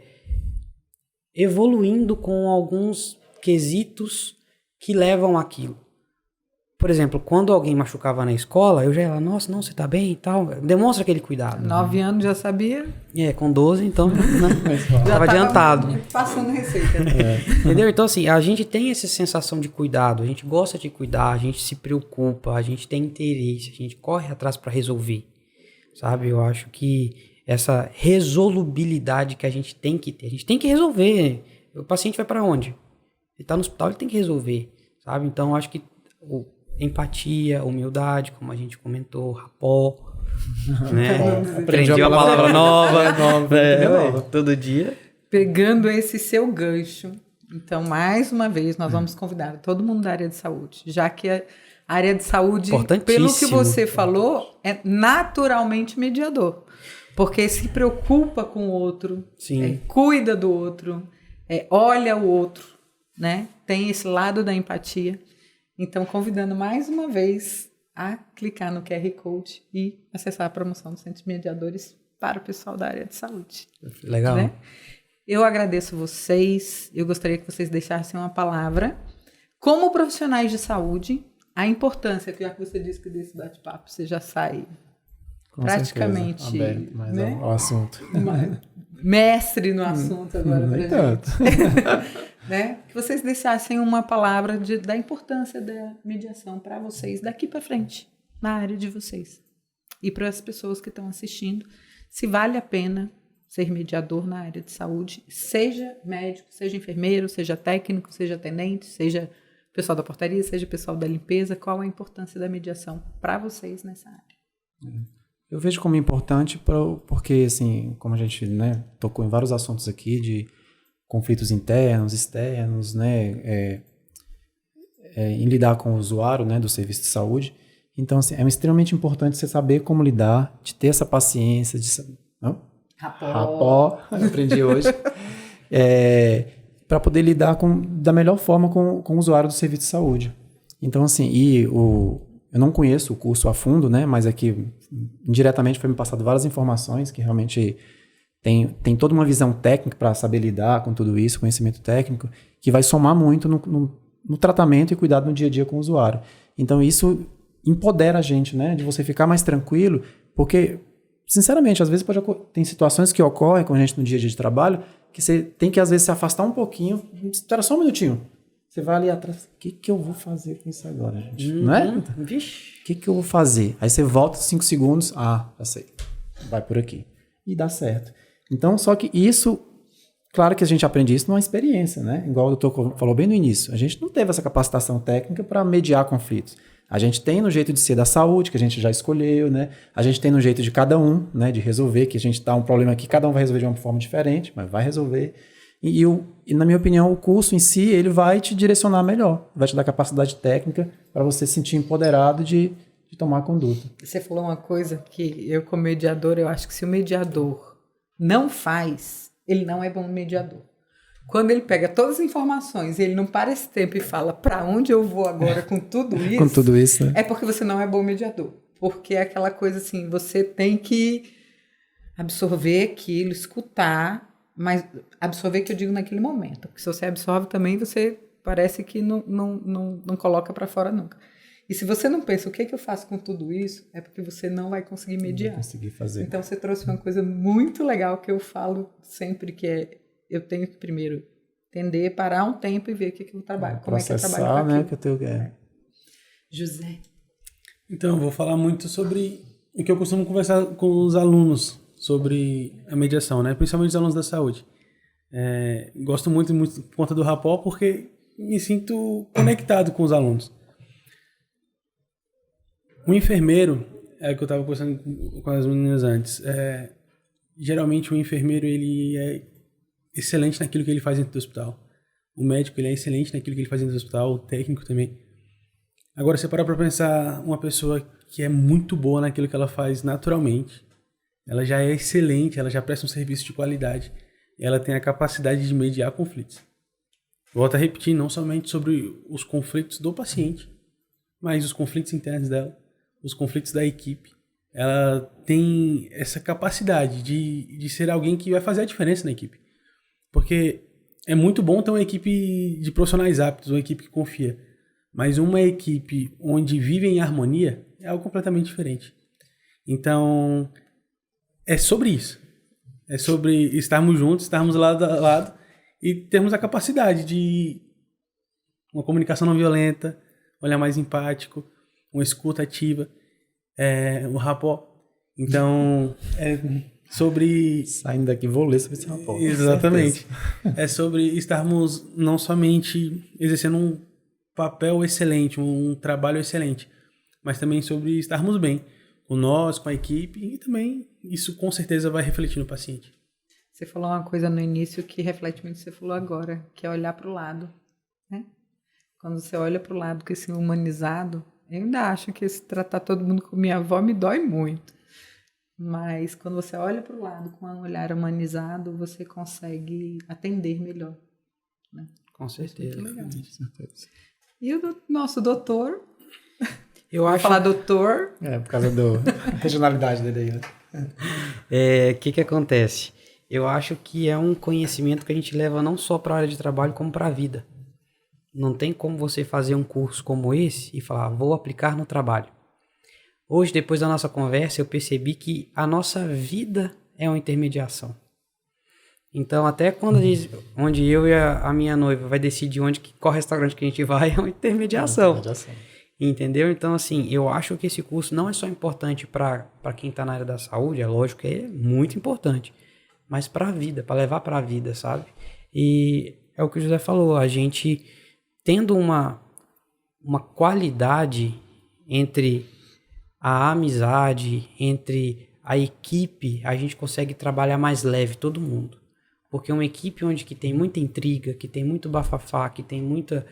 evoluindo com alguns quesitos que levam àquilo. Por exemplo, quando alguém machucava na escola, eu já ia lá, nossa, não, você tá bem e tal. Demonstra aquele cuidado. 9 anos já sabia. Com 12, então, né? Tava adiantado. Passando receita. Entendeu? Então, assim, a gente tem essa sensação de cuidado, a gente gosta de cuidar, a gente se preocupa, a gente tem interesse, a gente corre atrás para resolver, sabe? Eu acho que essa resolubilidade que a gente tem que ter, a gente tem que resolver. O paciente vai para onde? Ele tá no hospital, ele tem que resolver, sabe? Então, eu acho que empatia, humildade, como a gente comentou, rapó, né? Aprendi uma palavra nova, todo dia. Pegando esse seu gancho, então, mais uma vez, nós vamos convidar todo mundo da área de saúde, já que a área de saúde, pelo que você falou, é naturalmente mediador, porque se preocupa com o outro, cuida do outro, olha o outro, né? Tem esse lado da empatia. Então, convidando mais uma vez a clicar no QR Code e acessar a promoção dos Centros Mediadores para o pessoal da área de saúde. Legal. Né? Eu agradeço vocês. Eu gostaria que vocês deixassem uma palavra. Como profissionais de saúde, a importância, que já que você disse que desse bate-papo você já sai praticamente aberto, mas né? ao assunto. Mestre no assunto agora. Nem tanto. Né? Que vocês deixassem uma palavra da importância da mediação para vocês daqui para frente, na área de vocês. E para as pessoas que estão assistindo, se vale a pena ser mediador na área de saúde, seja médico, seja enfermeiro, seja técnico, seja atendente, seja pessoal da portaria, seja pessoal da limpeza, qual a importância da mediação para vocês nessa área? Eu vejo como importante porque, assim, como a gente, né, tocou em vários assuntos aqui de conflitos internos, externos, né, em lidar com o usuário, né, do serviço de saúde. Então, assim, é extremamente importante você saber como lidar, de ter essa paciência, rapó, eu aprendi hoje, para poder lidar da melhor forma com o usuário do serviço de saúde. Então, assim, eu não conheço o curso a fundo, né, mas aqui, indiretamente, foi me passado várias informações que realmente tem toda uma visão técnica para saber lidar com tudo isso, conhecimento técnico, que vai somar muito no tratamento e cuidado no dia a dia com o usuário. Então, isso empodera a gente, né, de você ficar mais tranquilo, porque, sinceramente, às vezes tem situações que ocorrem com a gente no dia a dia de trabalho, que você tem que, às vezes, se afastar um pouquinho. Espera só um minutinho. Você vai ali atrás, o que eu vou fazer com isso agora, gente? Não é? Vixe. O que eu vou fazer? Aí você volta 5 segundos, já sei, vai por aqui. E dá certo. Então, só que isso, claro que a gente aprende isso numa experiência, né? Igual o doutor falou bem no início, a gente não teve essa capacitação técnica para mediar conflitos. A gente tem no jeito de ser da saúde, que a gente já escolheu, né? A gente tem no jeito de cada um, né? De resolver, que a gente dá um problema aqui, cada um vai resolver de uma forma diferente, mas vai resolver. E na minha opinião, o curso em si, ele vai te direcionar melhor, vai te dar capacidade técnica para você se sentir empoderado de tomar conduta. Você falou uma coisa que eu, como mediador, eu acho que se o mediador não faz, ele não é bom mediador. Quando ele pega todas as informações e ele não para esse tempo e fala para onde eu vou agora com tudo isso, com tudo isso, né? É porque você não é bom mediador. Porque é aquela coisa assim, você tem que absorver aquilo, escutar, mas absorver que eu digo naquele momento. Porque se você absorve também, você parece que não coloca para fora nunca. E se você não pensa o que eu faço com tudo isso, é porque você não vai conseguir mediar. Não vai conseguir fazer. Então você trouxe uma coisa muito legal que eu falo sempre, que é eu tenho que primeiro entender, parar um tempo e ver o que eu trabalho, como é que eu trabalho com aquilo. Né, que eu tenho... José. Então, eu vou falar muito sobre o que eu costumo conversar com os alunos sobre a mediação, né? Principalmente os alunos da saúde. Gosto muito por conta do rapó, porque me sinto conectado com os alunos. O enfermeiro, que eu estava conversando com as meninas antes, geralmente o enfermeiro ele é excelente naquilo que ele faz dentro do hospital. O médico ele é excelente naquilo que ele faz dentro do hospital, o técnico também. Agora, você para pensar uma pessoa que é muito boa naquilo que ela faz naturalmente. Ela já é excelente, ela já presta um serviço de qualidade. E ela tem a capacidade de mediar conflitos. Volto a repetir, não somente sobre os conflitos do paciente, mas os conflitos internos dela, os conflitos da equipe. Ela tem essa capacidade de ser alguém que vai fazer a diferença na equipe. Porque é muito bom ter uma equipe de profissionais aptos, uma equipe que confia. Mas uma equipe onde vivem em harmonia é algo completamente diferente. Então, é sobre isso. É sobre estarmos juntos, estarmos lado a lado e termos a capacidade de uma comunicação não violenta, um olhar mais empático, uma escuta ativa, um rapport. Então, é sobre... Saindo daqui, vou ler sobre esse rapport. Exatamente. É sobre estarmos não somente exercendo um papel excelente, um trabalho excelente, mas também sobre estarmos bem com nós, com a equipe, e também isso com certeza vai refletir no paciente. Você falou uma coisa no início que reflete muito o que você falou agora, que é olhar para o lado, né? Quando você olha para o lado com esse humanizado, eu ainda acho que esse tratar todo mundo com minha avó me dói muito. Mas quando você olha para o lado com um olhar humanizado, você consegue atender melhor, né? Com certeza. E o nosso doutor... Eu Vou acho... falar doutor... Por causa da regionalidade dele aí, né? O que acontece? Eu acho que é um conhecimento que a gente leva não só para a área de trabalho, como para a vida. Não tem como você fazer um curso como esse e falar, vou aplicar no trabalho. Hoje, depois da nossa conversa, eu percebi que a nossa vida é uma intermediação. Então, até quando onde eu e a minha noiva vai decidir qual restaurante que a gente vai, é uma intermediação. Entendeu? Então, assim, eu acho que esse curso não é só importante para quem está na área da saúde, é lógico que é muito importante, mas para a vida, para levar para a vida, sabe? E é o que o José falou, a gente tendo uma qualidade entre a amizade, entre a equipe, a gente consegue trabalhar mais leve todo mundo. Porque uma equipe onde que tem muita intriga, que tem muito bafafá, que tem muita...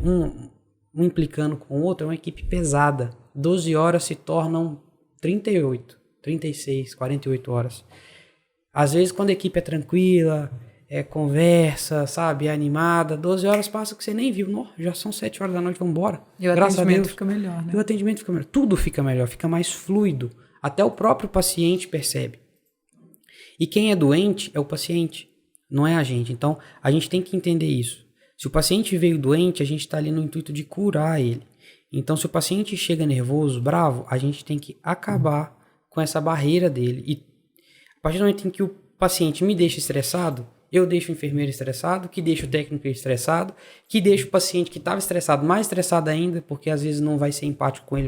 um implicando com o outro, é uma equipe pesada. 12 horas se tornam 38, 36, 48 horas. Às vezes, quando a equipe é tranquila, conversa, sabe, é animada, 12 horas passa que você nem viu. Não, já são 7 horas da noite, vamos embora. E o atendimento fica melhor, né? E o atendimento fica melhor. Tudo fica melhor, fica mais fluido. Até o próprio paciente percebe. E quem é doente é o paciente, não é a gente. Então, a gente tem que entender isso. Se o paciente veio doente, a gente está ali no intuito de curar ele. Então, se o paciente chega nervoso, bravo, a gente tem que acabar com essa barreira dele. E a partir do momento em que o paciente me deixa estressado, eu deixo o enfermeiro estressado, que deixa o técnico estressado, que deixa o paciente que estava estressado mais estressado ainda, porque às vezes não vai ser empático com ele,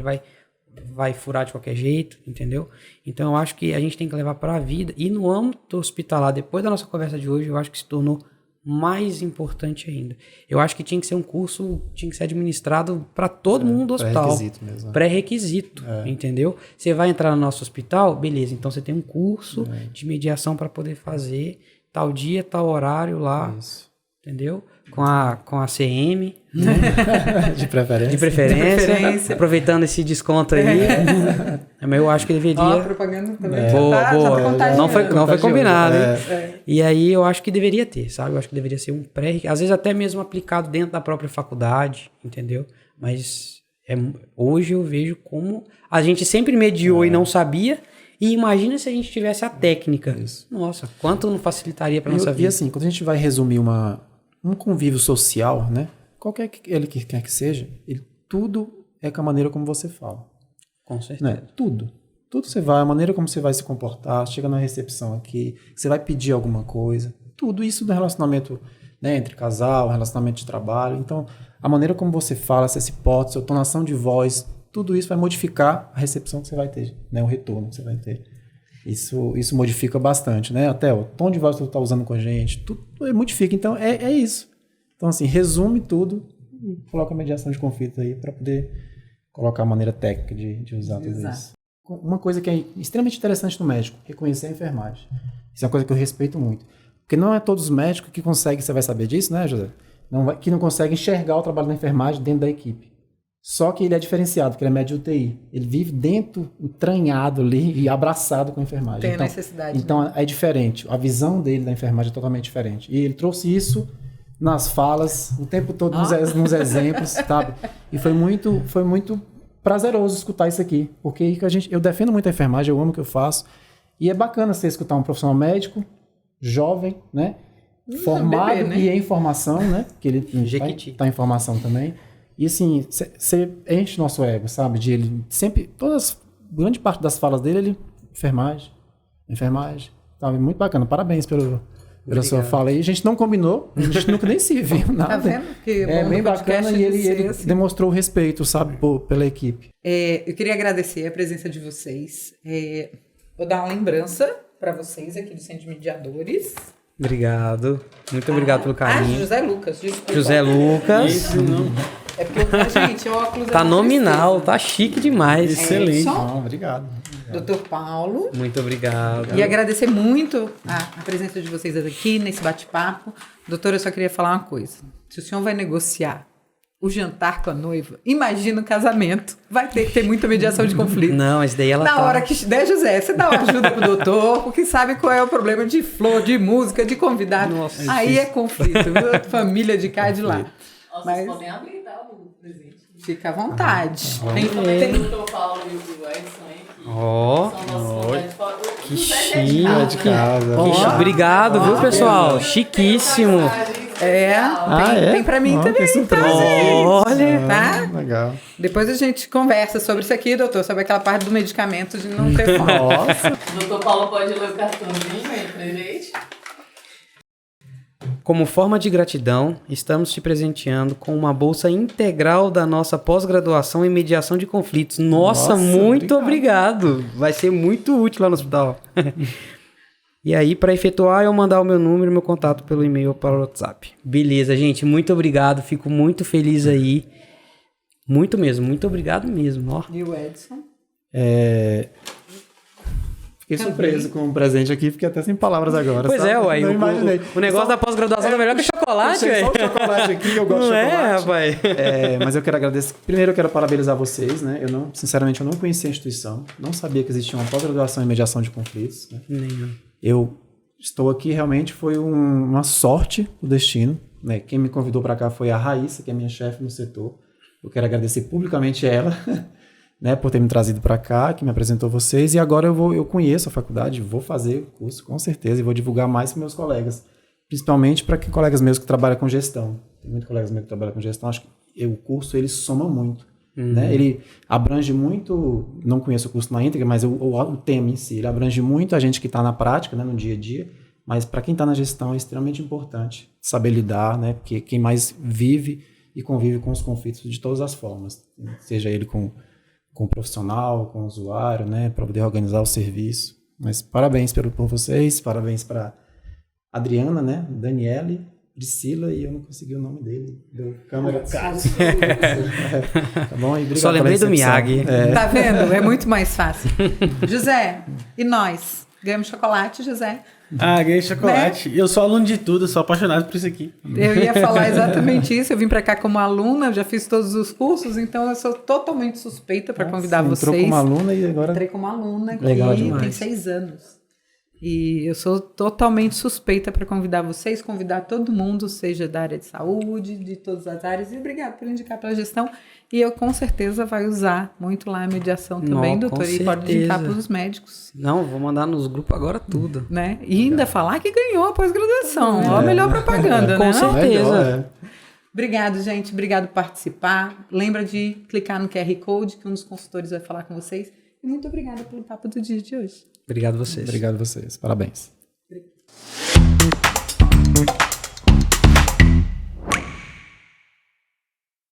vai furar de qualquer jeito, entendeu? Então, eu acho que a gente tem que levar para a vida. E no âmbito hospitalar, depois da nossa conversa de hoje, eu acho que se tornou mais importante ainda. Eu acho que tinha que ser um curso, tinha que ser administrado para todo mundo do hospital. Pré-requisito mesmo. Pré-requisito, entendeu? Você vai entrar no nosso hospital, beleza, então você tem um curso de mediação para poder fazer tal dia, tal horário lá, entendeu? Com a CM, né? De preferência. De preferência. Aproveitando esse desconto aí. Mas eu acho que deveria... Ó, a propaganda também. Boa. Não foi combinado, hein? E aí eu acho que deveria ter, sabe? Eu acho que deveria ser um pré... Às vezes até mesmo aplicado dentro da própria faculdade, entendeu? Mas hoje eu vejo como a gente sempre mediou e não sabia. E imagina se a gente tivesse a técnica. Isso. Nossa, quanto não facilitaria para nossa vida. E assim, quando a gente vai resumir um convívio social, né? Qualquer que ele quer que seja, tudo é com a maneira como você fala. Com certeza. Né? Tudo você vai, a maneira como você vai se comportar, chega na recepção aqui, você vai pedir alguma coisa, tudo isso no relacionamento, né, entre casal, relacionamento de trabalho. Então, a maneira como você fala, você se porta, sua tonação de voz, tudo isso vai modificar a recepção que você vai ter, né, o retorno que você vai ter. Isso modifica bastante, né? Até o tom de voz que você está usando com a gente, tudo modifica. Então, é isso. Então, assim, resume tudo e coloca a mediação de conflito aí para poder colocar a maneira técnica de usar tudo isso. Uma coisa que é extremamente interessante no médico, reconhecer a enfermagem. Isso é uma coisa que eu respeito muito. Porque não é todos os médicos que conseguem, você vai saber disso, né, José? Que não conseguem enxergar o trabalho da enfermagem dentro da equipe. Só que ele é diferenciado, porque ele é médico de UTI. Ele vive dentro, entranhado ali e abraçado com a enfermagem. Tem necessidade. Então né? é diferente. A visão dele da enfermagem é totalmente diferente. E ele trouxe isso nas falas, o tempo todo nos exemplos, sabe? E foi muito prazeroso escutar isso aqui. Porque eu defendo muito a enfermagem, eu amo o que eu faço. E é bacana você escutar um profissional médico, jovem, né? Formado bebê, né? e em formação, né? Que ele tá em formação também. E assim, você enche nosso ego, sabe? De ele sempre, grande parte das falas dele, ele, enfermagem, sabe? Muito bacana. Parabéns pela sua fala aí. A gente não combinou, a gente nunca nem se viu, nada. Tá vendo? Que É bem bacana e ele assim. demonstrou respeito, sabe? Pela equipe. Eu queria agradecer a presença de vocês. Vou dar uma lembrança para vocês aqui do Centro de Mediadores. Obrigado. Muito obrigado pelo carinho. José Lucas, desculpa. José Lucas. Isso, não. É porque, gente, o óculos Tá é uma nominal, tristeza. tá chique demais. Excelente. Obrigado. Dr. Paulo. Muito obrigado. E agradecer muito a presença de vocês aqui nesse bate-papo. Doutor, eu só queria falar uma coisa. Se o senhor vai negociar o jantar com a noiva, imagina o casamento. Vai ter que ter muita mediação de conflito. Não, mas daí ela Na hora que... Né, José? Você dá uma ajuda pro doutor, porque sabe qual é o problema de flor, de música, de convidado. Nossa, aí é conflito, viu? Família de cá e de lá. Vocês Mas podem abrir, tá? O presente. fica à vontade. Também o Dr. Paulo e o Edson aí, que Ó, são nossos convidados fora. que Os sete chique. é De casa. Obrigado, viu, pessoal? Chiquíssimo. Tem pra mim também. Que surpresa. Olha. Tá? Legal. Depois a gente conversa sobre isso aqui, doutor, sobre aquela parte do medicamento de não ter fome. Nossa. O Dr. Paulo pode ler o cartãozinho aí pra gente. Como forma de gratidão, estamos te presenteando com uma bolsa integral da nossa pós-graduação em mediação de conflitos. Nossa, muito obrigado. Vai ser muito útil lá no hospital. E aí, para efetuar, eu mandar o meu número e meu contato pelo e-mail ou para o WhatsApp. Beleza, gente. Muito obrigado. Fico muito feliz aí. Muito mesmo. Muito obrigado mesmo. Ó. E o Edson? Fiquei surpreso com o presente aqui, fiquei até sem palavras agora. Pois sabe? é, uai. Não imaginei. O negócio da pós-graduação é melhor que chocolate, Só velho. o chocolate aqui, eu gosto Não de chocolate. é, rapaz? Mas eu quero agradecer. Primeiro eu quero parabenizar vocês, né? Sinceramente, eu não conhecia a instituição, não sabia que existia uma pós-graduação em mediação de conflitos, né? Nenhum. Eu estou aqui, realmente foi uma sorte do destino, né? Quem me convidou para cá foi a Raíssa, que é minha chefe no setor. Eu quero agradecer publicamente ela, né, por ter me trazido para cá, que me apresentou vocês, e agora eu conheço a faculdade, vou fazer o curso com certeza e vou divulgar mais para meus colegas, principalmente para colegas meus que trabalham com gestão. Tem muitos colegas meus que trabalham com gestão, acho que o curso ele soma muito, né? Ele abrange muito, não conheço o curso na íntegra, mas o tema em si, ele abrange muito a gente que está na prática, né, no dia a dia, mas para quem está na gestão é extremamente importante saber lidar, né, porque quem mais vive e convive com os conflitos de todas as formas, seja ele com o profissional, com o usuário, né, para poder organizar o serviço. Mas parabéns por vocês, parabéns para Adriana, né, Daniele, Priscila, e eu não consegui o nome dele, deu câmera. Tá bom? E obrigado. Só lembrei do Miyagi. Tá vendo? É muito mais fácil. José, e nós? Ganhamos chocolate, José? Ganhei chocolate. Eu sou aluno de tudo, sou apaixonado por isso aqui. Eu ia falar exatamente isso. Eu vim para cá como aluna, já fiz todos os cursos, então eu sou totalmente suspeita para convidar vocês. Entrou como aluna e agora... Entrei como aluna aqui, Legal demais. tem 6 anos. E eu sou totalmente suspeita para convidar vocês, convidar todo mundo, seja da área de saúde, de todas as áreas. E obrigado por indicar pela gestão. E eu com certeza vai usar muito lá a mediação também, doutor. E pode indicar para os médicos. Não, vou mandar nos grupos agora tudo. Né? E ainda falar que ganhou a pós-graduação. Ó, a melhor propaganda, Com né? certeza. Melhor, Obrigado, gente. Obrigado por participar. Lembra de clicar no QR Code, que um dos consultores vai falar com vocês. E muito obrigada pelo papo do dia de hoje. Obrigado a vocês. Obrigado a vocês. Parabéns. Obrigada.